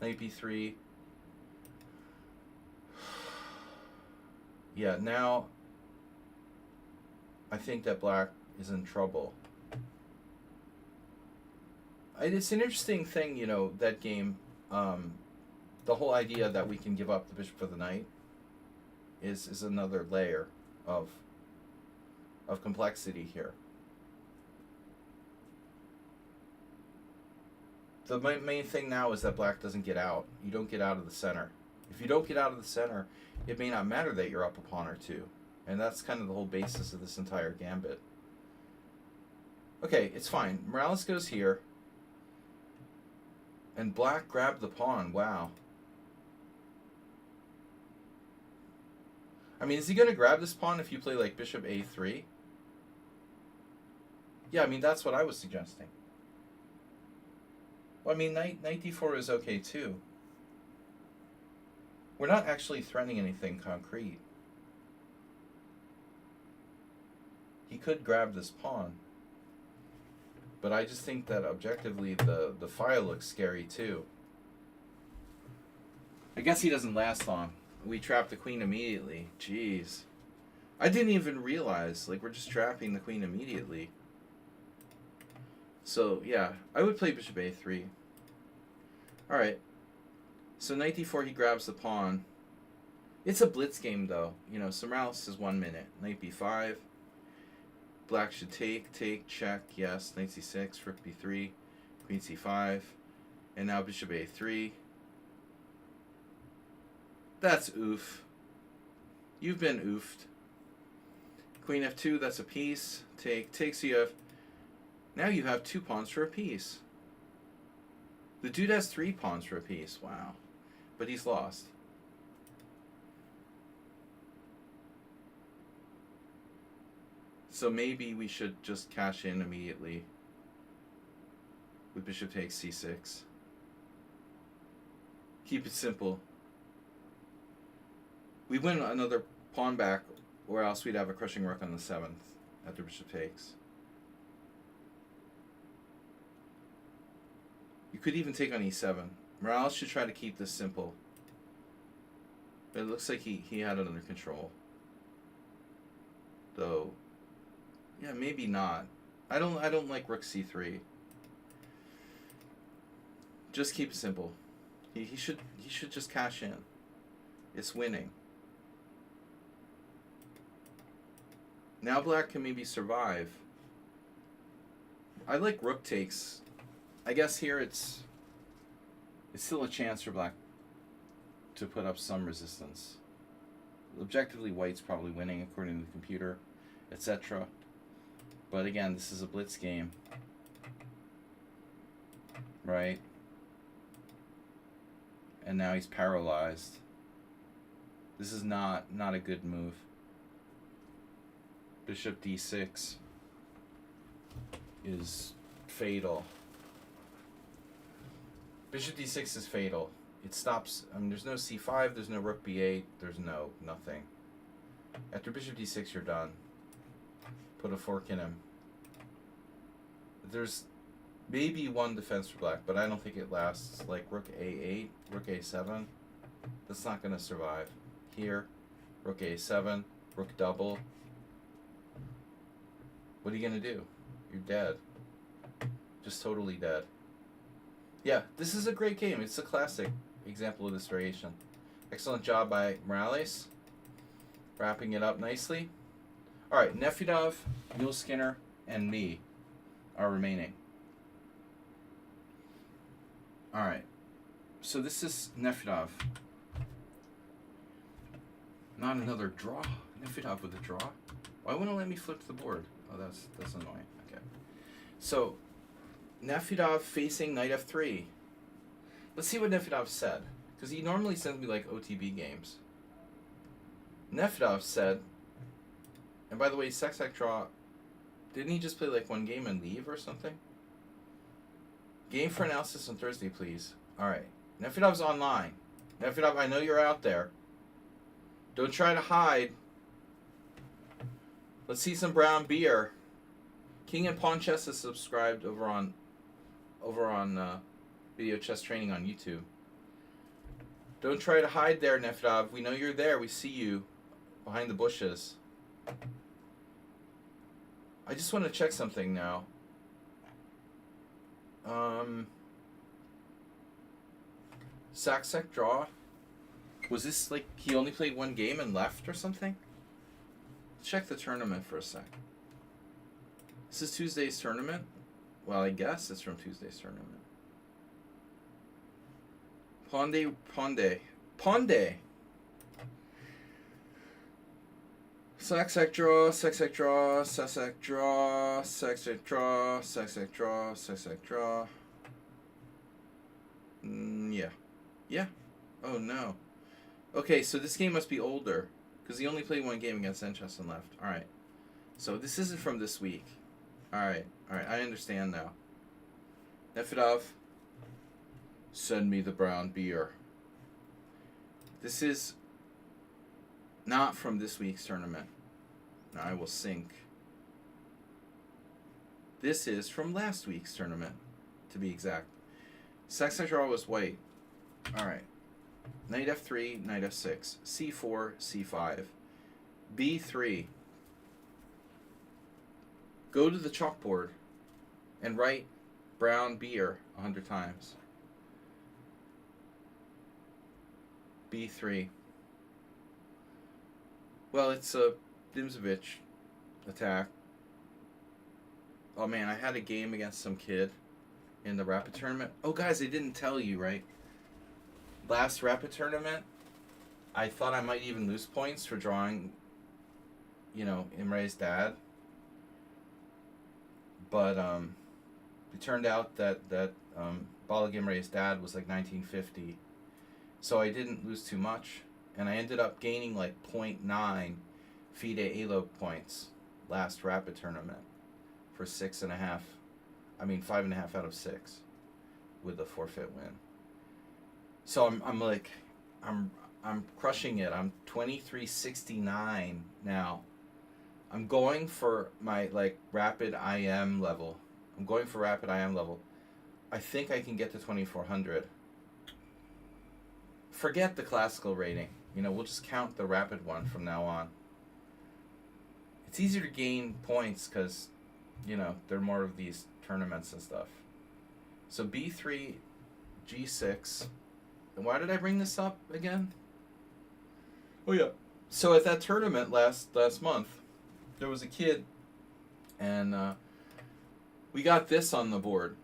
knight b3. Yeah, now I think that black is in trouble. It's an interesting thing, you know, that game. The whole idea that we can give up the bishop for the knight is another layer of complexity here. The main thing now is that black doesn't get out. You don't get out of the center. If you don't get out of the center, it may not matter that you're up a pawn or 2. And that's kind of the whole basis of this entire gambit. Okay, it's fine. Morales goes here. And black grabbed the pawn. Wow. I mean, is he going to grab this pawn if you play like bishop a3? Yeah, I mean, that's what I was suggesting. Well, I mean, knight d4 is okay too. We're not actually threatening anything concrete. He could grab this pawn. But I just think that objectively the file looks scary too. I guess he doesn't last long. We trap the queen immediately. Jeez. I didn't even realize. Like, we're just trapping the queen immediately. So, yeah. I would play bishop a3. Alright. So, knight d4, he grabs the pawn. It's a blitz game, though. You know, so Morales is 1 minute. Knight b5. Black should take, check, yes. Knight c6, rook b3, queen c5. And now bishop a3. That's oof. You've been oofed. Queen f2, that's a piece. Take, so you have... Now you have 2 pawns for a piece. The dude has 3 pawns for a piece. Wow. But he's lost. So maybe we should just cash in immediately with bishop takes c6. Keep it simple. We win another pawn back, or else we'd have a crushing rook on the 7th after bishop takes. You could even take on e7. Morales should try to keep this simple. But it looks like he had it under control. Though, yeah, maybe not. I don't like rook c3. Just keep it simple. He should just cash in. It's winning. Now black can maybe survive. I like rook takes. I guess here it's still a chance for black to put up some resistance. Objectively, white's probably winning according to the computer, etc. But again, this is a blitz game, right? And now he's paralyzed. This is not a good move. Bishop d6 is fatal. Bishop d6 is fatal. It stops. I mean, there's no c5, there's no rook b8, there's nothing. After bishop d6, you're done. Put a fork in him. There's maybe one defense for black, but I don't think it lasts. Like rook a8, rook a7, that's not going to survive. Here, rook a7, rook double. What are you going to do? You're dead. Just totally dead. Yeah, this is a great game. It's a classic example of this variation. Excellent job by Morales. Wrapping it up nicely. Alright, Nefedov, Yul Skinner, and me are remaining. Alright, so this is Nefedov. Not another draw. Nefedov with a draw. Why wouldn't it let me flip to the board? Oh, that's annoying. Okay. So, Nefedov facing knight f3. Let's see what Nefedov said, because he normally sends me like OTB games. Nefedov said, and by the way, Sexac draw, didn't he just play like one game and leave or something? Game for analysis on Thursday, please. Alright. Nefedov's online. Nefedov, I know you're out there. Don't try to hide. Let's see some brown beer. King and Pawn Chess is subscribed over on Video Chess Training on YouTube. Don't try to hide there, Nefedov. We know you're there. We see you behind the bushes. I just want to check something now. Saksek draw. Was this like he only played one game and left or something? Check the tournament for a sec. This is Tuesday's tournament. Well, I guess it's from Tuesday's tournament. Ponde. Saksek draw, Saksek draw, Saksek draw, Saksek draw, Saksek draw, Saksek draw. Yeah. Yeah. Oh no. Okay, so this game must be older, because he only played one game against Enchess and left. Alright. So this isn't from this week. Alright, I understand now. Nefedov, send me the brown beer. This is not from this week's tournament. Now I will sync. This is from last week's tournament, to be exact. Saksek draw was white. Alright. Knight f3, knight f6, c4, c5, b3. Go to the chalkboard and write brown beer 100 times. b3. Well, it's a Dimzovich attack. Oh man, I had a game against some kid in the Rapid tournament. Oh guys, I didn't tell you, right? Last Rapid tournament, I thought I might even lose points for drawing, Imre's dad. But it turned out that Bala Gimre's dad was like 1950. So I didn't lose too much. And I ended up gaining like 0.9 FIDE ELO points last rapid tournament for 6.5. I mean 5.5 out of 6 with the forfeit win. So I'm crushing it. I'm 2369 now. I'm going for my like rapid IM level. I think I can get to 2400. Forget the classical rating. You know, we'll just count the rapid one from now on. It's easier to gain points because, you know, there are more of these tournaments and stuff. So B3, G6. And why did I bring this up again? Oh yeah. So at that tournament last month, there was a kid, and we got this on the board.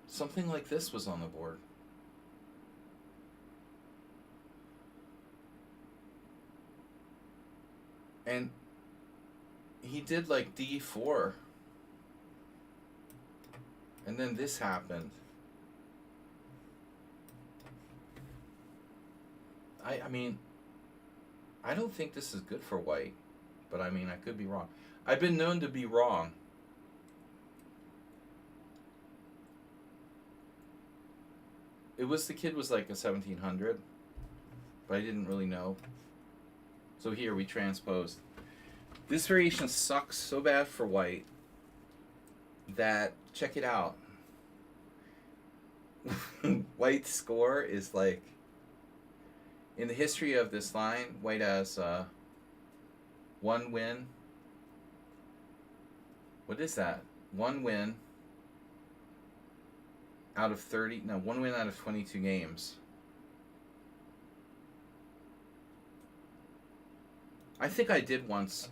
Something like this was on the board. And he did like D4. And then this happened. I mean, I don't think this is good for white. But I mean, I could be wrong. I've been known to be wrong. The kid was like a 1700, but I didn't really know. So here we transposed. This variation sucks so bad for white that, check it out. White's score is like, in the history of this line, white has 1 win. What is that? 1 win out of 30, no, 1 win out of 22 games. I think I did once.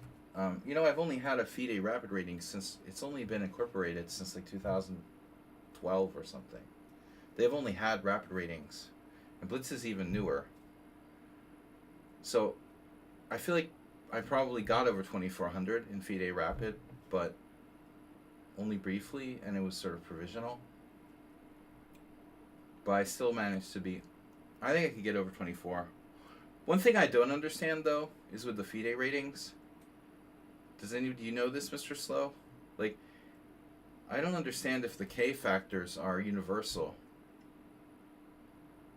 You know, I've only had a FIDE rapid rating since, it's only been incorporated since like 2012 or something. They've only had rapid ratings. And Blitz is even newer. So, I feel like I probably got over 2400 in FIDE rapid, but only briefly, and it was sort of provisional. But I still managed to be, I think I could get over 24. One thing I don't understand though is with the FIDE ratings. Do you know this, Mr. Slow? Like, I don't understand if the K factors are universal.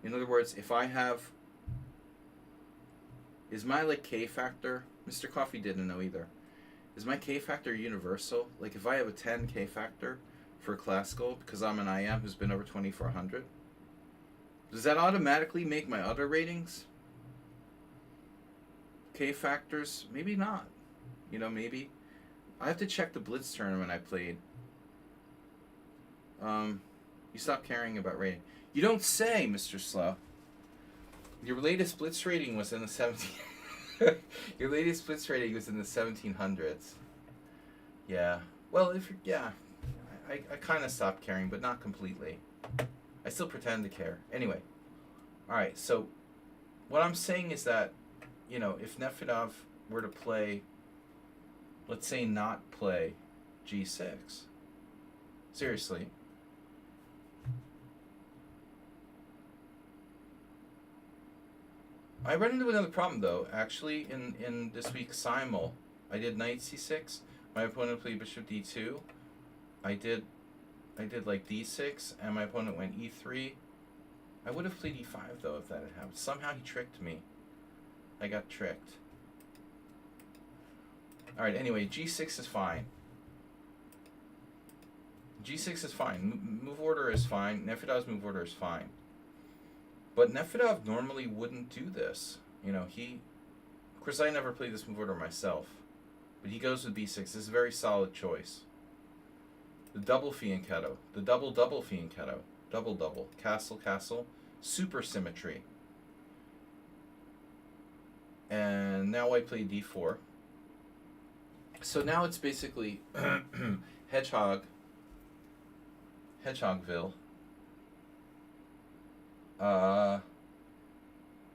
In other words, if I have, is my like K factor, Mr. Coffee didn't know either. Is my K factor universal? Like if I have a 10 K factor for classical because I'm an IM who's been over 2400, does that automatically make my other ratings K factors? Maybe not. You know, maybe. I have to check the Blitz tournament I played. You stop caring about rating. You don't say, Mr. Slow. Your latest Blitz rating was in the your latest Blitz rating was in the 1700s. Yeah. Well, I kind of stopped caring, but not completely. I still pretend to care. Anyway. Alright, so what I'm saying is that, you know, if Nefedov were to play, let's say not play G6. Seriously. I ran into another problem though. Actually, in this week's Simul, I did knight c6. My opponent played bishop d2. I did like d6, and my opponent went e3. I would have played e5 though if that had happened. Somehow he tricked me. I got tricked. Alright, anyway, g6 is fine. g6 is fine. Move order is fine. Nefedov's move order is fine. But Nefedov normally wouldn't do this. You know, of course I never played this move order myself. But he goes with b6. This is a very solid choice. The double fianchetto. The double fianchetto. Double. Castle. Super symmetry. And now I play d4. So now it's basically Hedgehogville.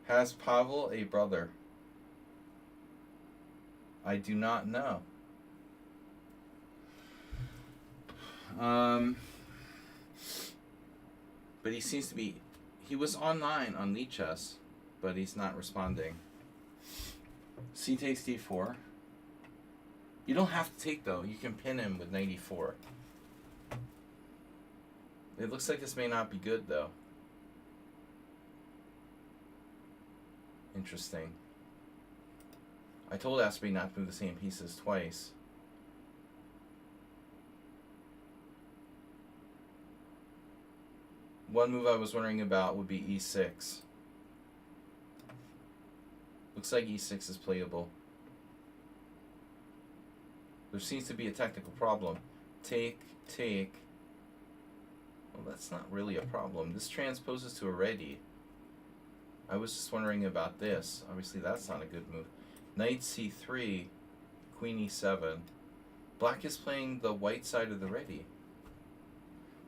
Has Pavel a brother? I do not know. But he seems to be. He was online on Lichess, but he's not responding. C takes d4. You don't have to take, though. You can pin him with knight e4. It looks like this may not be good, though. Interesting. I told Aspie not to move the same pieces twice. One move I was wondering about would be e6. Looks like e6 is playable. There seems to be a technical problem. Take, take. Well, that's not really a problem. This transposes to a ready. I was just wondering about this. Obviously, that's not a good move. Knight c3, queen e7. Black is playing the white side of the ready.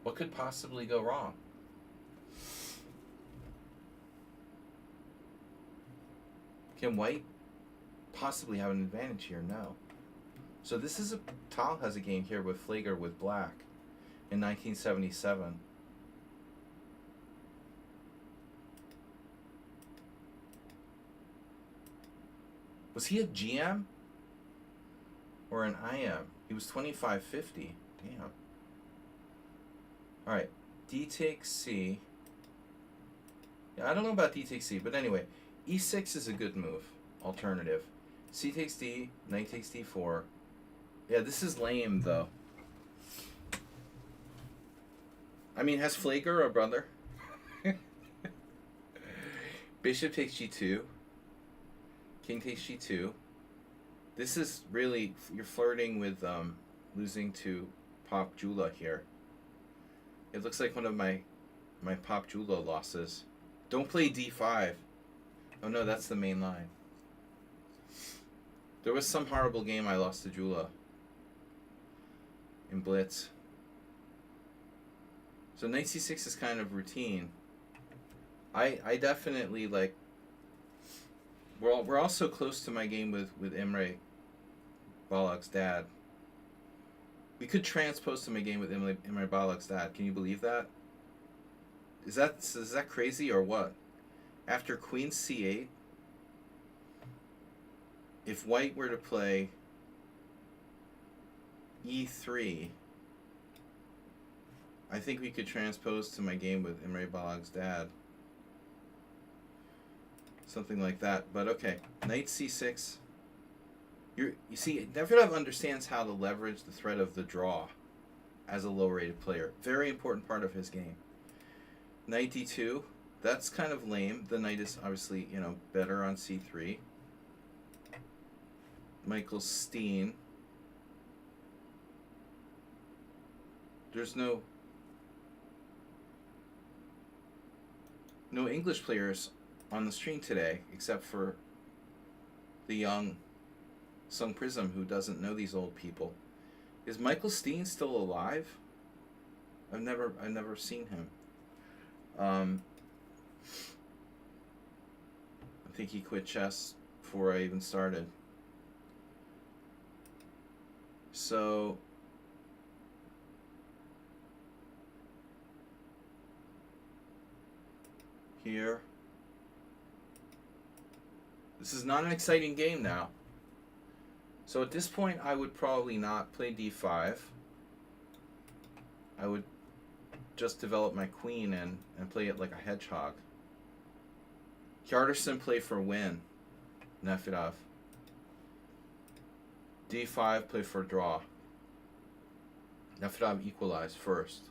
What could possibly go wrong? Can white possibly have an advantage here? No. So this is Tal has a game here with Flager with black in 1977. Was he a GM or an IM? He was 2550. Damn. All right, D takes C. Yeah, I don't know about D takes C, but anyway, E6 is a good move. Alternative. C takes D, knight takes D4. Yeah, this is lame though. I mean, has Flager a brother? Bishop takes G2. King takes G2. This is really, you're flirting with losing to Pop Jula here. It looks like one of my Pop Jula losses. Don't play D5. Oh no, that's the main line. There was some horrible game I lost to Jula in Blitz. So knight c6 is kind of routine. I definitely like. We're also close to my game with Imre Balog's dad. We could transpose to my game with Imre Balog's dad. Can you believe that? Is that crazy or what? After queen c8, if white were to play e3, I think we could transpose to my game with Imre Balog's dad. Something like that. But okay, knight c6. You see, Nefedov understands how to leverage the threat of the draw as a low-rated player. Very important part of his game. Knight d2. That's kind of lame. The knight is obviously, better on c3. Michael Steen. There's no English players on the stream today, except for the young Sung Prism who doesn't know these old people. Is Michael Steen still alive? I've never seen him. I think he quit chess before I even started. So here. This is not an exciting game now. So at this point, I would probably not play d5. I would just develop my queen and play it like a hedgehog. Hjartarson play for win. Nefedov. d5 play for draw. Nefedov equalize first,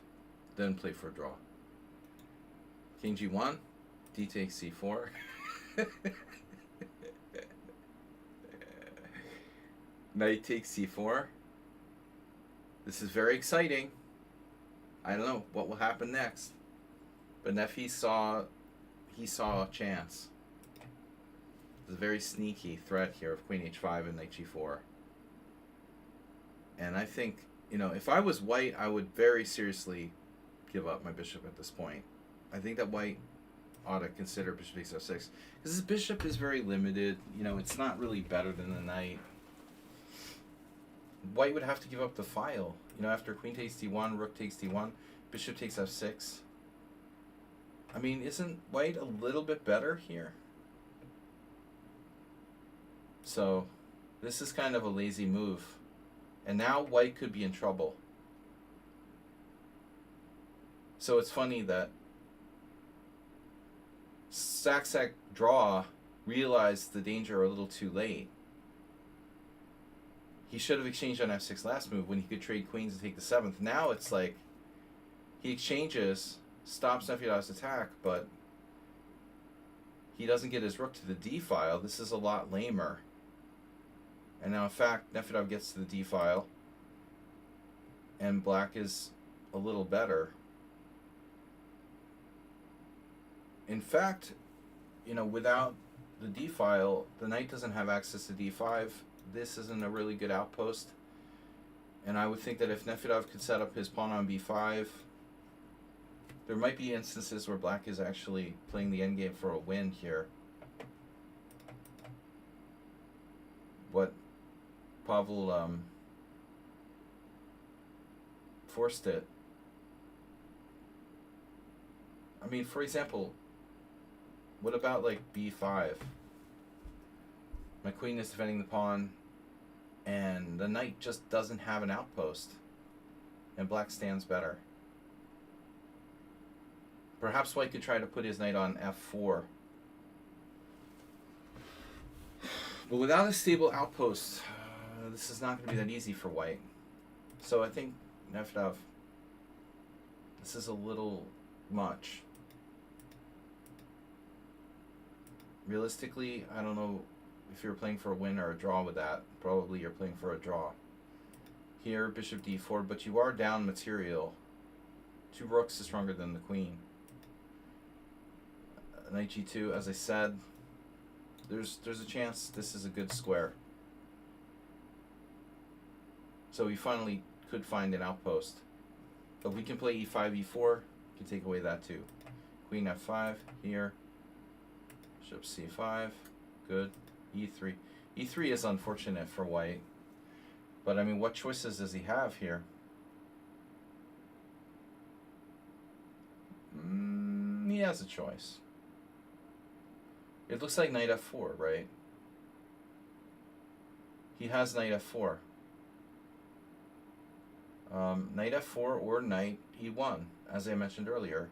then play for draw. King g1, d takes c4. Knight takes c4. This is very exciting. I don't know what will happen next, but Nefi saw a chance. There's a very sneaky threat here of queen h5 and knight g4. And I think, if I was white, I would very seriously give up my bishop at this point. I think that white ought to consider bishop takes f6, because this bishop is very limited. It's not really better than the knight. White would have to give up the file. You know, after queen takes d1, rook takes d1, bishop takes f6. I mean, isn't white a little bit better here? So, this is kind of a lazy move. And now white could be in trouble. So it's funny that Saksak Draw realized the danger a little too late. He should have exchanged on f6 last move when he could trade queens and take the 7th. Now it's like he exchanges, stops Nefyadov's attack, but he doesn't get his rook to the d file. This is a lot lamer. And now, in fact, Nefyadov gets to the d file, and black is a little better. In fact, you know, without the d file, the knight doesn't have access to d5. This isn't a really good outpost. And I would think that if Nefyadov could set up his pawn on b5, there might be instances where black is actually playing the endgame for a win here. But Pavel forced it. I mean, for example, what about like b5? My queen is defending the pawn, and the knight just doesn't have an outpost, and black stands better. Perhaps white could try to put his knight on f4. But without a stable outpost, this is not going to be that easy for white. So I think Nefyadov, this is a little much. Realistically, I don't know if you're playing for a win or a draw with that. Probably you're playing for a draw. Here, bishop d4, but you are down material. 2 rooks is stronger than the queen. Knight g2, as I said, there's a chance this is a good square. So we finally could find an outpost. But we can play e5, e4, can take away that too. Queen f5 here. Bishop c5, good. e3. e3 is unfortunate for white. But I mean, what choices does he have here? He has a choice. It looks like knight f4, right? He has knight f4. Knight f4 or knight e1, as I mentioned earlier.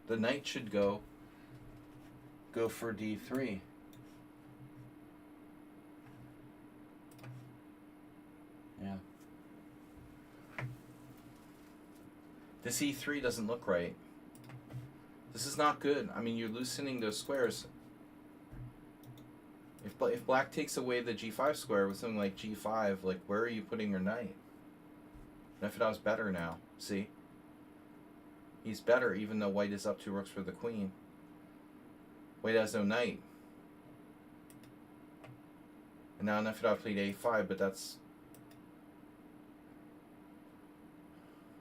The knight should go for d3. Yeah. This e3 doesn't look right. This is not good. I mean, you're loosening those squares. If black takes away the g5 square with something like g5, like, where are you putting your knight? Nefyadov's better now. See? He's better, even though white is up 2 rooks for the queen. White has no knight. And now Nefyadov played a5, but that's...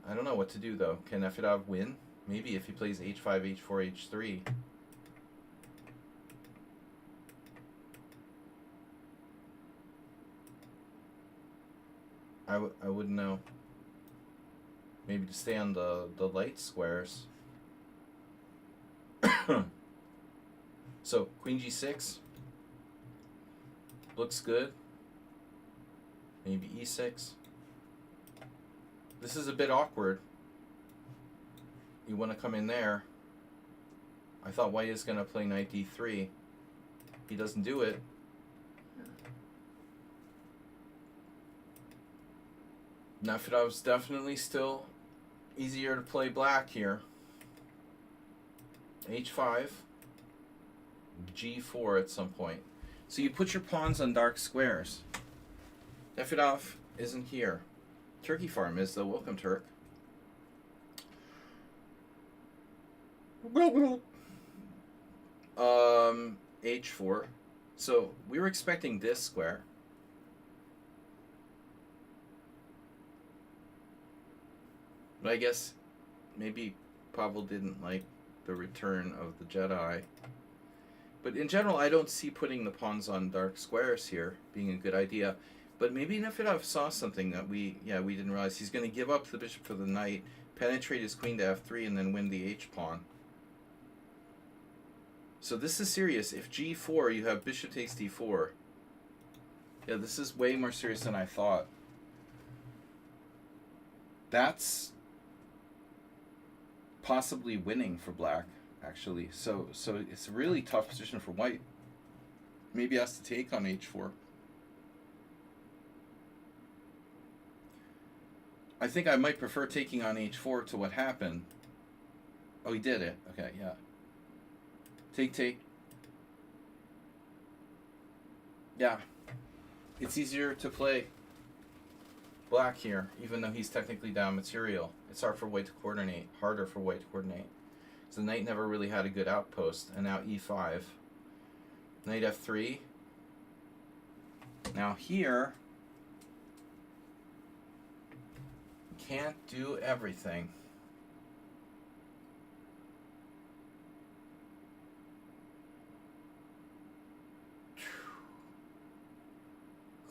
I don't know what to do, though. Can Nefyadov win? Maybe if he plays h5, h4, h3. I wouldn't know. Maybe to stay on the light squares. So, queen g6. Looks good. Maybe e6. This is a bit awkward. You want to come in there. I thought white is going to play knight d3. He doesn't do it. Nefyadov's definitely still easier to play black here. h5. g4 at some point. So you put your pawns on dark squares. Nefyadov isn't here. Turkey Farm is, though. Welcome, Turk. h4. So we were expecting this square. But I guess maybe Pavel didn't like the return of the Jedi. But in general, I don't see putting the pawns on dark squares here being a good idea. But maybe Nefedov saw something that we didn't realize. He's going to give up the bishop for the knight, penetrate his queen to f3, and then win the h-pawn. So this is serious. If g4, you have bishop takes d4. Yeah, this is way more serious than I thought. That's possibly winning for black, actually. So it's a really tough position for white. Maybe he has to take on h4. I think I might prefer taking on h4 to what happened. Oh, he did it. Okay, yeah. Take. Yeah. It's easier to play black here, even though he's technically down material. It's hard for white to coordinate. Harder for white to coordinate. So the knight never really had a good outpost. And now e5. Knight f3. Now here, can't do everything.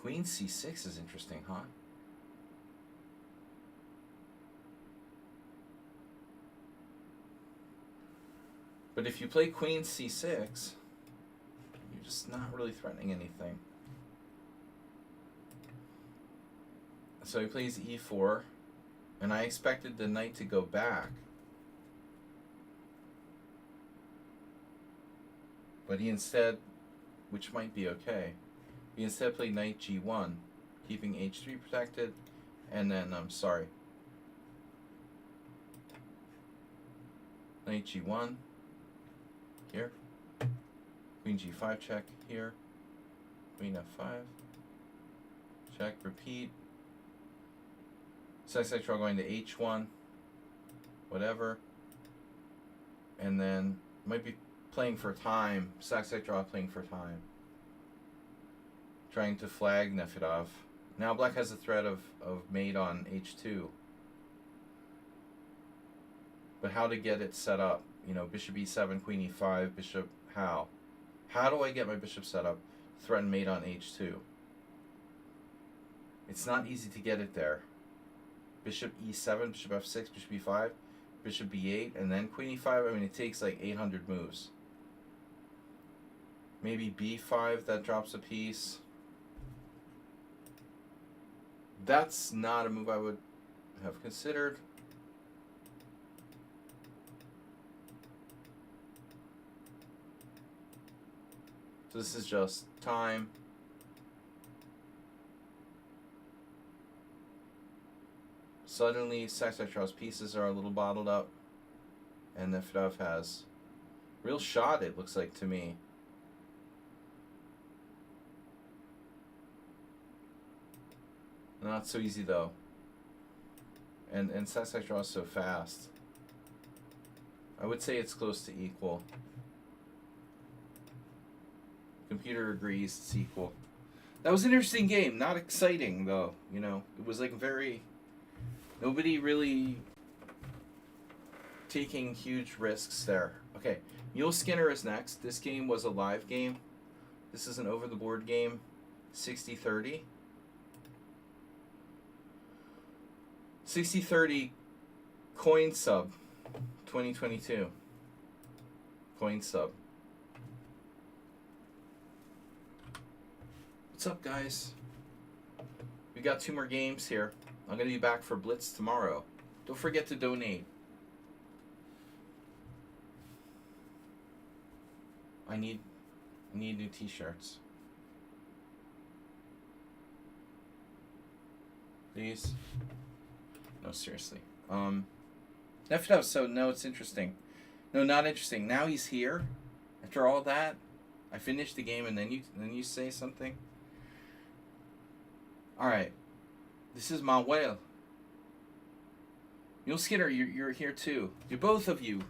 Queen c6 is interesting, huh? But if you play queen c6, you're just not really threatening anything. So he plays e4, and I expected the knight to go back. But he instead, which might be okay, he instead played knight g1, keeping h3 protected, and then, knight g1, here, queen g5 check, here, queen f5, check, repeat, second draw going to h1, whatever, and then might be playing for time, second draw playing for time, trying to flag Nefedov. Now black has the threat of mate on h2. But how to get it set up? You know, bishop e7, queen e5, bishop how? How do I get my bishop set up? Threaten mate on h2. It's not easy to get it there. Bishop e7, bishop f6, bishop e5, bishop b8, and then queen e5. I mean, it takes like 800 moves. Maybe b5, that drops a piece. That's not a move I would have considered. So this is just time. Suddenly, Saksakrov's pieces are a little bottled up, and Nefedov has real shot, it looks like to me. Not so easy though. And Saksakrov is so fast. I would say it's close to equal. Computer agrees it's equal. That was an interesting game. Not exciting though. You know, it was like very. Nobody really taking huge risks there. Okay, Mule Skinner is next. This game was a live game. This is an over-the-board game, 60-30. 60-30 coin sub 2022. Coin sub. What's up, guys? We got 2 more games here. I'm going to be back for Blitz tomorrow. Don't forget to donate. I need new t-shirts. Please. No, seriously. Nefedov, so no, it's interesting. No, not interesting. Now he's here. After all that, I finished the game and then you say something. All right. This is Manuel. Mule Skinner, you're here too. Both of you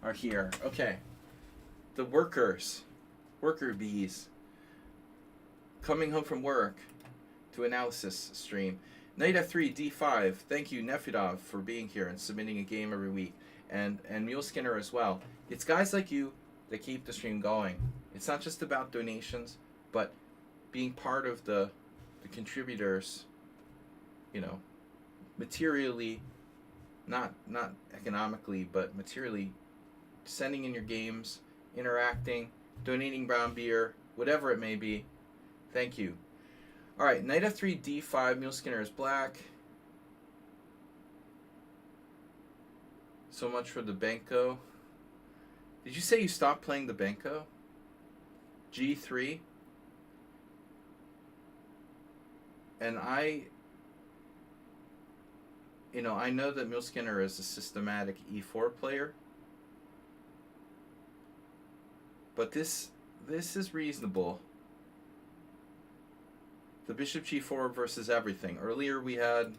are here. Okay. The worker bees, coming home from work to analysis stream. Knight f3, d5. Thank you, Nefedov, for being here and submitting a game every week. And Mule Skinner as well. It's guys like you that keep the stream going. It's not just about donations, but being part of the the contributors, you know, materially, not economically, but materially, sending in your games, interacting, donating brown beer, whatever it may be. Thank you. All right, knight f3, d5. Muleskinner is black. So much for the Benko. Did you say you stopped playing the Benko? G3. And I know that Muleskinner is a systematic e4 player. But this is reasonable. The bishop g4 versus everything. Earlier we had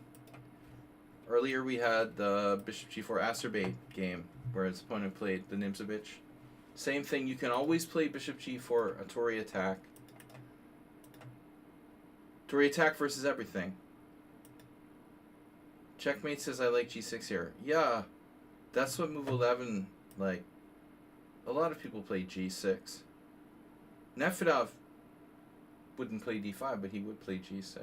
the bishop g4 acerbate game where his opponent played the Nimzovich. Same thing. You can always play bishop g4, a Tory attack. Tory attack versus everything. Checkmate says I like g6 here. Yeah, that's what move 11 like. A lot of people play g6. Nefedov wouldn't play d5, but he would play g6.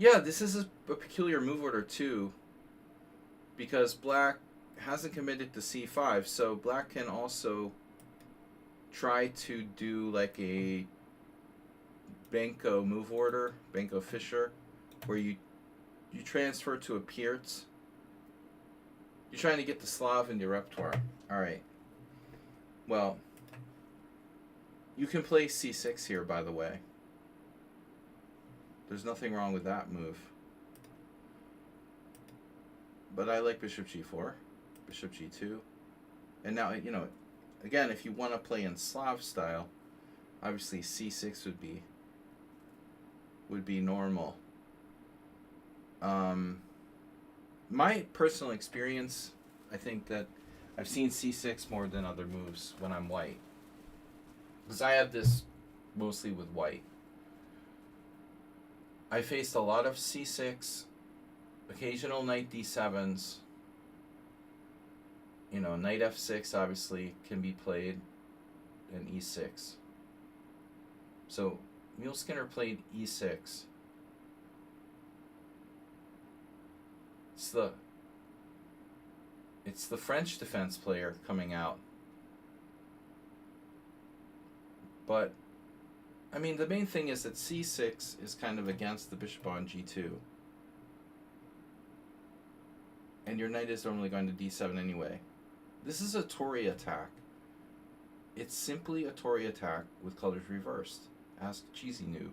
Yeah, this is a peculiar move order too, because black hasn't committed to c5, so black can also try to do like a Benko move order, Benko Fischer, where you transfer to a Pirtz. You're trying to get the Slav in your repertoire. All right. Well, you can play c6 here, by the way. There's nothing wrong with that move. But I like bishop g4, bishop g2. And now, again, if you want to play in Slav style, obviously c6 would be normal. My personal experience, I think that I've seen c6 more than other moves when I'm white. Because I have this mostly with white. I faced a lot of c6, occasional knight d7s. Knight f6 obviously can be played, and e6. So Muleskinner played e6. It's the French defense player coming out. But I mean, the main thing is that c6 is kind of against the bishop on g2. And your knight is normally going to d7 anyway. This is a Tory attack. It's simply a Tory attack with colors reversed. Ask Cheesy Noob.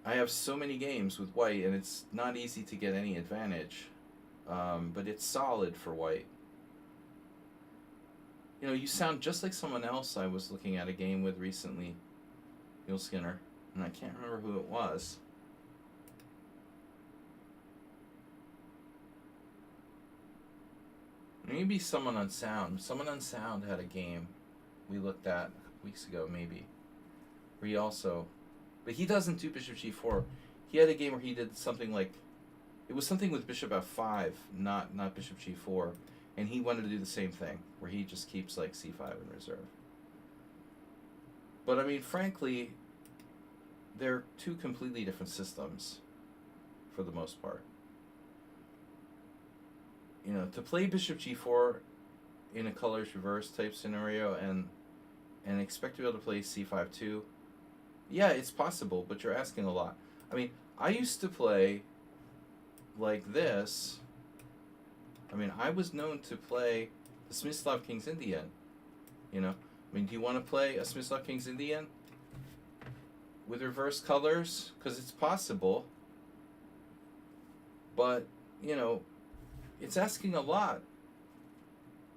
I have so many games with white, and it's not easy to get any advantage. But it's solid for white. You sound just like someone else I was looking at a game with recently, Muleskinner, and I can't remember who it was. Maybe someone on Sound. Someone on Sound had a game we looked at weeks ago, maybe. Where he also... But he doesn't do bishop g4. He had a game where he did something like... It was something with bishop f5, not bishop g4. And he wanted to do the same thing, where he just keeps like c5 in reserve. But I mean, frankly, they're two completely different systems for the most part. To play bishop g4 in a colors reverse type scenario and expect to be able to play c5 too, yeah, it's possible, but you're asking a lot. I mean, I used to play like this. I mean, I was known to play the Smyslov King's Indian. Do you want to play a Smyslov King's Indian with reverse colors? Because it's possible. But, it's asking a lot.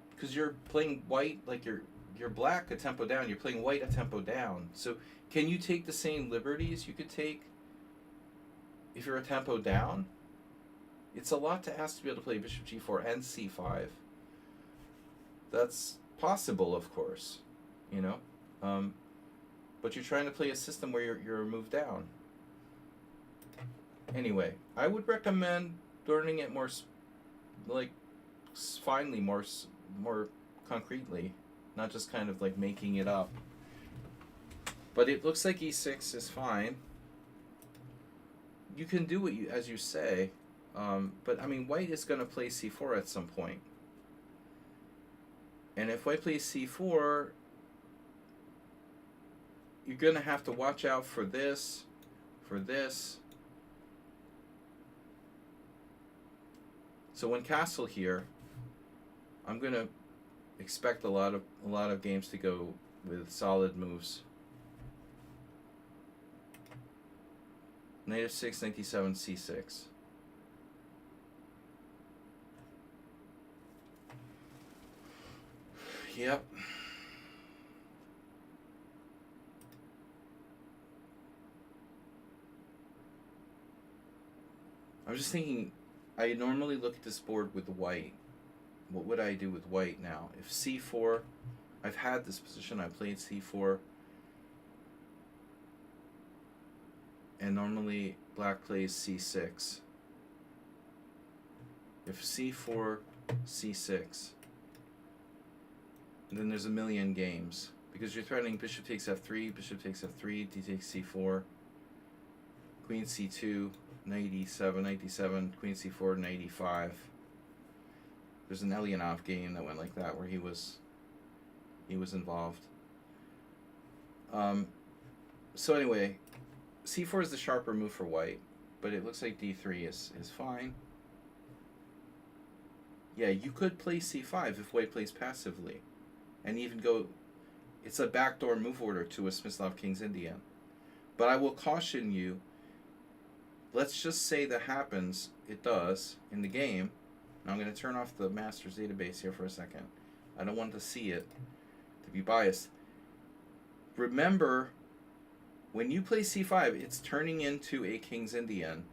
Because you're playing white, like you're black a tempo down. You're playing white a tempo down. So can you take the same liberties you could take if you're a tempo down? It's a lot to ask to be able to play bishop g4 and c5. That's possible, of course, but you're trying to play a system where you're moved down. Anyway, I would recommend learning it more, finely, more concretely, not just kind of like making it up But it looks like e6 is fine. You can do what you, as you say, but I mean, white is going to play c4 at some point. And if white plays c4, you're going to have to watch out for this, for this. So when castle here, I'm going to expect a lot of games to go with solid moves. Knight f6, knight d7, c6. Yep. I'm just thinking, I normally look at this board with white. What would I do with white now? If c4, I've had this position, I played c4. And normally black plays c6. If c4, c6, then there's a million games. Because you're threatening bishop takes f3, bishop takes f3, d takes c4, queen c2, knight e7, knight d7, queen c4, knight e5. There's an Elianov game that went like that where he was involved. So anyway, c4 is the sharper move for white, but it looks like d3 is fine. Yeah, you could play c5 if white plays passively, and even go. It's a backdoor move order to a Smyslov King's Indian. But I will caution you, let's just say that happens, it does, in the game. Now I'm going to turn off the master's database here for a second. I don't want to see it, to be biased. Remember, when you play c5, it's turning into a King's Indian,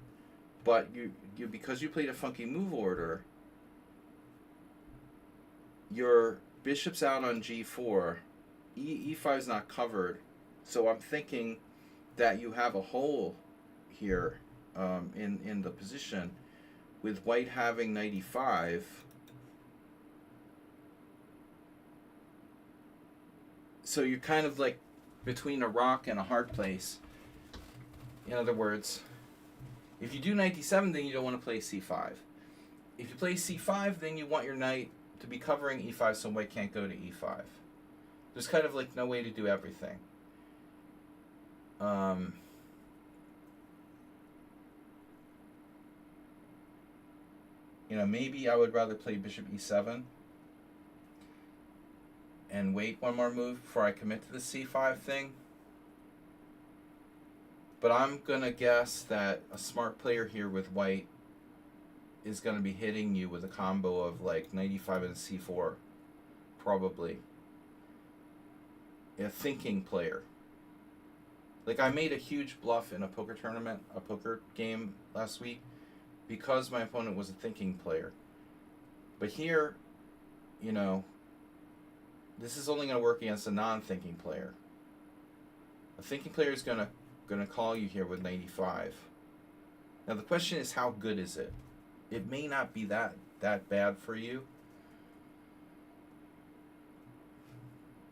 but you because you played a funky move order, your bishop's out on g4, e5 is not covered, so I'm thinking that you have a hole here in the position, with white having knight e5. So you're kind of like between a rock and a hard place. In other words, if you do knight d7, then you don't want to play c5. If you play c5, then you want your knight to be covering e5 so white can't go to e5. There's kind of like no way to do everything. You know, maybe I would rather play bishop e7 and wait one more move before I commit to the c5 thing. But I'm going to guess that a smart player here with white is going to be hitting you with a combo of like knight e5 and c4, probably. A thinking player. Like, I made a huge bluff in a poker tournament, a poker game last week, because my opponent was a thinking player. But here, you know, this is only going to work against a non-thinking player. A thinking player is going to call you here with knight e5. Now the question is, how good is it? It may not be that bad for you.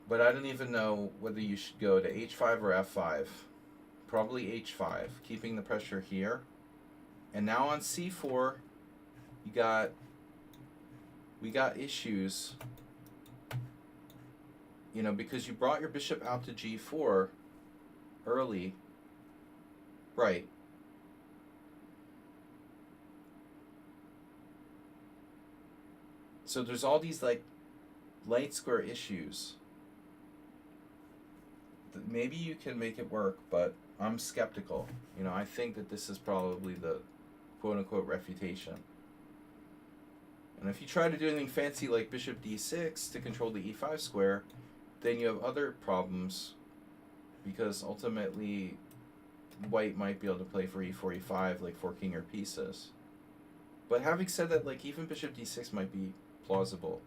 But I don't even know whether you should go to h5 or f5. Probably h5, keeping the pressure here. And now on c4, we got issues. You know, because you brought your bishop out to g4 early. Right. So there's all these like light square issues. Maybe you can make it work, but I'm skeptical. You know, I think that this is probably the quote-unquote refutation. And if you try to do anything fancy like bishop d6 to control the e5 square, then you have other problems, because ultimately white might be able to play for e4, e5, like forking your pieces. But having said that, like even bishop d6 might be plausible.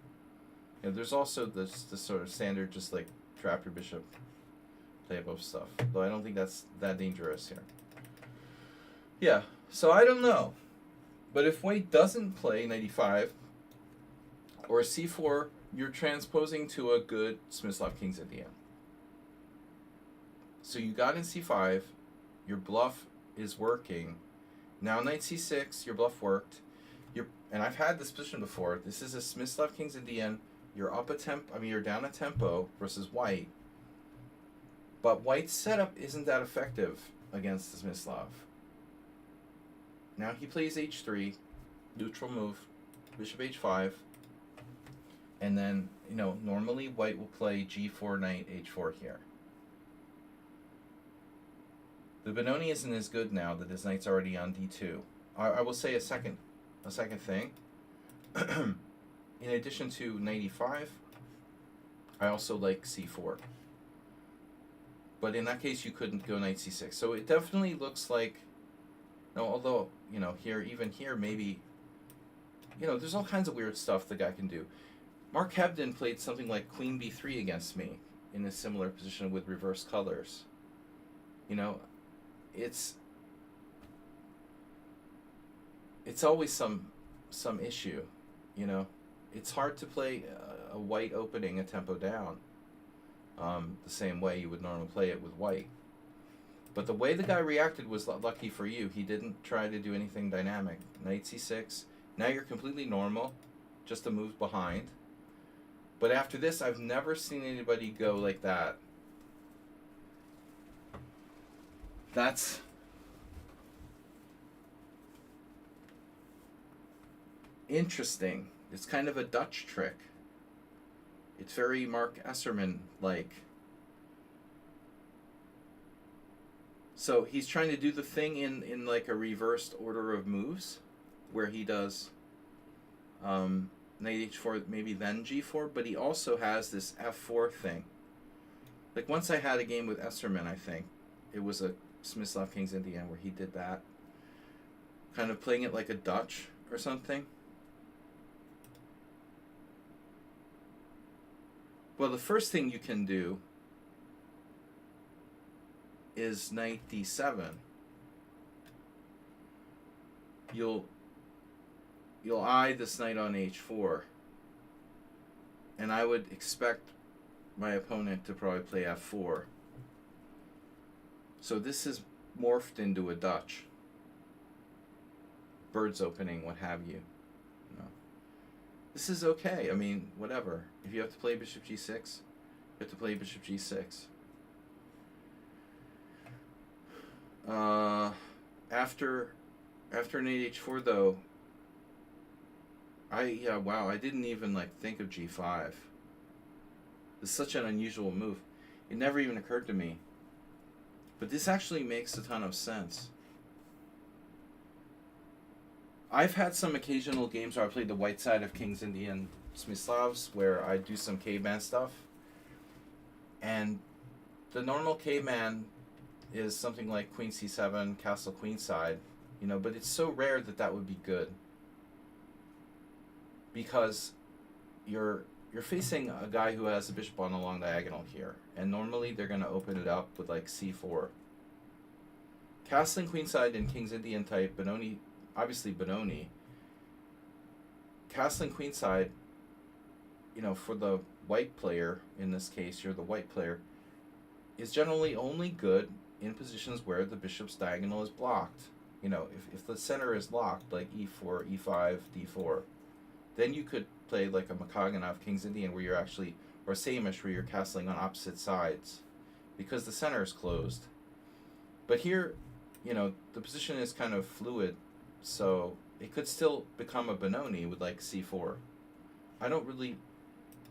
You know, there's also this sort of standard just like trap your bishop type of stuff, though I don't think that's that dangerous here. Yeah, so I don't know. But if white doesn't play knight e5 or c4, you're transposing to a good Smyslov King's Indian. So you got in c5, your bluff is working. Now knight c6, your bluff worked. And I've had this position before. This is a Smyslov King's Indian. You're up a tempo. I mean, you're down a tempo versus white. But white's setup isn't that effective against the Smyslov. Now he plays h3, neutral move, bishop h5, and then, you know, normally white will play g4, knight h4 here. The Benoni isn't as good now that his knight's already on d2. I will say a second thing. In addition to knight e5, I also like c4. But in that case, you couldn't go knight c6. So it definitely looks like, no, although, you know, even here, maybe, you know, there's all kinds of weird stuff the guy can do. Mark Hebden played something like queen b3 against me in a similar position with reverse colors. You know, it's always some issue, you know. It's hard to play a white opening a tempo down the same way you would normally play it with white. But the way the guy reacted was lucky for you. He didn't try to do anything dynamic. Knight c6. Now you're completely normal, just a move behind. But after this, I've never seen anybody go like that. That's interesting. It's kind of a Dutch trick. It's very Mark Esserman-like. So he's trying to do the thing in like a reversed order of moves, where he does knight h4, maybe then g4, but he also has this f4 thing. Like once I had a game with Esserman, I think. It was a Smyslov King's Indian where he did that. Kind of playing it like a Dutch or something. Well, the first thing you can do is knight d7. You'll eye this knight on h4. And I would expect my opponent to probably play f4. So this is morphed into a Dutch. Bird's opening, what have you. This is okay. I mean, whatever. If you have to play bishop g6, you have to play bishop g6. After knight h4 though, wow, I didn't even like think of g5. It's such an unusual move. It never even occurred to me. But this actually makes a ton of sense. I've had some occasional games where I played the white side of King's Indian Smyslavs where I do some caveman stuff. And the normal caveman is something like queen c7, castle queenside, you know, but it's so rare that that would be good. Because you're facing a guy who has a bishop on a long diagonal here, and normally they're going to open it up with like c4. Castling queenside in King's Indian type, Benoni, obviously Benoni. Castling queenside, you know, for the white player, in this case, you're the white player, is generally only good in positions where the bishop's diagonal is blocked. You know, if the center is locked, like e4, e5, d4, then you could play like a Makaganov King's Indian where you're actually, or Samish where you're castling on opposite sides, because the center is closed. But here, you know, the position is kind of fluid, so it could still become a Benoni with like c4. I don't really,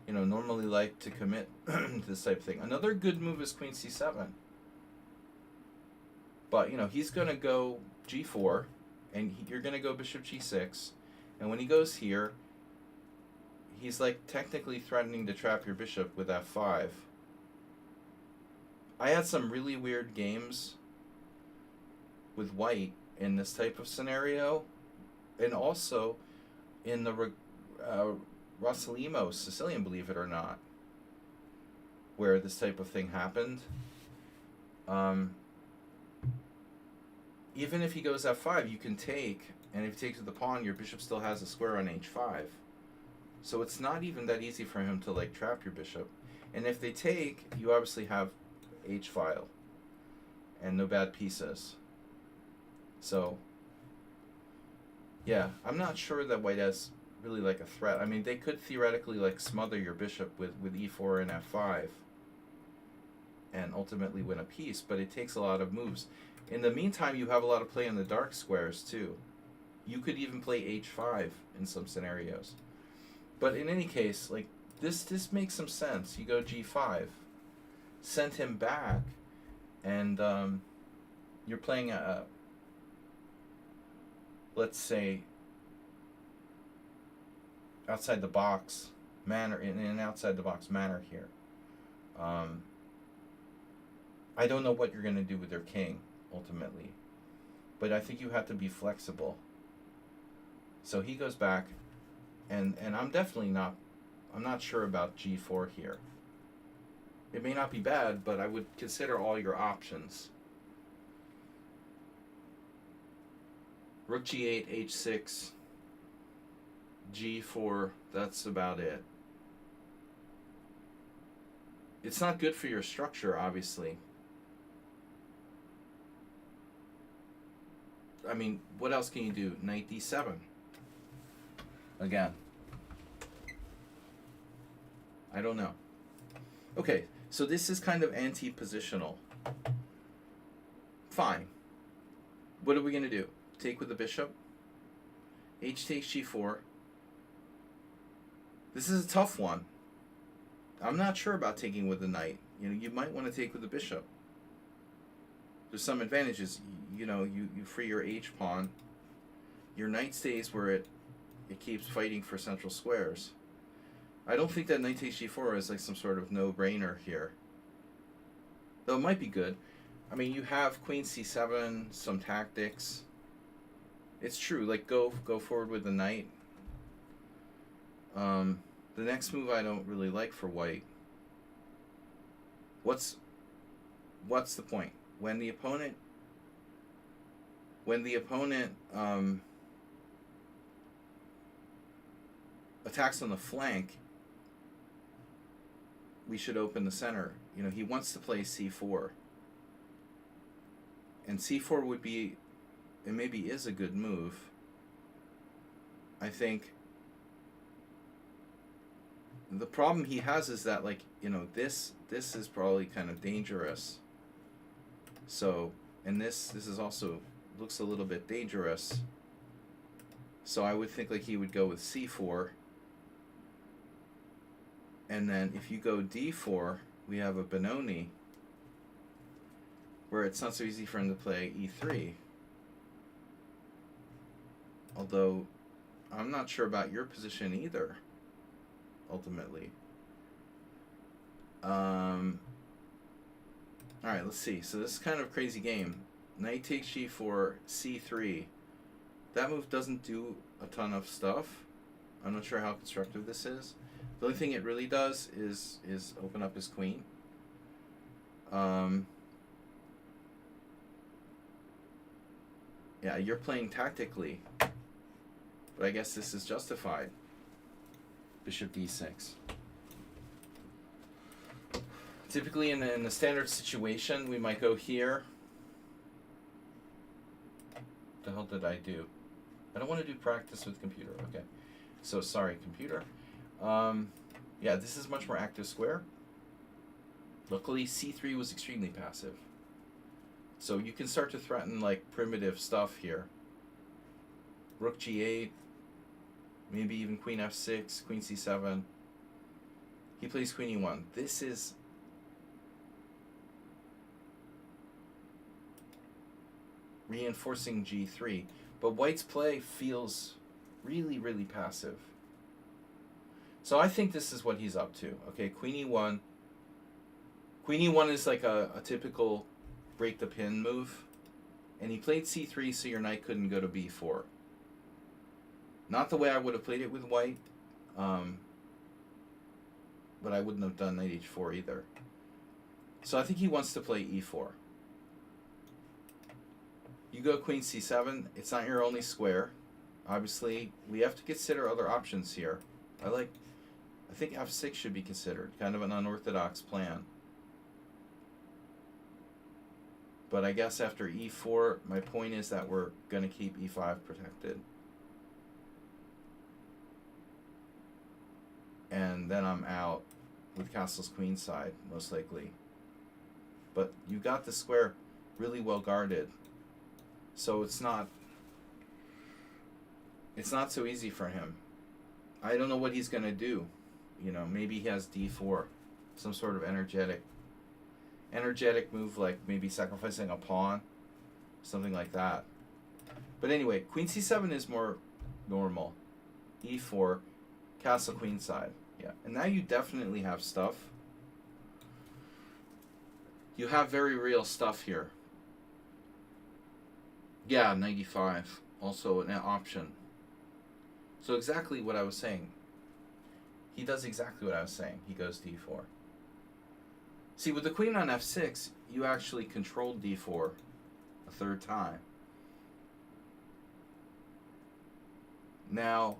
you know, normally like to commit to this type of thing. Another good move is queen c7. But, you know, he's going to go g4, and you're going to go bishop g6. And when he goes here, he's like technically threatening to trap your bishop with f5. I had some really weird games with white in this type of scenario, and also in the Rossolimo Sicilian, believe it or not, where this type of thing happened. Even if he goes f5, you can take, and if he takes with the pawn, your bishop still has a square on h5. So it's not even that easy for him to like trap your bishop. And if they take, you obviously have h-file. and no bad pieces. So, yeah, I'm not sure that white has really like a threat. I mean, they could theoretically like smother your bishop with e4 and f5 and ultimately win a piece, but it takes a lot of moves. In the meantime, you have a lot of play on the dark squares too. You could even play h5 in some scenarios. But in any case, like this makes some sense. You go g5, send him back, and you're playing a, let's say, outside the box manner, in an outside the box manner here. I don't know what you're going to do with your king ultimately, but I think you have to be flexible. So he goes back, and I'm definitely not, I'm not sure about g4 here. It may not be bad, but I would consider all your options. Rook g8, h6, g4, that's about it. It's not good for your structure, obviously. I mean, what else can you do? Knight d7. Again. I don't know. Okay, so this is kind of anti-positional. Fine. What are we going to do? Take with the bishop? H takes g4. This is a tough one. I'm not sure about taking with the knight. You know, you might want to take with the bishop. There's some advantages. You know, you free your h pawn. Your knight stays where it keeps fighting for central squares. I don't think that knight takes g4 is like some sort of no-brainer here. Though it might be good. I mean, you have queen c7, some tactics. It's true, like go forward with the knight. The next move I don't really like for white. What's the point? When the opponent attacks on the flank, we should open the center. You know, he wants to play c4. And c4 would be, it maybe is a good move. I think the problem he has is that, like, you know, this is probably kind of dangerous. So, and this is also looks a little bit dangerous. So I would think like he would go with c4. And then if you go d4, we have a Benoni where it's not so easy for him to play e3. Although I'm not sure about your position either, ultimately. Alright, let's see. So this is kind of a crazy game. Knight takes g4, c3. That move doesn't do a ton of stuff. I'm not sure how constructive this is. The only thing it really does is open up his queen. Yeah, you're playing tactically, but I guess this is justified. Bishop d6. Typically in the standard situation, we might go here. What the hell did I do? I don't want to do practice with computer. Okay. So sorry, computer. Yeah, this is much more active square. Luckily, c3 was extremely passive. So you can start to threaten like primitive stuff here. Rook g8, maybe even queen f6, queen c7. He plays queen e1. This is reinforcing g3. But white's play feels really, really passive. So I think this is what he's up to. Okay, queen e1. Queen e1 is like a typical break the pin move. And he played c3 so your knight couldn't go to b4. Not the way I would have played it with white. But I wouldn't have done knight h4 either. So I think he wants to play e4. You go queen c7. It's not your only square. Obviously, we have to consider other options here. I think f6 should be considered. Kind of an unorthodox plan. But I guess after e4, my point is that we're going to keep e5 protected. And then I'm out with castle's queenside, most likely. But you got the square really well guarded. So it's not so easy for him. I don't know what he's going to do. You know, maybe he has d4. Some sort of energetic move, like maybe sacrificing a pawn. Something like that. But anyway, queen c7 is more normal. e4, castle queenside. Yeah, and now you definitely have stuff. You have very real stuff here. Yeah, 95. Also an option. So exactly what I was saying. He does exactly what I was saying. He goes d4. See, with the queen on f6, you actually controlled d4 a third time. Now,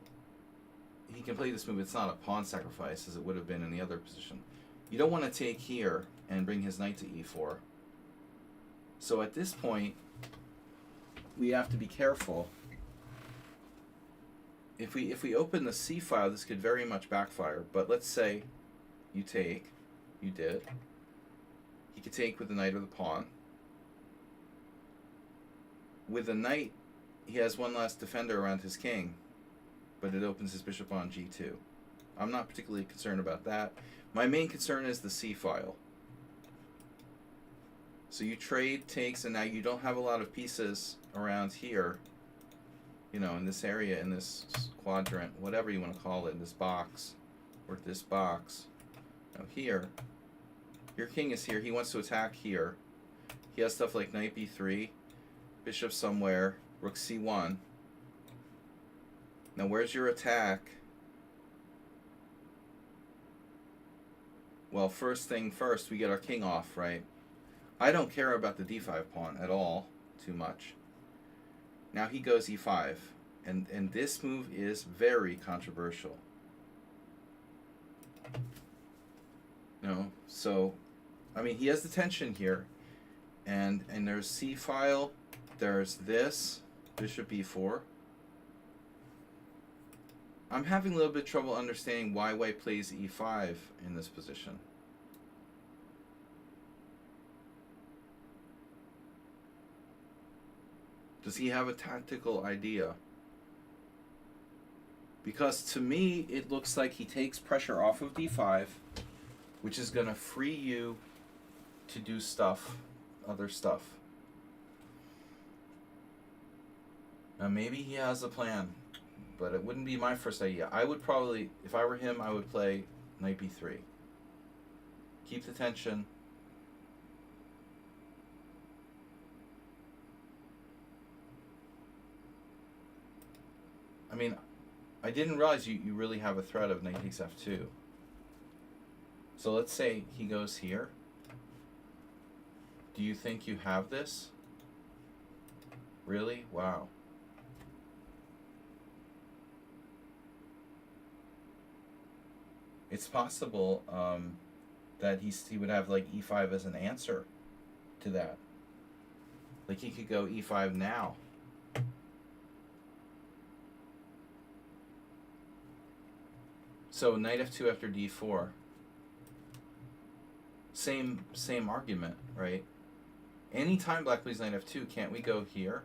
he can play this move. It's not a pawn sacrifice as it would have been in the other position. You don't want to take here and bring his knight to e4. So at this point, we have to be careful. If we open the c file, this could very much backfire. But let's say you take. You did. He could take with the knight or the pawn. With the knight, he has one last defender around his king, but it opens his bishop on g2. I'm not particularly concerned about that. My main concern is the c file. So you trade, takes, and now you don't have a lot of pieces around here, you know, in this area, in this quadrant, whatever you want to call it, this box, or this box. Now here, your king is here. He wants to attack here. He has stuff like knight b3, bishop somewhere, rook c1. Now where's your attack? Well, first thing first, we get our king off, right? I don't care about the d5 pawn at all too much. Now he goes e5, and this move is very controversial. No, so I mean, he has the tension here, and there's c file, there's this bishop e4. I'm having a little bit of trouble understanding why white plays e5 in this position. Does he have a tactical idea? Because to me, it looks like he takes pressure off of d5, which is going to free you to do stuff, other stuff. Now maybe he has a plan, but it wouldn't be my first idea. I would probably, if I were him, I would play knight b3. Keep the tension. I mean, I didn't realize you really have a threat of knight takes f2. So let's say he goes here. Do you think you have this? Really? Wow. It's possible that he would have like e5 as an answer to that. Like he could go e5 now. So knight f2 after d4. Same argument, right? Anytime black plays knight f2, can't we go here?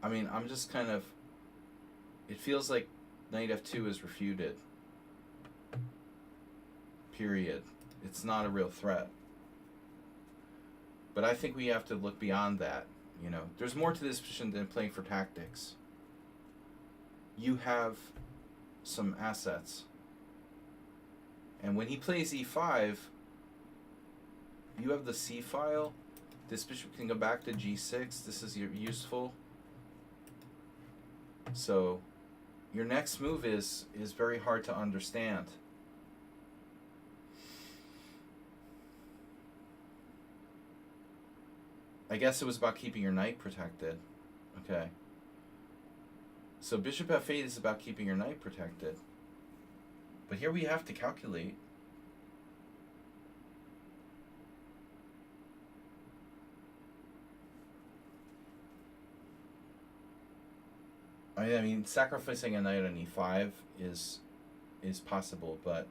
I mean, I'm just kind of... It feels like knight f2 is refuted. Period. It's not a real threat. But I think we have to look beyond that. You know, there's more to this position than playing for tactics. You have some assets. And when he plays e5, you have the c file. This bishop can go back to g6. This is useful. So your next move is very hard to understand. I guess it was about keeping your knight protected. Okay. So bishop f8 is about keeping your knight protected. But here we have to calculate. I mean, sacrificing a knight on e5 is possible, but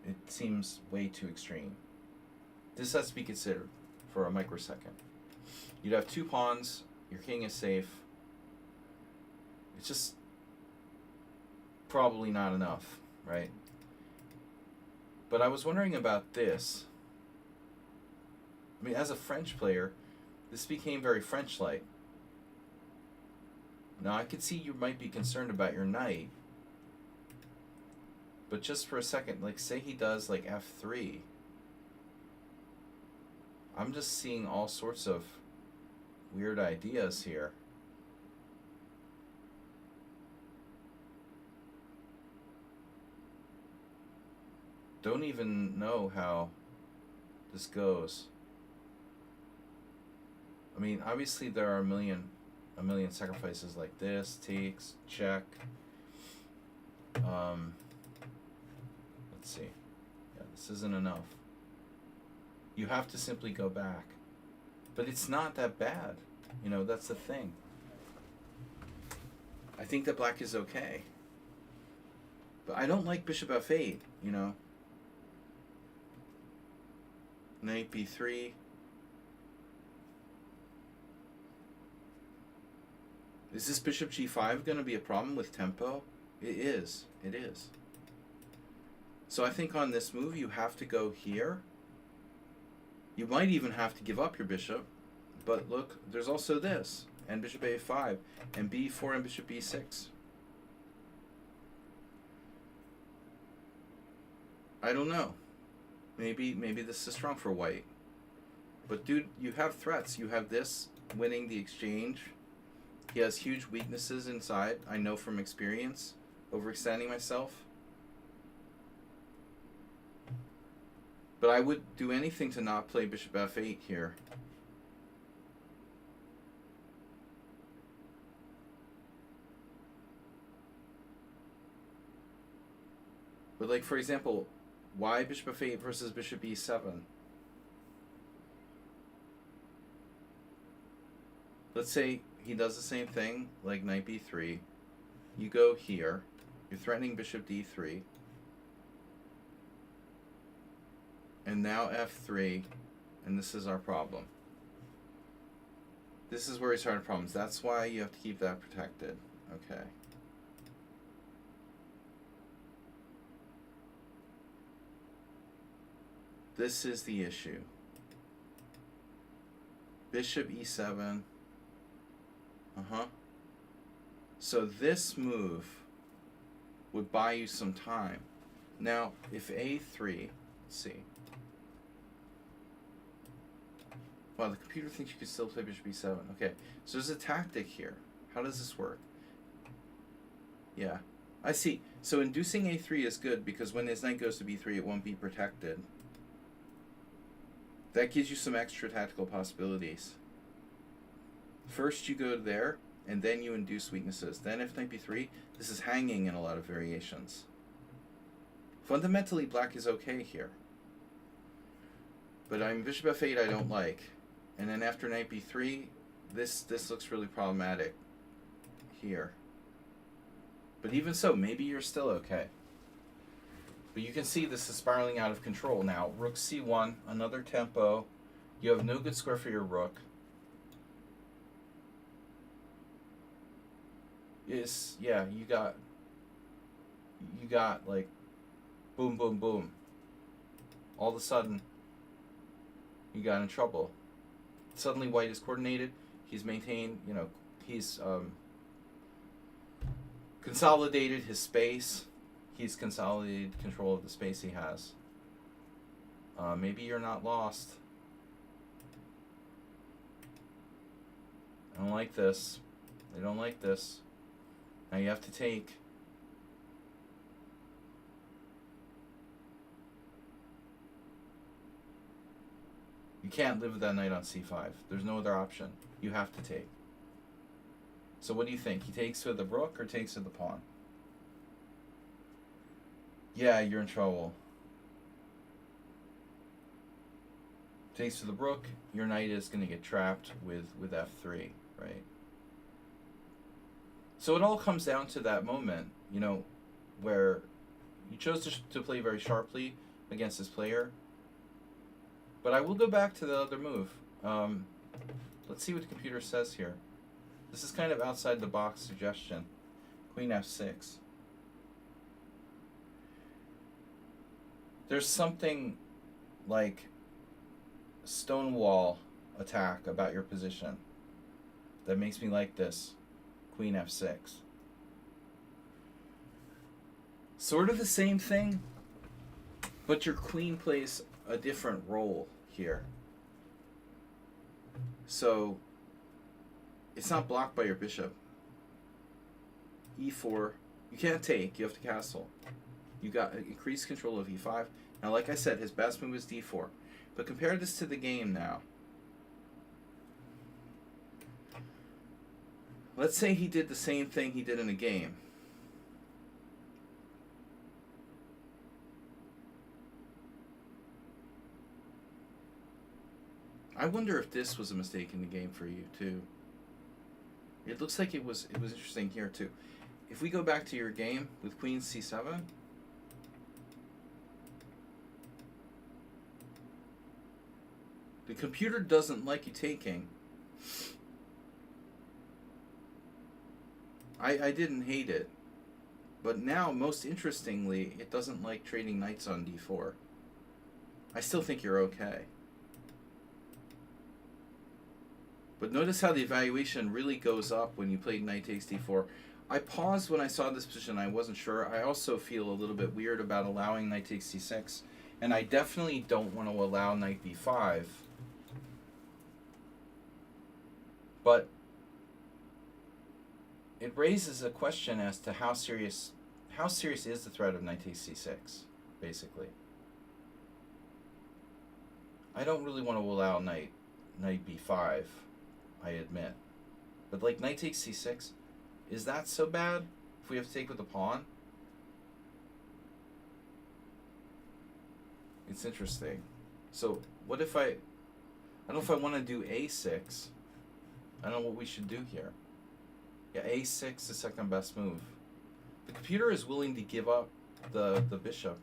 it seems way too extreme. This has to be considered for a microsecond. You'd have 2 pawns, your king is safe. It's just probably not enough, right? But I was wondering about this. I mean, as a French player, this became very French-like. Now, I could see you might be concerned about your knight, but just for a second, like, say he does, like, f3. I'm just seeing all sorts of weird ideas here. Don't even know how this goes. I mean, obviously there are a million sacrifices like this. Takes, check. Let's see. Yeah, this isn't enough. You have to simply go back. But it's not that bad. You know, that's the thing. I think that black is okay. But I don't like bishop f8, you know. Knight b3. Is this bishop g5 going to be a problem with tempo? It is. It is. So I think on this move you have to go here. You might even have to give up your bishop. But look, there's also this. And bishop a5. And b4 and bishop b6. I don't know. Maybe this is strong for white. But dude, you have threats. You have this winning the exchange. He has huge weaknesses inside, I know from experience. Overextending myself. But I would do anything to not play bishop f8 here. But like, for example, why bishop f8 versus bishop e7? Let's say he does the same thing, like knight b3. You go here. You're threatening bishop d3. And now f3. And this is our problem. This is where we started problems. That's why you have to keep that protected. Okay. This is the issue. Bishop e7. So this move would buy you some time. Now, if a3, let's see. Wow, the computer thinks you can still play bishop e7. Okay, so there's a tactic here. How does this work? Yeah, I see. So inducing a3 is good because when his knight goes to b3, it won't be protected. That gives you some extra tactical possibilities. First you go there, and then you induce weaknesses. Then if knight b3, this is hanging in a lot of variations. Fundamentally, black is okay here. But bishop f8 I don't like. And then after knight b3, this looks really problematic here. But even so, maybe you're still okay. But you can see this is spiraling out of control now. Rook c1, another tempo. You have no good square for your rook. Yeah, you got like boom, boom, boom. All of a sudden, you got in trouble. Suddenly white is coordinated. He's maintained, you know, he's consolidated his space. He's consolidated control of the space he has. Maybe you're not lost. I don't like this. I don't like this. Now you have to take. You can't live with that knight on c5. There's no other option. You have to take. So what do you think? He takes with the rook or takes with the pawn? Yeah, you're in trouble. Takes with the rook. Your knight is going to get trapped with f3, right? So it all comes down to that moment, you know, where you chose to play very sharply against this player. But I will go back to the other move. Let's see what the computer says here. This is kind of outside the box suggestion. Queen f6. There's something like Stonewall attack about your position that makes me like this. Queen f6. Sort of the same thing, but your queen plays a different role here. So it's not blocked by your bishop. e4, you can't take, you have to castle. You got increased control of e5. Now, like I said, his best move is d4. But compare this to the game now. Let's say he did the same thing he did in the game. I wonder if this was a mistake in the game for you too. It looks like it was interesting here too. If we go back to your game with queen c7, the computer doesn't like you taking. I didn't hate it, but now, most interestingly, it doesn't like trading knights on d4. I still think you're okay. But notice how the evaluation really goes up when you play knight takes d4. I paused when I saw this position. I wasn't sure. I also feel a little bit weird about allowing knight takes c6. And I definitely don't want to allow knight b5. But it raises a question as to how serious is the threat of knight takes c6, basically. I don't really want to allow knight b5, I admit. But like knight takes c6, is that so bad if we have to take with the pawn? It's interesting. So what if I don't know if I want to do a6. I don't know what we should do here. Yeah, a6 is the second best move. The computer is willing to give up the bishop.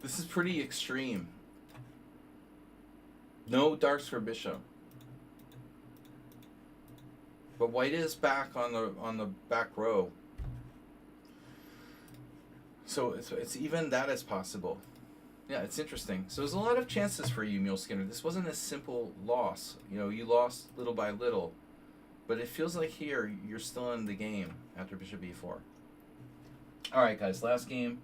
This is pretty extreme. No darks for bishop. But white is back on the back row. So it's even that is possible. Yeah, it's interesting. So there's a lot of chances for you, Muleskinner. This wasn't a simple loss. You know, you lost little by little. But it feels like here you're still in the game after bishop e4. All right, guys, last game.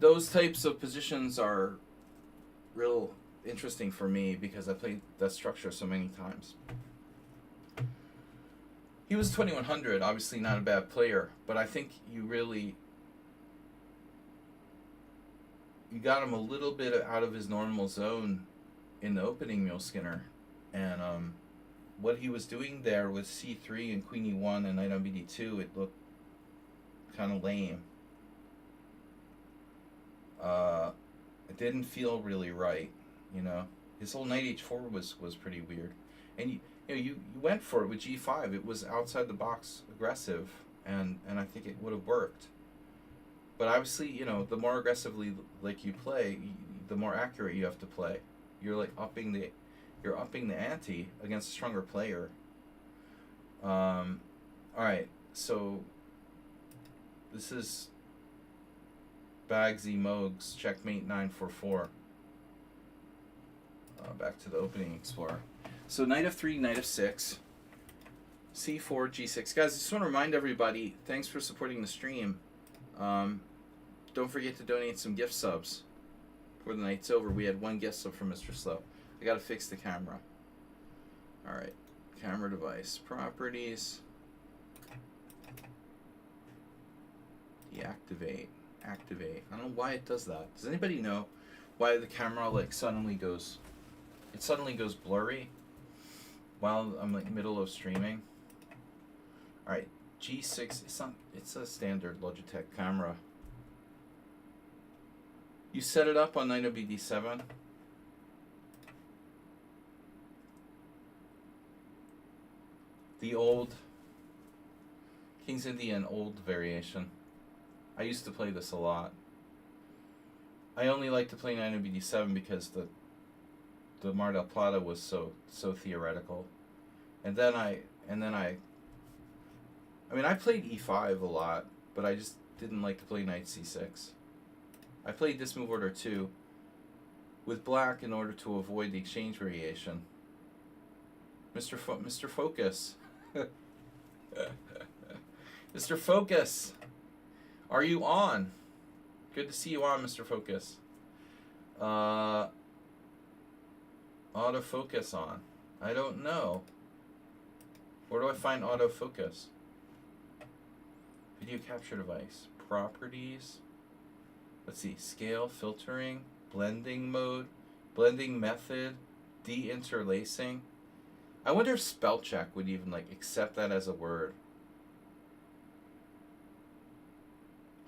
Those types of positions are real interesting for me because I played that structure so many times. He was 2100, obviously not a bad player, but I think you got him a little bit out of his normal zone in the opening, Muleskinner. And what he was doing there with c3 and queen e1 and knight on bd2, it looked kind of lame. It didn't feel really right, you know. His whole knight h4 was pretty weird. And you went for it with g5. It was outside the box aggressive, and I think it would have worked. But obviously, you know, the more aggressively like you play, the more accurate you have to play. You're like upping the ante against a stronger player. All right, so this is Bagsy Mogs checkmate 944. Back to the opening Explorer. So knight f3, knight f6, c4, g6. Guys, I just want to remind everybody, thanks for supporting the stream. Don't forget to donate some gift subs before the night's over. We had one gift sub from Mr. Slow. I got to fix the camera. All right, camera device, properties, deactivate, activate. I don't know why it does that. Does anybody know why the camera like suddenly goes blurry while I'm like middle of streaming? All right, G6. It's a standard Logitech camera. You set it up on knight d7. The old King's Indian old variation. I used to play this a lot. I only like to play knight d7 because the Mar del Plata was so theoretical. And then I played e5 a lot, but I just didn't like to play knight c6. I played this move order too with black in order to avoid the exchange variation. Mr. Focus. Mr. Focus, are you on? Good to see you on, Mr. Focus. Autofocus on. I don't know. Where do I find autofocus? Video capture device. Properties. Let's see. Scale, filtering, blending mode, blending method, de-interlacing. I wonder if spell check would even accept that as a word.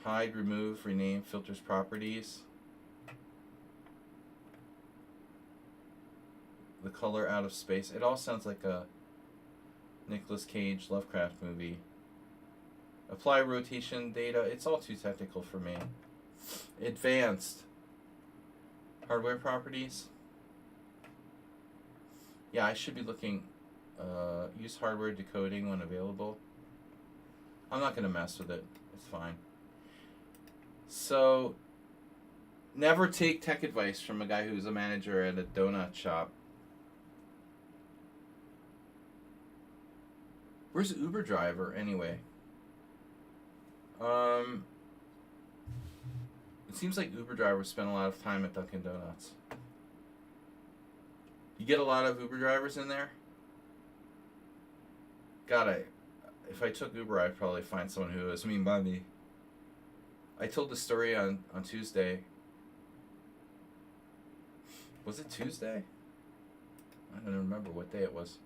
Hide, remove, rename, filters, properties. The color out of space. It all sounds like a Nicolas Cage Lovecraft movie. Apply rotation data. It's all too technical for me. Advanced. Hardware properties. Yeah, I should be looking. Use hardware decoding when available. I'm not going to mess with it. It's fine. So, never take tech advice from a guy who's a manager at a donut shop. Where's Uber driver anyway? It seems like Uber drivers spend a lot of time at Dunkin' Donuts. You get a lot of Uber drivers in there? God, if I took Uber, I'd probably find someone who owes me money. I told the story on Tuesday. Was it Tuesday? I don't remember what day it was.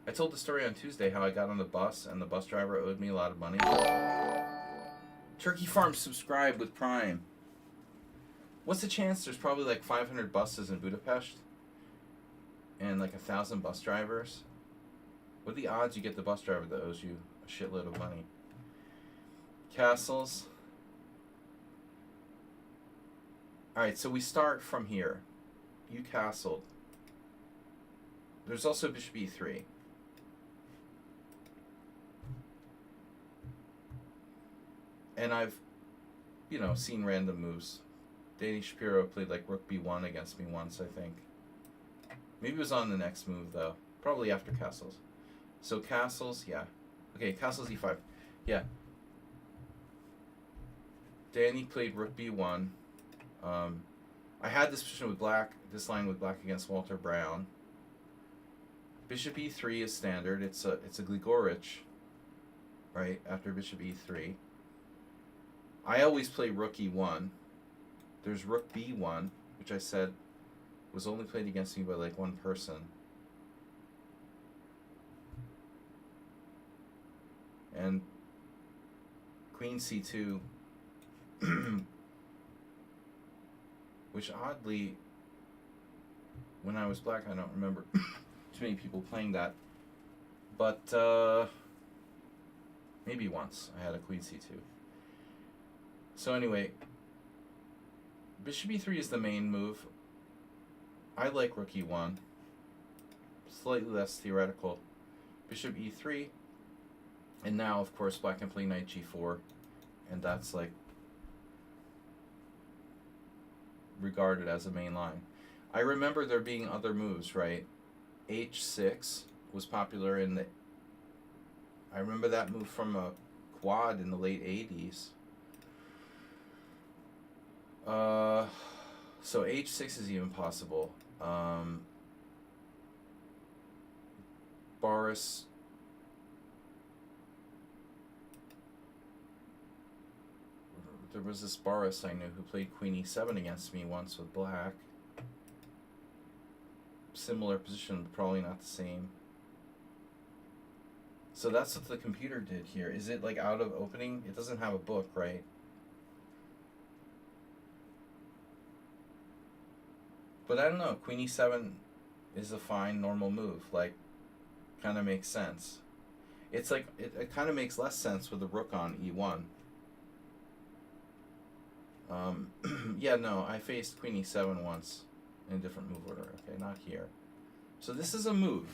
I told the story on Tuesday how I got on the bus and the bus driver owed me a lot of money. Turkey Farm subscribed with Prime. What's the chance there's probably 500 buses in Budapest? And 1,000 bus drivers? What are the odds you get the bus driver that owes you a shitload of money? Castles. Alright, so we start from here. You castled. There's also bishop e3. And I've, seen random moves. Danny Shapiro played rook b1 against me once, I think. Maybe it was on the next move, though. Probably after castles. So castles, yeah. Okay, castles e5. Yeah. Danny played rook b1. I had this position with black, this line with black against Walter Brown. Bishop e3 is standard. It's a Gligorich, right? After bishop e3. I always play rook e1. There's rook b1, which I said was only played against me by one person. And queen c2, which oddly, when I was black, I don't remember too many people playing that. But maybe once I had a queen c2. So anyway, bishop e3 is the main move. I like rook e1. Slightly less theoretical. Bishop e3. And now, of course, black can play knight g4. And that's regarded as a main line. I remember there being other moves, right? h6 was popular in the... I remember that move from a quad in the late 80s. So h6 is even possible. Boris... There was this Boris I knew who played queen e7 against me once with black. Similar position, but probably not the same. So that's what the computer did here. Is it out of opening? It doesn't have a book, right? But I don't know. Queen e7 is a fine normal move. Like, kind of makes sense. It's like it kind of makes less sense with the rook on e1. Yeah, no, I faced Queen e7 once in a different move order. Okay, not here. So this is a move.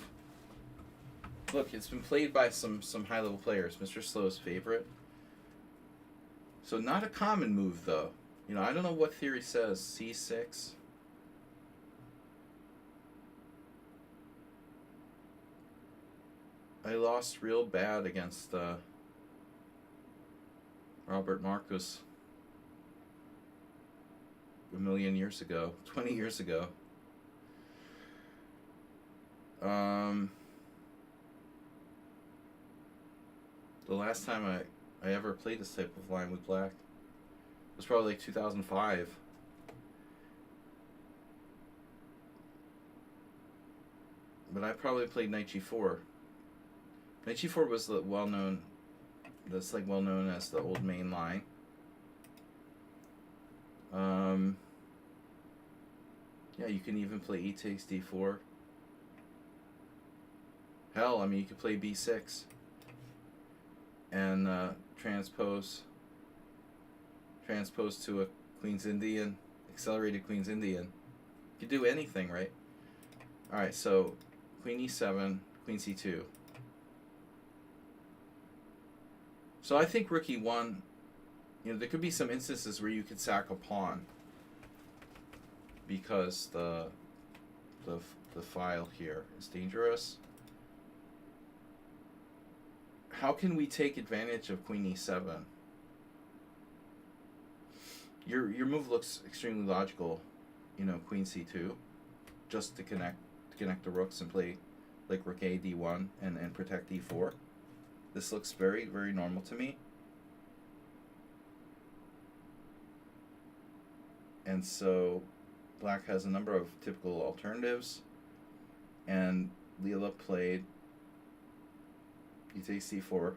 Look, it's been played by some high level players. Mr. Slow's favorite. So not a common move though. You know, I don't know what theory says c6. I lost real bad against Robert Marcus a million years ago, 20 years ago. The last time I ever played this type of line with black was probably like 2005. But I probably played knight g4. Knight g4 was the well-known, that's like well-known as the old main line. Yeah, you can even play e takes d4. Hell, I mean, you could play b6 and transpose to a Queen's Indian, accelerated Queen's Indian. You could do anything, right? All right, so Queen e7, Queen c2. So I think rook e1, you know, there could be some instances where you could sack a pawn because the file here is dangerous. How can we take advantage of Queen e7? Your move looks extremely logical, you know, Queen c2, just to connect the rooks and play like rook a d1 and protect d4. This looks very, very normal to me. And so black has a number of typical alternatives, and Leela played e takes c4,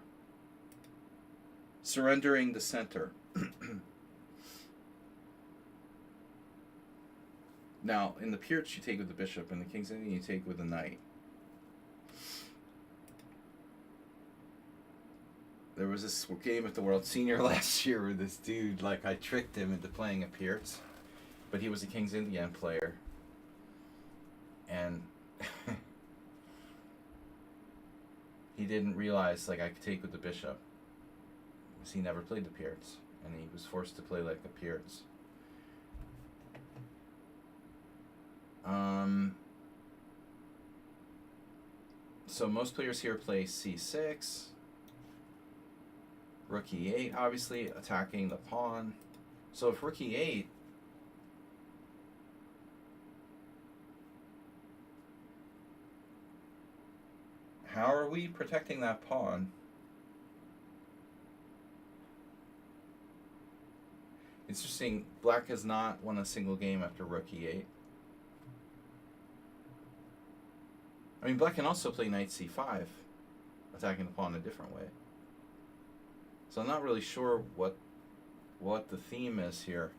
surrendering the center. Now, in the Peerts, you take with the bishop, and the King's Indian, you take with the knight. There was this game at the World Senior last year where this dude, like, I tricked him into playing a Peerts, but he was a King's Indian player. And he didn't realize, like, I could take with the bishop, because he never played the Peerts, and he was forced to play, like, a Peerts. So most players here play c6, rook e8, obviously attacking the pawn. So if rook e8, how are we protecting that pawn? It's interesting, black has not won a single game after rook e8. I mean, black can also play knight c5, attacking the pawn a different way. So I'm not really sure what the theme is here.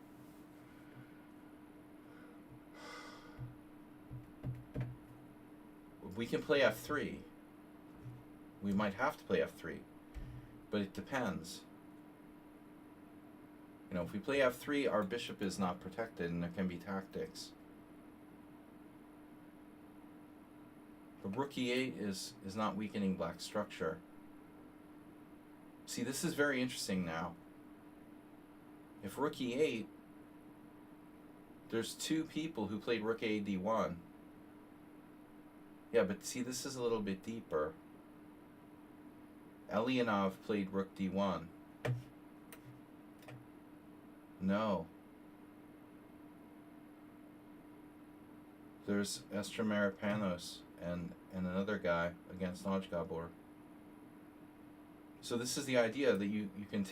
We can play f3. We might have to play f3, but it depends. You know, if we play f3, our bishop is not protected, and there can be tactics. But rook e8 is not weakening black's structure. See, this is very interesting now. If rook e8, there's two people who played rook a d1. Yeah, but see, this is a little bit deeper. Elianov played rook d1. No. There's Estremaripanos and another guy against Nojgabor. So this is the idea that you can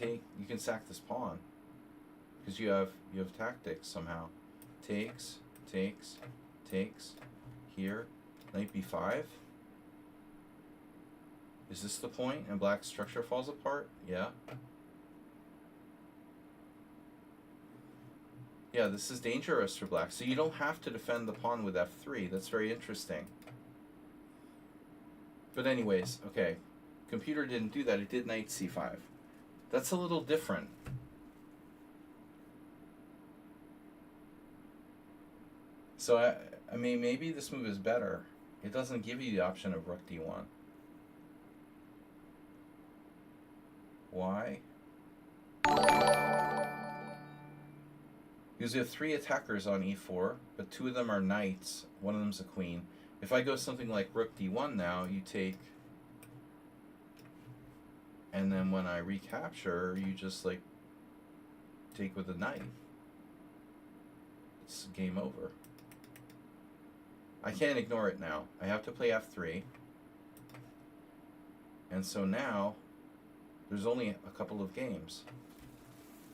sack this pawn because you have tactics somehow. Takes here, knight b5. Is this the point? And black's structure falls apart? Yeah. Yeah, this is dangerous for black. So you don't have to defend the pawn with f3. That's very interesting. But anyways, okay. Computer didn't do that. It did knight c5. That's a little different. So, I mean, maybe this move is better. It doesn't give you the option of rook d1. Why? Because we have 3 attackers on e4, but 2 of them are knights. One of them's a queen. If I go something like rook d1 now, you take... And then when I recapture, you just, like, take with a knight. It's game over. I can't ignore it now. I have to play f3. And so now, there's only a couple of games.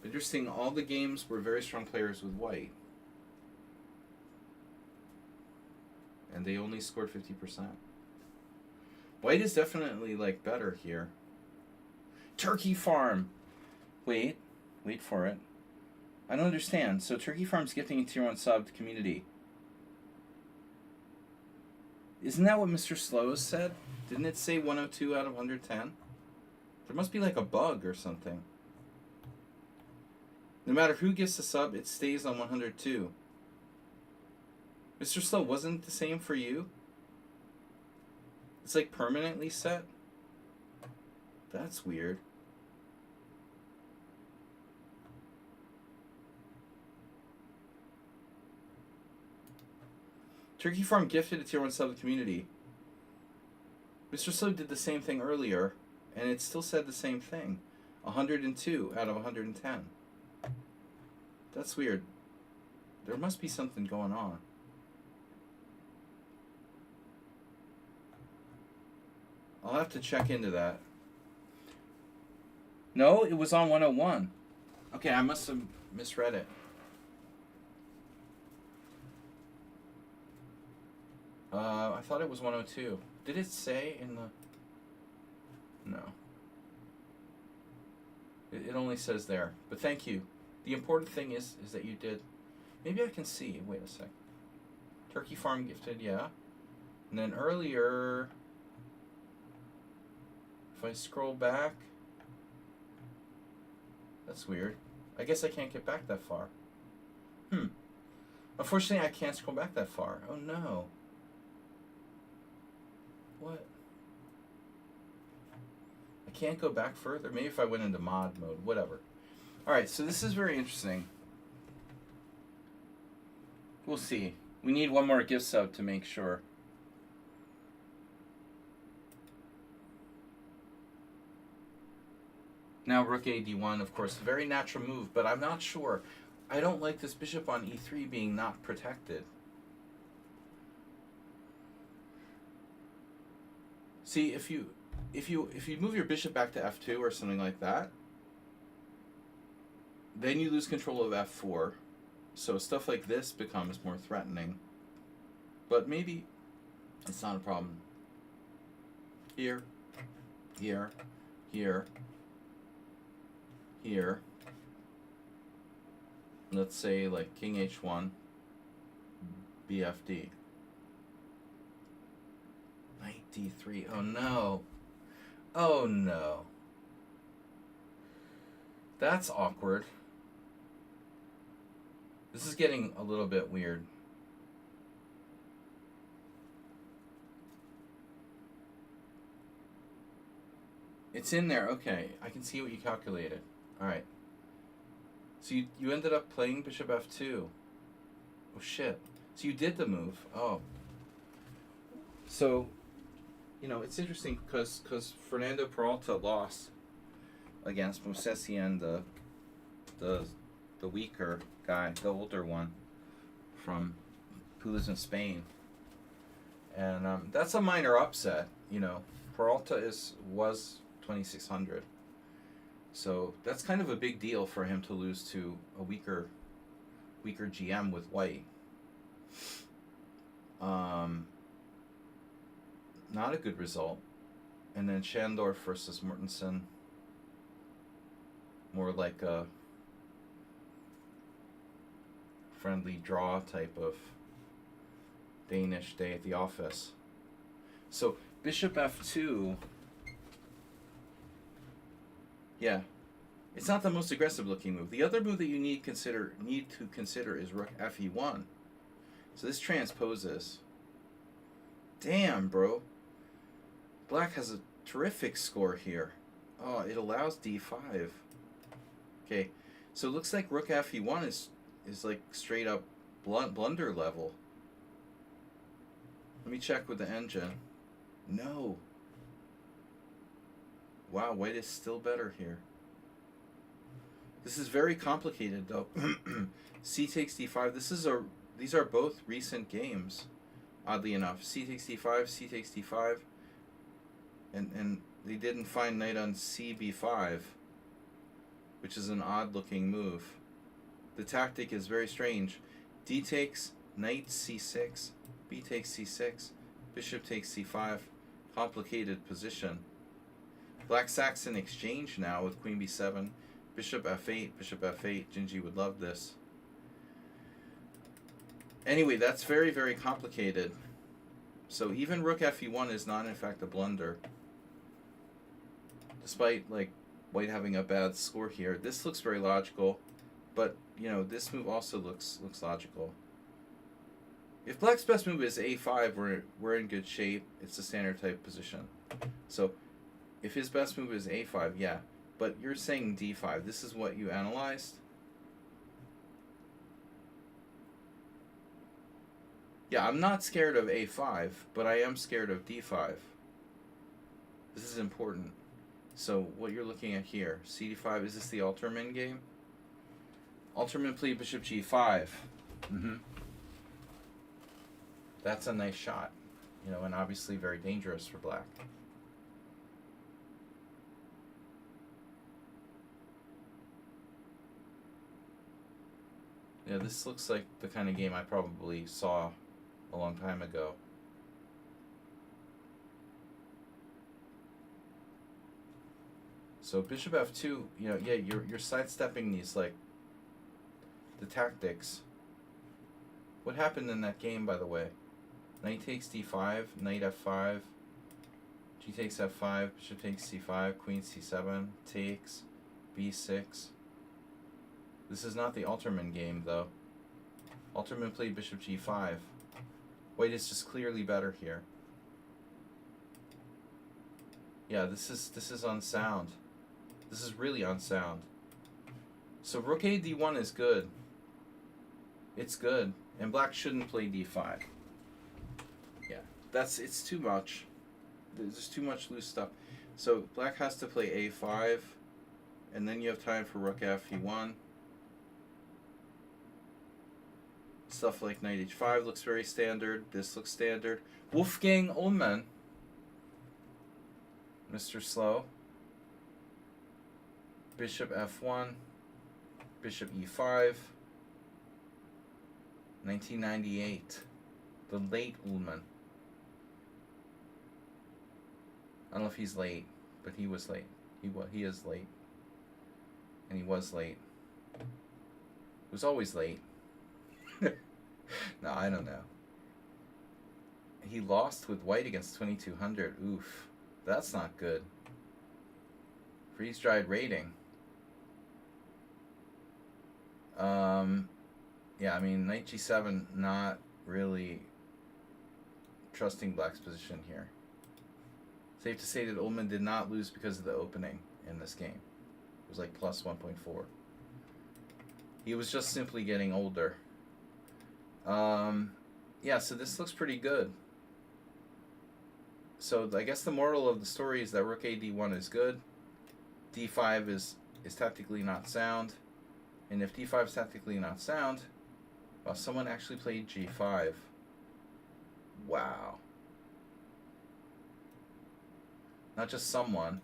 But you're seeing all the games were very strong players with white. And they only scored 50%. White is definitely, like, better here. Turkey Farm! Wait for it. I don't understand. So Turkey Farm's gifting a tier 1 sub to community. Isn't that what Mr. Slows said? Didn't it say 102 out of 110? There must be like a bug or something. No matter who gets the sub, it stays on 102. Mr. Slow, wasn't it the same for you? It's like permanently set? That's weird. Turkey Farm gifted a tier 1 sub to the community. Mr. Slow did the same thing earlier, and it still said the same thing. 102 out of 110. That's weird. There must be something going on. I'll have to check into that. No, it was on 101. Okay, I must have misread it. I thought it was 102. Did it say in the... No. It only says there. But thank you. The important thing is that you did. Maybe I can see. Wait a sec. Turkey Farm gifted, yeah. And then earlier... If I scroll back... That's weird. I guess I can't get back that far. Unfortunately, I can't scroll back that far. Oh no. What? I can't go back further? Maybe if I went into mod mode. Whatever. Alright, so this is very interesting. We'll see. We need one more gift sub to make sure. Now rook a d1, of course, a very natural move, but I'm not sure. I don't like this bishop on e3 being not protected. See, if you move your bishop back to f2 or something like that, then you lose control of f4. So stuff like this becomes more threatening. But maybe it's not a problem. Here, here, here, here. Let's say like king h1, bfd. Knight d3. Oh no. Oh no. That's awkward. This is getting a little bit weird. It's in there. Okay, I can see what you calculated. All right. So you ended up playing bishop f2. Oh shit. So you did the move. Oh. So, you know, it's interesting because Fernando Peralta lost against Mosesian, the weaker guy, the older one, who lives in Spain, and that's a minor upset. You know, Peralta was 2600, so that's kind of a big deal for him to lose to a weaker GM with white. Not a good result. And then Schandorf versus Mortensen, more like a friendly draw type of Danish day at the office. So bishop f2. Yeah, it's not the most aggressive looking move. The other move that you need to consider is rook fe1. So this transposes. Damn, bro. Black has a terrific score here. Oh, it allows d5. Okay, so it looks like rook fe1 is like straight up blunder level. Let me check with the engine. No. Wow, white is still better here. This is very complicated though. C takes d5. These are both recent games, oddly enough. C takes d5, C takes d5. And they didn't find knight on cb5, which is an odd looking move. The tactic is very strange. D takes, knight c6, B takes c6, bishop takes c5. Complicated position. Black Saxon exchange now with queen b7, bishop f8, bishop f8. Gingy would love this. Anyway, that's very, very complicated. So even rook fe1 is not in fact a blunder. Despite like white having a bad score here. This looks very logical, but you know, this move also looks logical. If black's best move is a5, we're in good shape. It's a standard type position. So if his best move is a5, yeah. But you're saying d5. This is what you analyzed? Yeah, I'm not scared of a5, but I am scared of d5. This is important. So what you're looking at here, cd5, is this the Alterman game? Alterman played bishop g5. That's a nice shot, you know, and obviously very dangerous for black. Yeah, this looks like the kind of game I probably saw a long time ago. So bishop f2, you know, yeah, you're sidestepping these, like, the tactics. What happened in that game, by the way? Knight takes d5, knight f5, g takes f5, bishop takes c5, queen c7, takes, b6. This is not the Alterman game, though. Alterman played bishop g5. White is just clearly better here. Yeah, this is unsound. This is really unsound. So rook a d1 is good. It's good. And black shouldn't play d5. Yeah, it's too much. There's too much loose stuff. So black has to play a5, and then you have time for rook fe1. Stuff like knight h5 looks very standard. This looks standard. Wolfgang Ullmann, Mr. Slow. Bishop f1, bishop e5. 1998. The late Ullmann. I don't know if he's late, but he was late. He is late. And he was late. He was always late. No, I don't know. He lost with white against 2200. Oof. That's not good. Freeze-dried rating. Yeah, I mean, knight g7, not really trusting black's position here. Safe to say that Ullmann did not lose because of the opening in this game. It was like plus 1.4. He was just simply getting older. Yeah, so this looks pretty good. So I guess the moral of the story is that rook a d1 is good. d5 is tactically not sound. And if d5 is tactically not sound, well, someone actually played g5. Wow. Not just someone.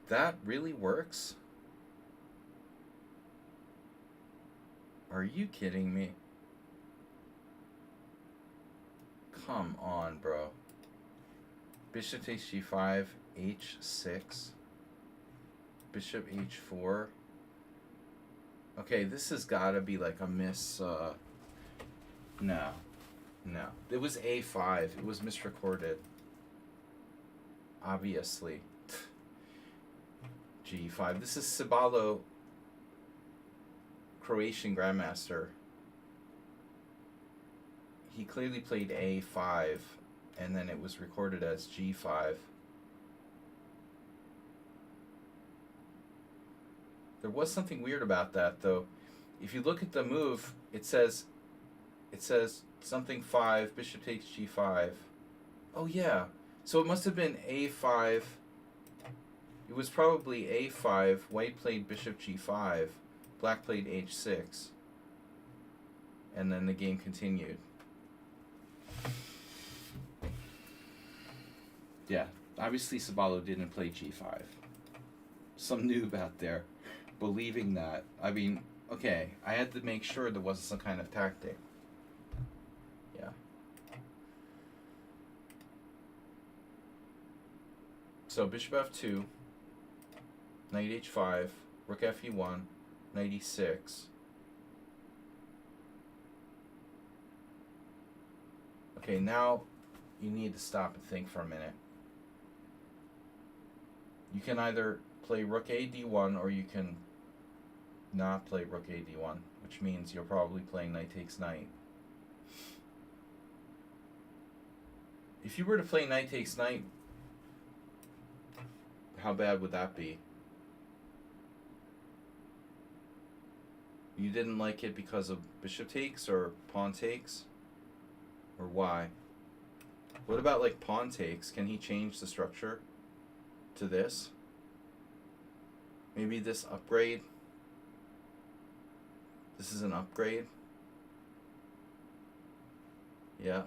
That really works? Are you kidding me? Come on, bro. Bishop takes g5, h6. Bishop h4. Okay, this has got to be like a miss. No. No. It was a5. It was misrecorded. Obviously. g5. This is Cibalo, Croatian Grandmaster. He clearly played a5, and then it was recorded as g5. There was something weird about that, though. If you look at the move, it says something 5, bishop takes g5. Oh yeah, so it must have been a5. It was probably a5. White played bishop g5. Black played h6. And then the game continued. Yeah, obviously Cibalo didn't play g5. Some noob out there believing that. I mean, okay, I had to make sure there wasn't some kind of tactic. Yeah. So bishop f2, knight h5, rook fe1, knight e6. Okay, now you need to stop and think for a minute. You can either play rook a d1 or you can not play rook a d1, which means you're probably playing knight takes knight. If you were to play knight takes knight, how bad would that be? You didn't like it because of bishop takes or pawn takes? Or why? What about like pawn takes? Can he change the structure to this? Maybe this upgrade? This is an upgrade? Yeah.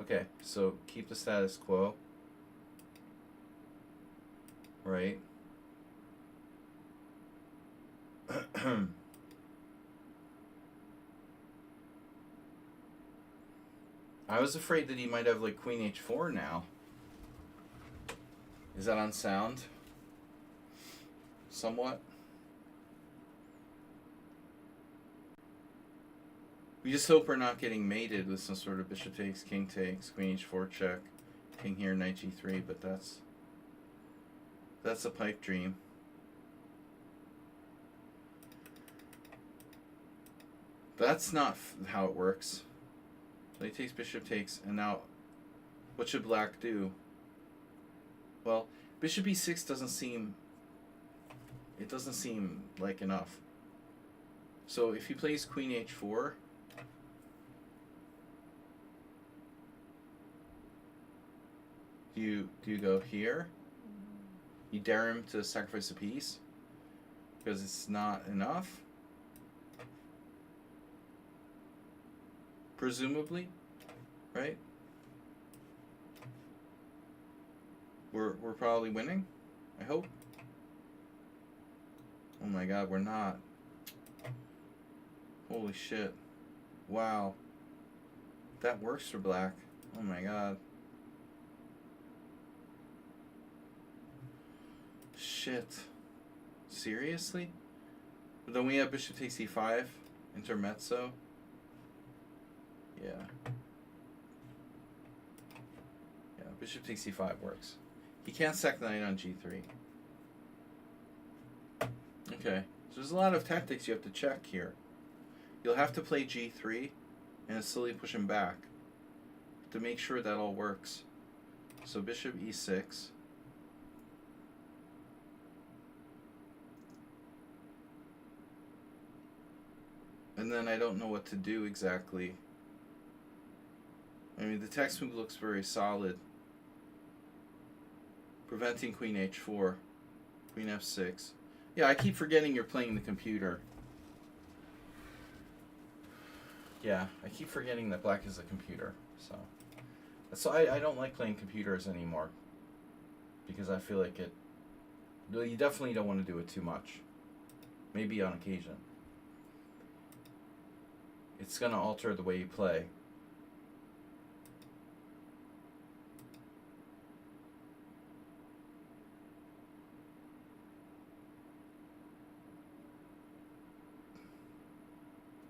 Okay, so keep the status quo. Right? I was afraid that he might have like queen h4 now. Is that unsound? Somewhat? We just hope we're not getting mated with some sort of bishop takes, king takes, queen h4 check, king here, knight g3, but that's a pipe dream. That's not how it works. Knight takes, bishop takes, and now what should black do? Well, bishop e6 doesn't seem like enough. So if he plays queen h4, do you go here? You dare him to sacrifice a piece because it's not enough? Presumably, right? We're probably winning, I hope. Oh my god, we're not. Holy shit. Wow. That works for black. Oh my god. Shit. Seriously? But then we have bishop takes e5, intermezzo. Yeah. Yeah, bishop takes e5 works. He can't sack knight on g3. Okay, so there's a lot of tactics you have to check here. You'll have to play g3 and slowly push him back to make sure that all works. So bishop e6. And then I don't know what to do exactly. I mean, the text move looks very solid. Preventing queen h4. Queen f6. Yeah, I keep forgetting you're playing the computer. Yeah, I keep forgetting that black is a computer. So I don't like playing computers anymore. Because I feel like it... Well, you definitely don't want to do it too much. Maybe on occasion. It's going to alter the way you play.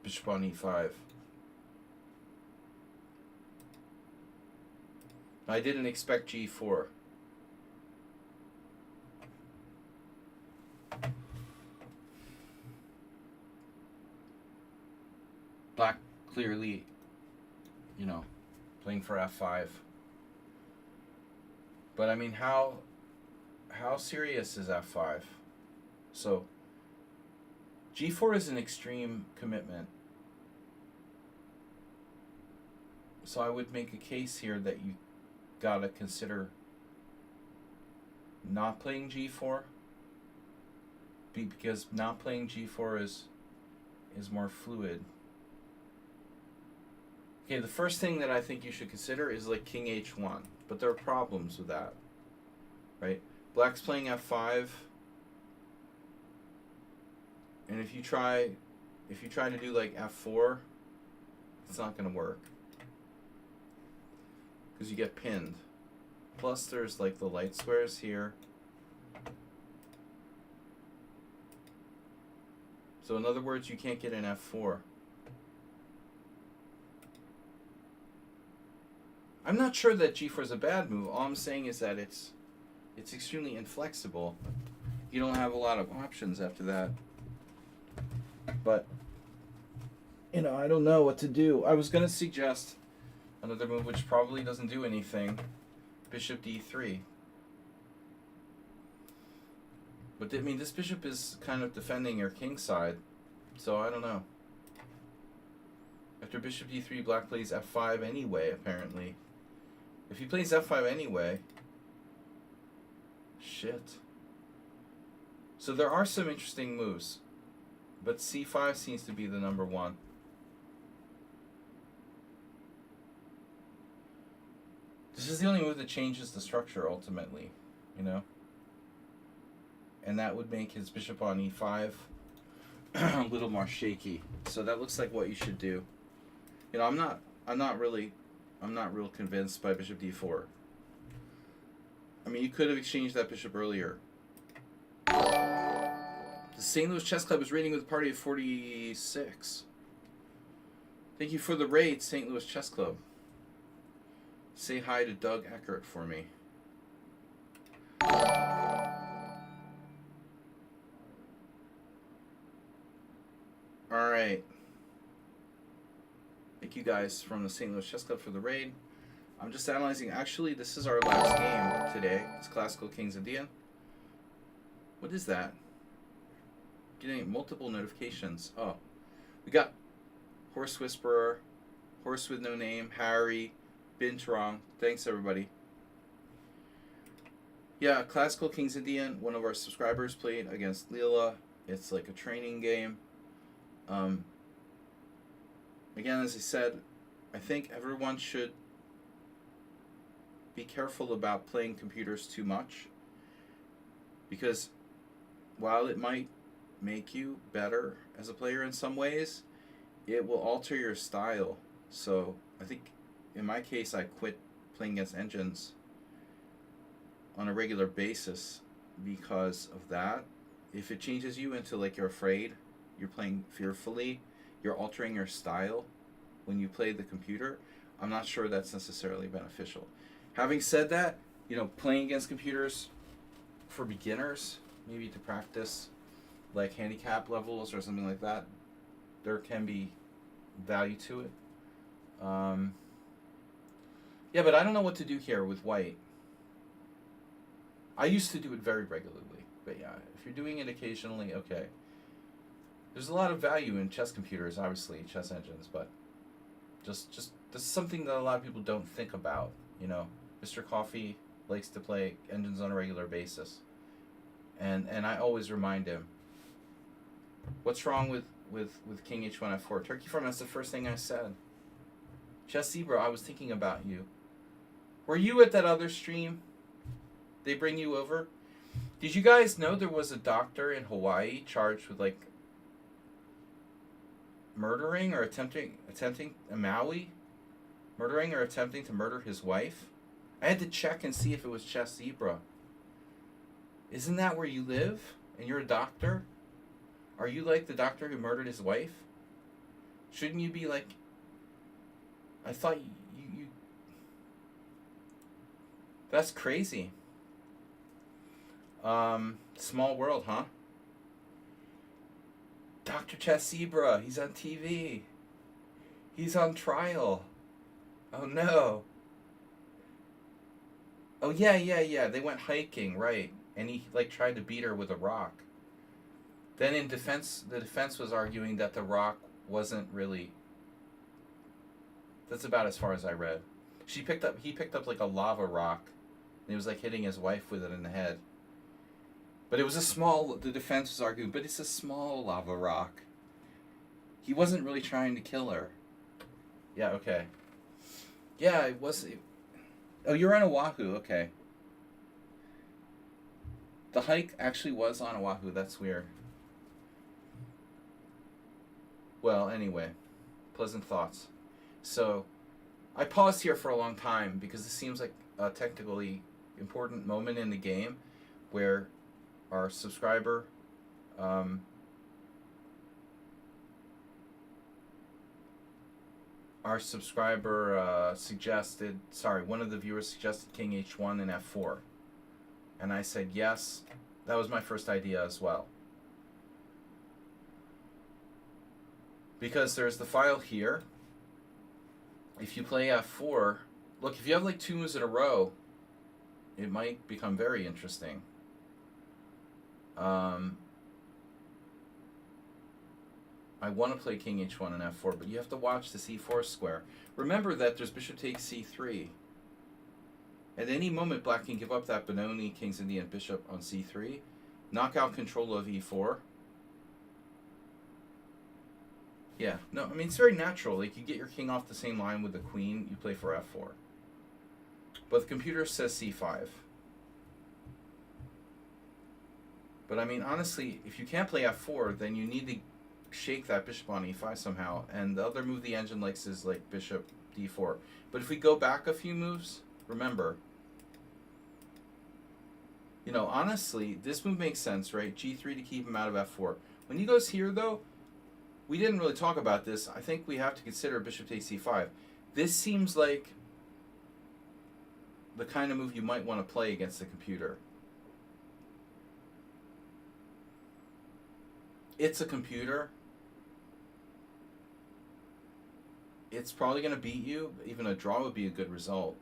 Bishop on e5. I didn't expect g4. Black clearly, you know, playing for f5. But I mean, how serious is f5? So g4 is an extreme commitment. So I would make a case here that you gotta consider not playing g4, because not playing g4 is more fluid. Okay, the first thing that I think you should consider is like king h1, but there are problems with that, right? Black's playing f5, and if you try to do like f4, it's not going to work because you get pinned. Plus, there's like the light squares here. So in other words, you can't get an f4. I'm not sure that g4 is a bad move. All I'm saying is that it's extremely inflexible. You don't have a lot of options after that. But, you know, I don't know what to do. I was going to suggest another move which probably doesn't do anything. Bishop d3. But, I mean, this bishop is kind of defending your king side. So, I don't know. After bishop d3, black plays f5 anyway, apparently. If he plays f5 anyway... Shit. So there are some interesting moves. But c5 seems to be the number one. This is the only move that changes the structure ultimately, you know? And that would make his bishop on e5 a little more shaky. So that looks like what you should do. You know, I'm not real convinced by bishop d4. I mean, you could have exchanged that bishop earlier. The St. Louis Chess Club is rating with a party of 46. Thank you for the raid, St. Louis Chess Club. Say hi to Doug Eckert for me. Alright. Thank you guys from the St. Louis Chess Club for the raid. I'm just analyzing. Actually, this is our last game today. It's Classical Kings Indian. What is that? Getting multiple notifications. Oh. We got Horse Whisperer, Horse with No Name, Harry, Bintrong. Thanks, everybody. Yeah, Classical Kings Indian. One of our subscribers played against Leela. It's like a training game. Again, as I said, I think everyone should be careful about playing computers too much, because while it might make you better as a player in some ways, it will alter your style. So I think in my case, I quit playing against engines on a regular basis because of that. If it changes you into like you're afraid, you're playing fearfully, you're altering your style when you play the computer, I'm not sure that's necessarily beneficial. Having said that, you know, playing against computers for beginners, maybe to practice like handicap levels or something like that, there can be value to it. Yeah, but I don't know what to do here with white. I used to do it very regularly, but yeah, if you're doing it occasionally, okay. There's a lot of value in chess computers, obviously, chess engines, but just this is something that a lot of people don't think about, you know. Mr. Coffee likes to play engines on a regular basis. And I always remind him, what's wrong with King H1 F4? Turkey Farm, that's the first thing I said. Chess Zebra, I was thinking about you. Were you at that other stream? They bring you over? Did you guys know there was a doctor in Hawaii charged with like murdering or attempting Maui? Murdering or attempting to murder his wife? I had to check and see if it was Chess Zebra. Isn't that where you live? And you're a doctor? Are you like the doctor who murdered his wife? Shouldn't you be like... I thought you... That's crazy. Small world, huh? Dr. Chessibra, he's on TV. He's on trial. Oh no. Oh yeah. They went hiking, right? And he like tried to beat her with a rock. Then in defense, the defense was arguing that the rock wasn't really. That's about as far as I read. He picked up like a lava rock, and he was like hitting his wife with it in the head. But it was a small. The defense was arguing, but it's a small lava rock. He wasn't really trying to kill her. Yeah. Okay. Yeah, it was. Oh, you're on Oahu. Okay. The hike actually was on Oahu. That's weird. Well, anyway, pleasant thoughts. So, I paused here for a long time because it seems like a technically important moment in the game where our subscriber one of the viewers suggested King H1 and F4. And I said yes. That was my first idea as well. Because there's the file here. If you play F4, look, if you have like 2 moves in a row, it might become very interesting. I want to play King H1 and F4, but you have to watch the C4 square. Remember that there's bishop takes C3. At any moment, black can give up that Benoni, King's Indian bishop on C3, knock out control of E4. Yeah, no, I mean, it's very natural. Like, you get your king off the same line with the queen, you play for F4. But the computer says C5. But, I mean, honestly, if you can't play F4, then you need to shake that bishop on E5 somehow. And the other move the engine likes is, like, bishop D4. But if we go back a few moves, remember, you know, honestly, this move makes sense, right? G3 to keep him out of F4. When he goes here, though, we didn't really talk about this. I think we have to consider bishop takes C5. This seems like the kind of move you might want to play against the computer. It's a computer. It's probably going to beat you. Even a draw would be a good result.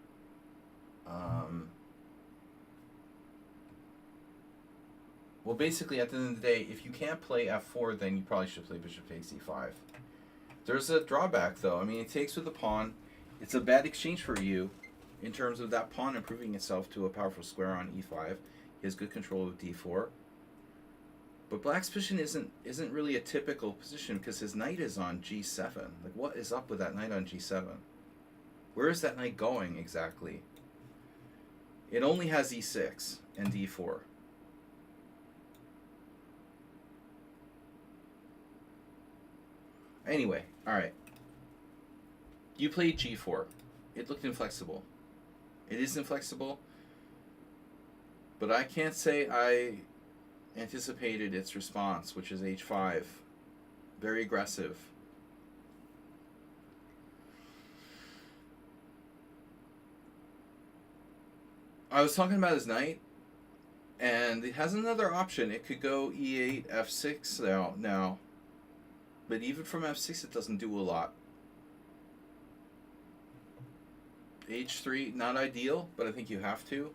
Well, basically, at the end of the day, if you can't play F4, then you probably should play bishop takes E5. There's a drawback, though. I mean, it takes with the pawn. It's a bad exchange for you in terms of that pawn improving itself to a powerful square on E5. He has good control of D4. But black's position isn't really a typical position because his knight is on G7. Like, what is up with that knight on G7? Where is that knight going exactly? It only has E6 and D4. Anyway, alright. You played G4. It looked inflexible. It is inflexible, but I can't say I anticipated its response, which is H5. Very aggressive. I was talking about his knight, and it has another option. It could go E8, F6 now. But even from F6, it doesn't do a lot. H3, not ideal, but I think you have to.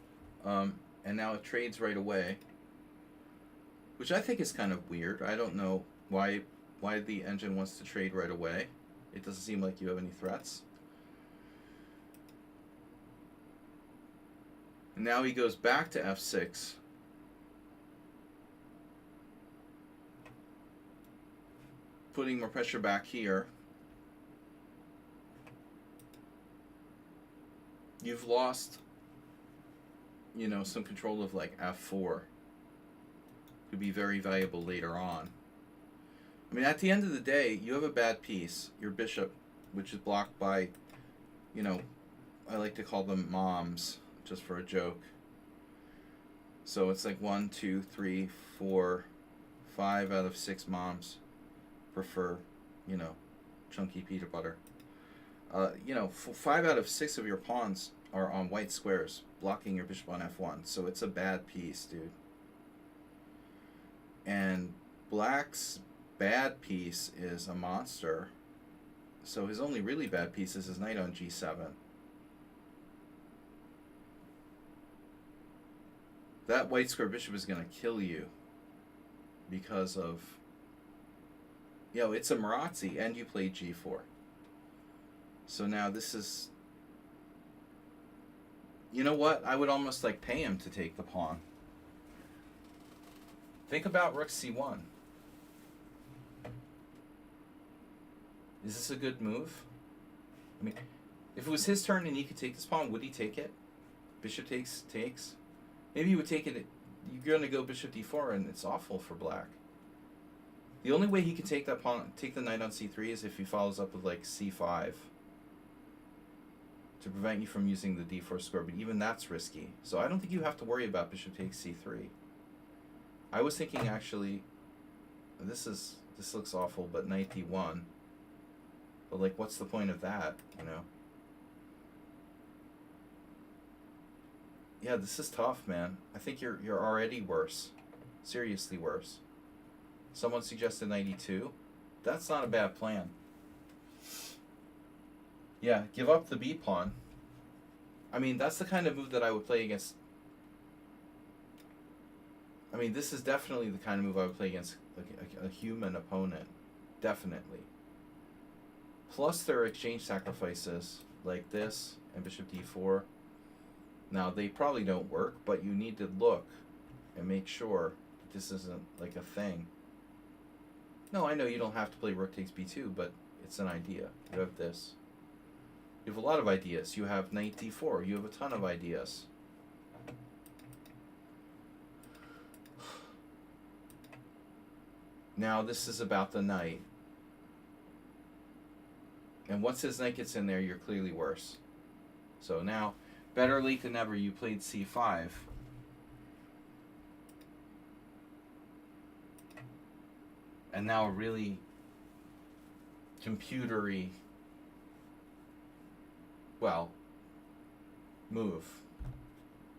And now it trades right away, which I think is kind of weird. I don't know why the engine wants to trade right away. It doesn't seem like you have any threats. And now he goes back to F6. Putting more pressure back here. You've lost, you know, some control of like F4. Could be very valuable later on. I mean, at the end of the day, you have a bad piece. Your bishop, which is blocked by, you know, I like to call them moms, just for a joke. So it's like 1, 2, 3, 4, 5 out of 6 moms prefer, you know, chunky peanut butter. You know, 5 out of 6 of your pawns are on white squares, blocking your bishop on f1. So it's a bad piece, dude. And black's bad piece is a monster. So his only really bad piece is his knight on g7. That white square bishop is going to kill you because of, you know, it's a Marazzi, and you played g4. So now this is, you know what? I would almost like pay him to take the pawn. Think about rook c1. Is this a good move? I mean, if it was his turn and he could take this pawn, would he take it? Bishop takes. Maybe he would take it. You're going to go bishop d4, and it's awful for black. The only way he can take that pawn, take the knight on c3, is if he follows up with like c5 to prevent you from using the d4 square. But even that's risky. So I don't think you have to worry about bishop takes c3. I was thinking actually, this looks awful, but knight d1. But like, what's the point of that? You know. Yeah, this is tough, man. I think you're already worse. Seriously worse. Someone suggested knight e2. That's not a bad plan. Yeah, give up the b pawn. I mean, that's the kind of move that I would play against. I mean, this is definitely the kind of move I would play against like a human opponent. Definitely. Plus, there are exchange sacrifices like this and bishop d4. Now, they probably don't work, but you need to look and make sure that this isn't like a thing. No, I know you don't have to play rook takes b2, but it's an idea. You have this. You have a lot of ideas. You have knight d4. You have a ton of ideas. Now, this is about the knight. And once his knight gets in there, you're clearly worse. So now, better late than never, you played c5. And now a really computery, well, move.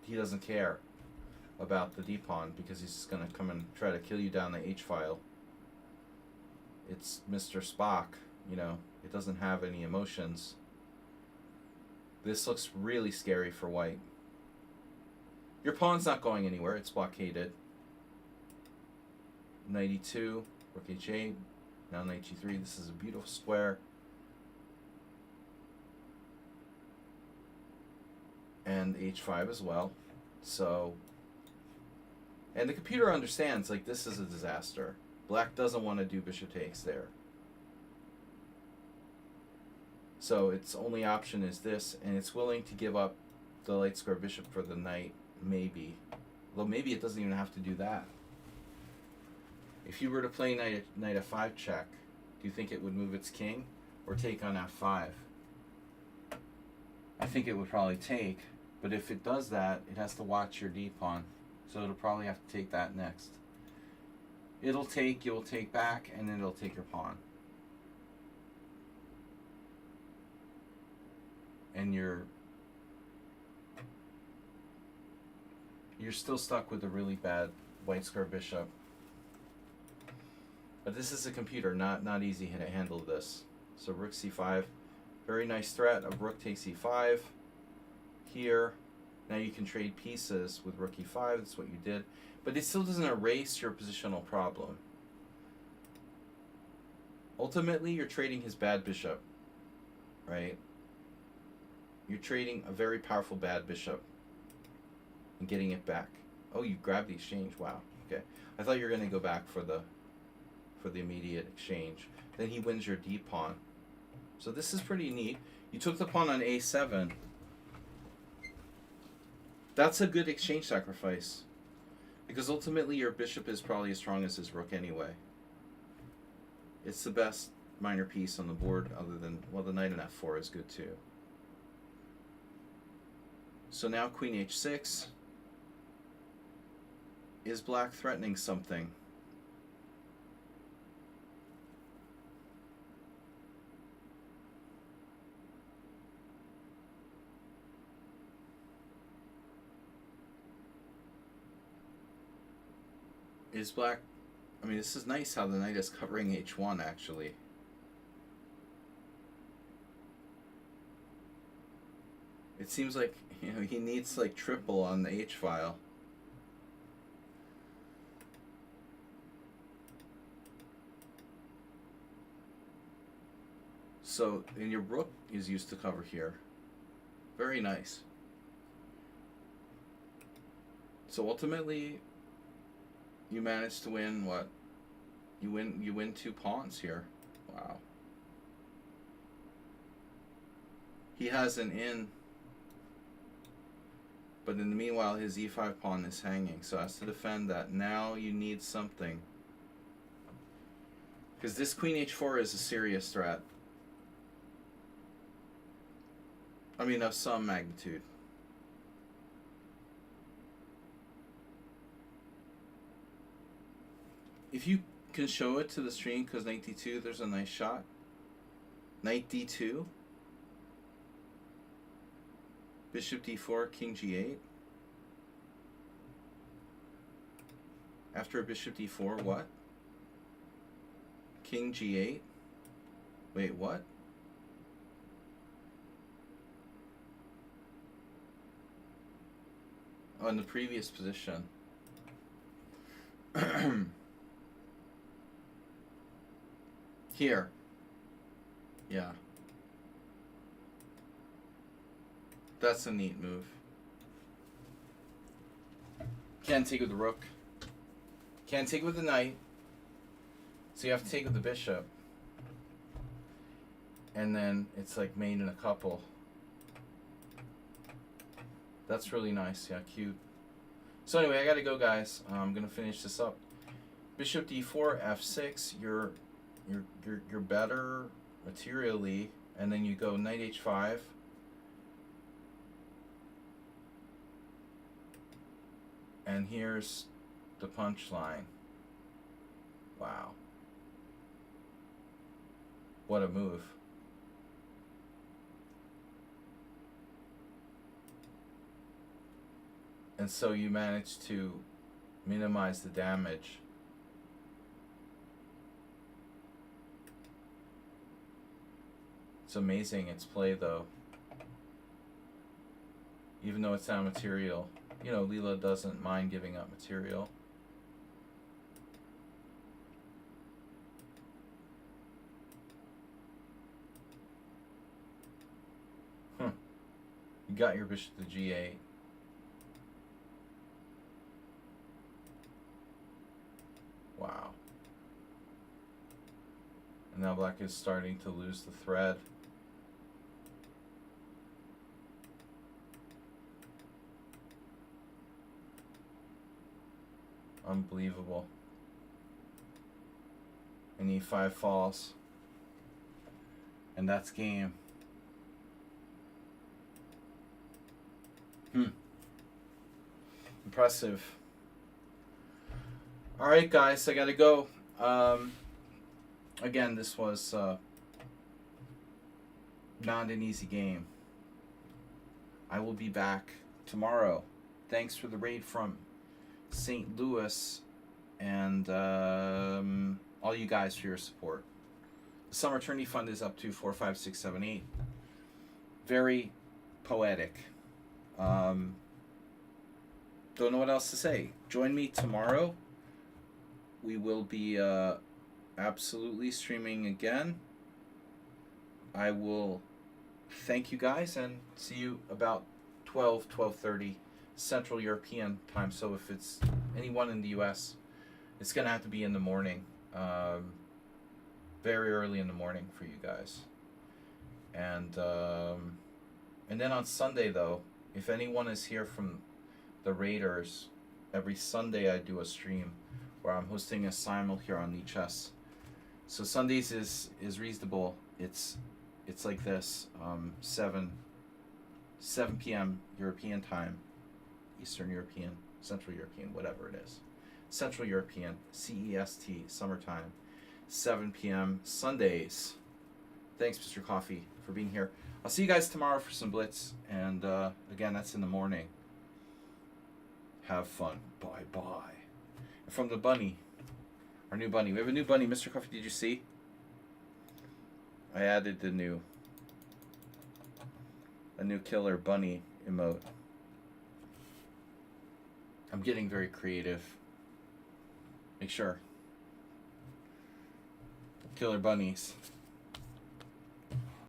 He doesn't care about the d-pawn because he's just going to come and try to kill you down the h-file. It's Mr. Spock, you know. It doesn't have any emotions. This looks really scary for white. Your pawn's not going anywhere. It's blockaded. Knight e2, rook h8, now knight g3. This is a beautiful square. And h5 as well. So, and the computer understands, like, this is a disaster. Black doesn't want to do bishop takes there. So its only option is this, and it's willing to give up the light square bishop for the knight, maybe. Although maybe it doesn't even have to do that. If you were to play knight f5 check, do you think it would move its king or take on f5? I think it would probably take, but if it does that, it has to watch your d-pawn. So it'll probably have to take that next. It'll take, you'll take back, and then it'll take your pawn. And you're still stuck with a really bad white square bishop. But this is a computer, not easy to handle this. So rook c5, very nice threat of rook takes e5 here. Now you can trade pieces with rook e5, that's what you did. But it still doesn't erase your positional problem. Ultimately, you're trading his bad bishop, right? You're trading a very powerful bad bishop and getting it back. Oh, you grabbed the exchange. Wow. Okay. I thought you were going to go back for the immediate exchange. Then he wins your d pawn. So this is pretty neat. You took the pawn on a7. That's a good exchange sacrifice. Because ultimately your bishop is probably as strong as his rook anyway. It's the best minor piece on the board other than, well, the knight on f4 is good too. So now queen h6. Is black threatening something? Is black... I mean, this is nice how the knight is covering h1, actually. It seems like, you know, he needs like triple on the h-file. So, and your rook is used to cover here. Very nice. So ultimately, you managed to win what? You win 2 pawns here. Wow. He has an in, but in the meanwhile his e5 pawn is hanging, so as to defend that, now you need something. Because this queen h4 is a serious threat. I mean, of some magnitude. If you can show it to the stream, because knight d2, there's a nice shot. Knight d2. Bishop d4, king g8. After a bishop d4, what? King g8. Wait, what? Oh, in the previous position. Here. Yeah. That's a neat move. Can't take with the rook. Can't take with the knight. So you have to take with the bishop. And then it's like made in a couple. That's really nice. Yeah, cute. So anyway, I gotta go, guys. I'm gonna finish this up. Bishop d4, f6. You're better materially, and then you go knight h5. And here's the punchline. Wow. What a move. And so you manage to minimize the damage. It's amazing its play, though. Even though it's not material. You know, Leela doesn't mind giving up material. You got your bishop to g8. Wow. And now black is starting to lose the thread. Unbelievable. And e5 falls. And that's game. Impressive. Alright, guys, I gotta go. Again, this was not an easy game. I will be back tomorrow. Thanks for the raid from St. Louis, and all you guys for your support. The Summer Tourney Fund is up to 4, 5, 6, 7, 8. Very poetic. Don't know what else to say. Join me tomorrow. We will be absolutely streaming again. I will thank you guys and see you about 12:30 Central European time. So if it's anyone in the US, it's gonna have to be in the morning, very early in the morning for you guys. And then on Sunday, though, if anyone is here from the Raiders, every Sunday I do a stream where I'm hosting a simul here on Lichess. So Sundays is reasonable. It's like this, 7 p.m. European time, Eastern European, Central European, whatever it is. Central European, CEST, summertime, 7 p.m. Sundays. Thanks, Mr. Coffee, for being here. I'll see you guys tomorrow for some Blitz, and again, that's in the morning. Have fun. Bye-bye. From the bunny. Our new bunny. We have a new bunny. Mr. Coffee, did you see? I added a new killer bunny emote. I'm getting very creative. Make sure. Killer bunnies.